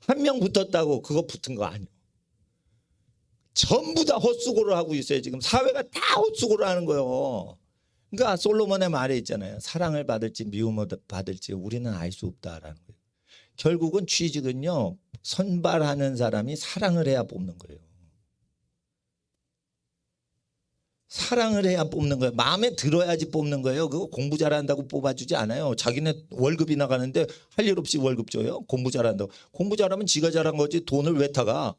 한 명 붙었다고 그거 붙은 거 아니에요. 전부 다 헛수고를 하고 있어요. 지금 사회가 다 헛수고를 하는 거예요. 그러니까 솔로몬의 말에 있잖아요. 사랑을 받을지 미움을 받을지 우리는 알 수 없다라는 거예요. 결국은 취직은요, 선발하는 사람이 사랑을 해야 뽑는 거예요. 사랑을 해야 뽑는 거예요. 마음에 들어야지 뽑는 거예요. 그거 공부 잘한다고 뽑아주지 않아요. 자기네 월급이 나가는데 할 일 없이 월급 줘요. 공부 잘한다고. 공부 잘하면 지가 잘한 거지 돈을 왜 타가.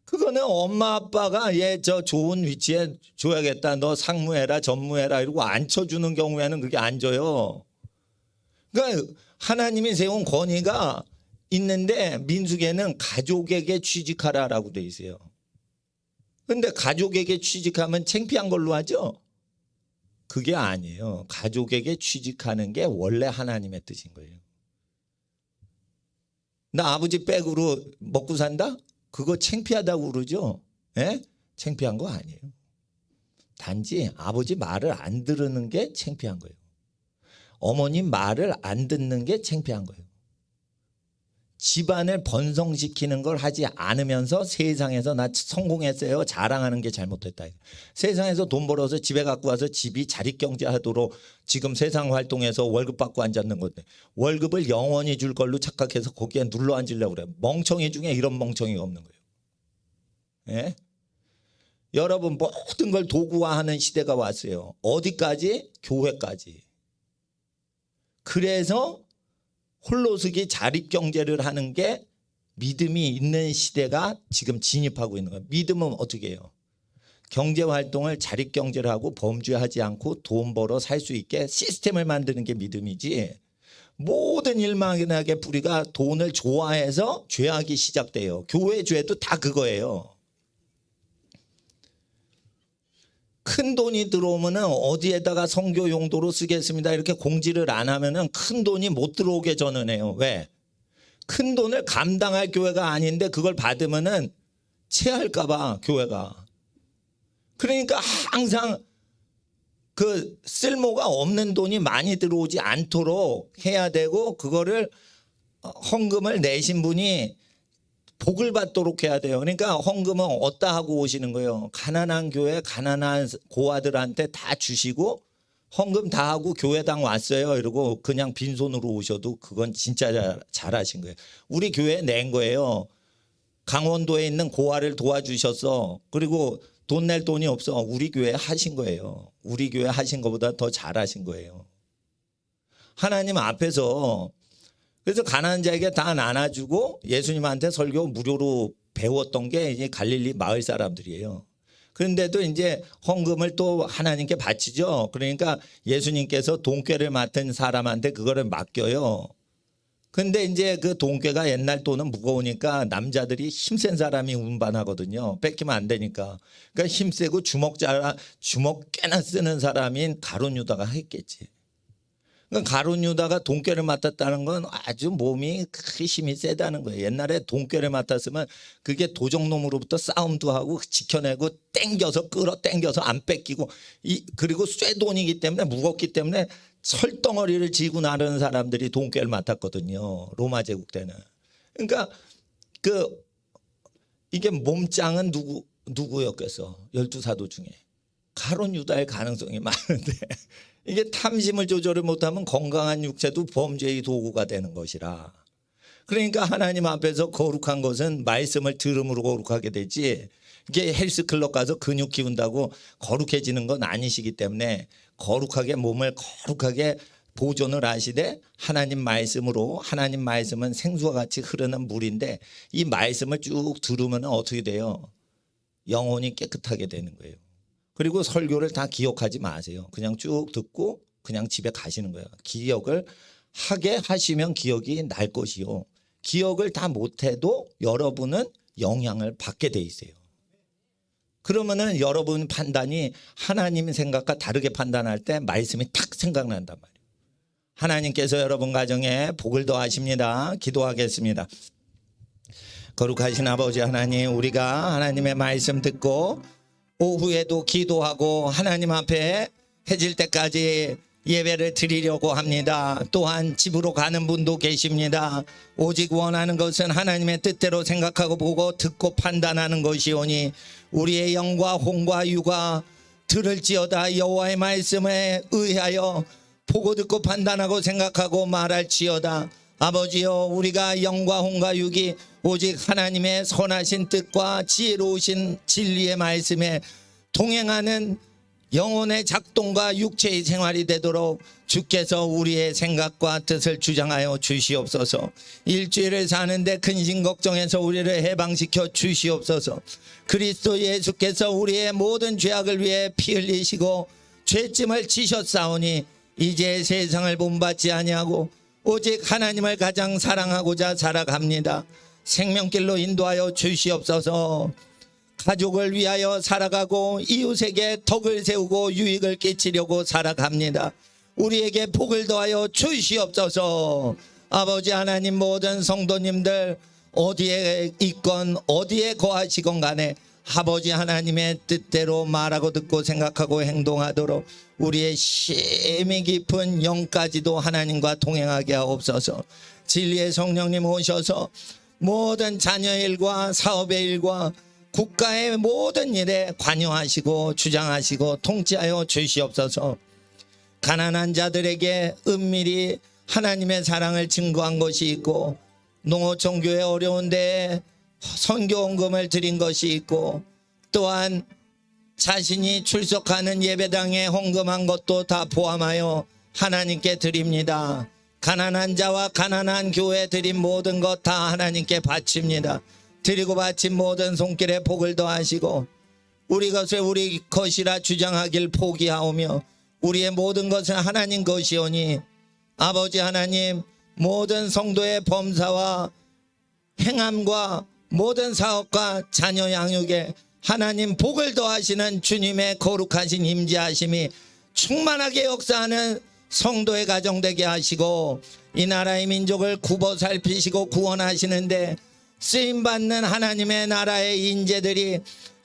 그거는 엄마 아빠가 얘 저 좋은 위치에 줘야겠다. 너 상무해라 전무해라 이러고 앉혀주는 경우에는 그게 안 줘요. 그러니까 하나님이 세운 권위가 있는데 민수기에는 가족에게 취직하라라고 돼 있어요. 그런데 가족에게 취직하면 창피한 걸로 하죠. 그게 아니에요. 가족에게 취직하는 게 원래 하나님의 뜻인 거예요. 나 아버지 백으로 먹고 산다? 그거 창피하다고 그러죠. 예? 창피한 거 아니에요. 단지 아버지 말을 안 들으는 게 창피한 거예요. 어머님 말을 안 듣는 게 창피한 거예요. 집안을 번성시키는 걸 하지 않으면서 세상에서 나 성공했어요 자랑하는 게 잘못됐다. 세상에서 돈 벌어서 집에 갖고 와서 집이 자립경제하도록 지금 세상 활동에서 월급 받고 앉았는 건데 월급을 영원히 줄 걸로 착각해서 거기에 눌러 앉으려고 그래요. 멍청이 중에 이런 멍청이가 없는 거예요. 예? 여러분 모든 걸 도구화하는 시대가 왔어요. 어디까지? 교회까지. 그래서 홀로서기 자립경제를 하는 게 믿음이 있는 시대가 지금 진입하고 있는 거예요. 믿음은 어떻게 해요? 경제활동을 자립경제를 하고 범죄하지 않고 돈 벌어 살 수 있게 시스템을 만드는 게 믿음이지 모든 일망하게 뿌리가 돈을 좋아해서 죄악이 시작돼요. 교회 죄도 다 그거예요. 큰 돈이 들어오면 어디에다가 선교 용도로 쓰겠습니다 이렇게 공지를 안 하면 큰 돈이 못 들어오게 전언해요. 왜? 큰 돈을 감당할 교회가 아닌데 그걸 받으면 체할까 봐 교회가. 그러니까 항상 그 쓸모가 없는 돈이 많이 들어오지 않도록 해야 되고 그거를 헌금을 내신 분이 복을 받도록 해야 돼요. 그러니까 헌금은 어디다 하고 오시는 거예요. 가난한 교회 가난한 고아들한테 다 주시고 헌금 다 하고 교회당 왔어요 이러고 그냥 빈손으로 오셔도 그건 진짜 잘하신 거예요. 우리 교회에 낸 거예요. 강원도에 있는 고아를 도와주셨어. 그리고 돈 낼 돈이 없어. 우리 교회 하신 거예요. 우리 교회 하신 것보다 더 잘하신 거예요. 하나님 앞에서 그래서 가난한 자에게 다 나눠주고 예수님한테 설교 무료로 배웠던 게 이제 갈릴리 마을 사람들이에요. 그런데도 이제 헌금을 또 하나님께 바치죠. 그러니까 예수님께서 돈꾀를 맡은 사람한테 그거를 맡겨요. 근데 이제 그 돈꾀가 옛날 돈은 무거우니까 남자들이 힘센 사람이 운반하거든요. 뺏기면 안 되니까. 그러니까 힘세고 주먹 꽤나 쓰는 사람인 가룟 유다가 했겠지. 그러니까 가룟 유다가 돈꾀를 맡았다는 건 아주 몸이 그 힘이 세다는 거예요. 옛날에 돈꾀를 맡았으면 그게 도적놈으로부터 싸움도 하고 지켜내고 땡겨서 끌어당겨서 안 뺏기고 그리고 쇠돈이기 때문에 무겁기 때문에 철덩어리를 지고 나르는 사람들이 돈꾀를 맡았거든요. 로마 제국 때는. 그러니까 이게 몸짱은 누구였겠어? 12사도 중에. 가룟 유다의 가능성이 많은데 이게 탐심을 조절을 못하면 건강한 육체도 범죄의 도구가 되는 것이라. 그러니까 하나님 앞에서 거룩한 것은 말씀을 들음으로 거룩하게 되지 이게 헬스클럽 가서 근육 키운다고 거룩해지는 건 아니시기 때문에 거룩하게 몸을 거룩하게 보존을 하시되 하나님 말씀으로 하나님 말씀은 생수와 같이 흐르는 물인데 이 말씀을 쭉 들으면 어떻게 돼요? 영혼이 깨끗하게 되는 거예요. 그리고 설교를 다 기억하지 마세요. 그냥 쭉 듣고 그냥 집에 가시는 거예요. 기억을 하게 하시면 기억이 날 것이요. 기억을 다 못해도 여러분은 영향을 받게 돼 있어요. 그러면은 여러분 판단이 하나님 생각과 다르게 판단할 때 말씀이 탁 생각난단 말이에요. 하나님께서 여러분 가정에 복을 더하십니다. 기도하겠습니다. 거룩하신 아버지 하나님, 우리가 하나님의 말씀 듣고 오후에도 기도하고 하나님 앞에 해질 때까지 예배를 드리려고 합니다. 또한 집으로 가는 분도 계십니다. 오직 원하는 것은 하나님의 뜻대로 생각하고 보고 듣고 판단하는 것이오니 우리의 영과 혼과 육아 들을지어다 여호와의 말씀에 의하여 보고 듣고 판단하고 생각하고 말할지어다. 아버지여, 우리가 영과 혼과 육이 오직 하나님의 선하신 뜻과 지혜로우신 진리의 말씀에 동행하는 영혼의 작동과 육체의 생활이 되도록 주께서 우리의 생각과 뜻을 주장하여 주시옵소서. 일주일을 사는데 근심 걱정에서 우리를 해방시켜 주시옵소서. 그리스도 예수께서 우리의 모든 죄악을 위해 피 흘리시고 죄짐을 지셨사오니 이제 세상을 본받지 아니하고 오직 하나님을 가장 사랑하고자 살아갑니다. 생명길로 인도하여 주시옵소서. 가족을 위하여 살아가고 이웃에게 덕을 세우고 유익을 끼치려고 살아갑니다. 우리에게 복을 더하여 주시옵소서. 아버지 하나님, 모든 성도님들 어디에 있건 어디에 거하시건 간에 아버지 하나님의 뜻대로 말하고 듣고 생각하고 행동하도록 우리의 심히 깊은 영까지도 하나님과 동행하게 하옵소서. 진리의 성령님 오셔서 모든 자녀의 일과 사업의 일과 국가의 모든 일에 관여하시고 주장하시고 통치하여 주시옵소서. 가난한 자들에게 은밀히 하나님의 사랑을 증거한 것이 있고, 농어촌 교회 어려운 데에 선교원금을 드린 것이 있고, 또한 자신이 출석하는 예배당에 헌금한 것도 다 포함하여 하나님께 드립니다. 가난한 자와 가난한 교회 드린 모든 것 다 하나님께 바칩니다. 드리고 바친 모든 손길에 복을 더하시고 우리 것을 우리 것이라 주장하길 포기하오며 우리의 모든 것은 하나님 것이오니 아버지 하나님, 모든 성도의 범사와 행함과 모든 사업과 자녀 양육에 하나님 복을 더하시는 주님의 거룩하신 임재하심이 충만하게 역사하는 성도의 가정 되게 하시고 이 나라의 민족을 굽어 살피시고 구원하시는데 쓰임받는 하나님의 나라의 인재들이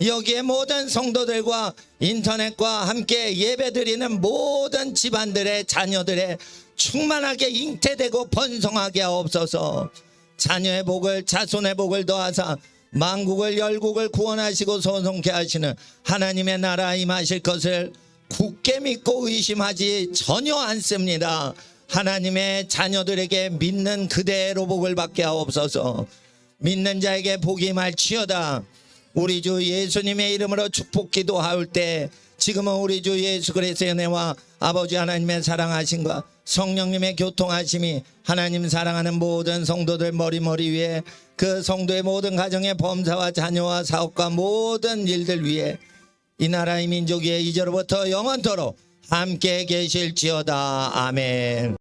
여기에 모든 성도들과 인터넷과 함께 예배드리는 모든 집안들의 자녀들의 충만하게 잉태되고 번성하게 하옵소서. 자녀의 복을, 자손의 복을 더하사 만국을 열국을 구원하시고 소송케 하시는 하나님의 나라 임하실 것을 굳게 믿고 의심하지 전혀 않습니다. 하나님의 자녀들에게 믿는 그대로 복을 받게 하옵소서. 믿는 자에게 복이 임할지어다. 우리 주 예수님의 이름으로 축복 기도할 때 지금은 우리 주 예수 그리스도의 은혜와 아버지 하나님의 사랑하심과 성령님의 교통하심이 하나님 사랑하는 모든 성도들 머리 위에 그 성도의 모든 가정의 범사와 자녀와 사업과 모든 일들 위에 이 나라의 민족 위에 이제로부터 영원토록 함께 계실지어다. 아멘.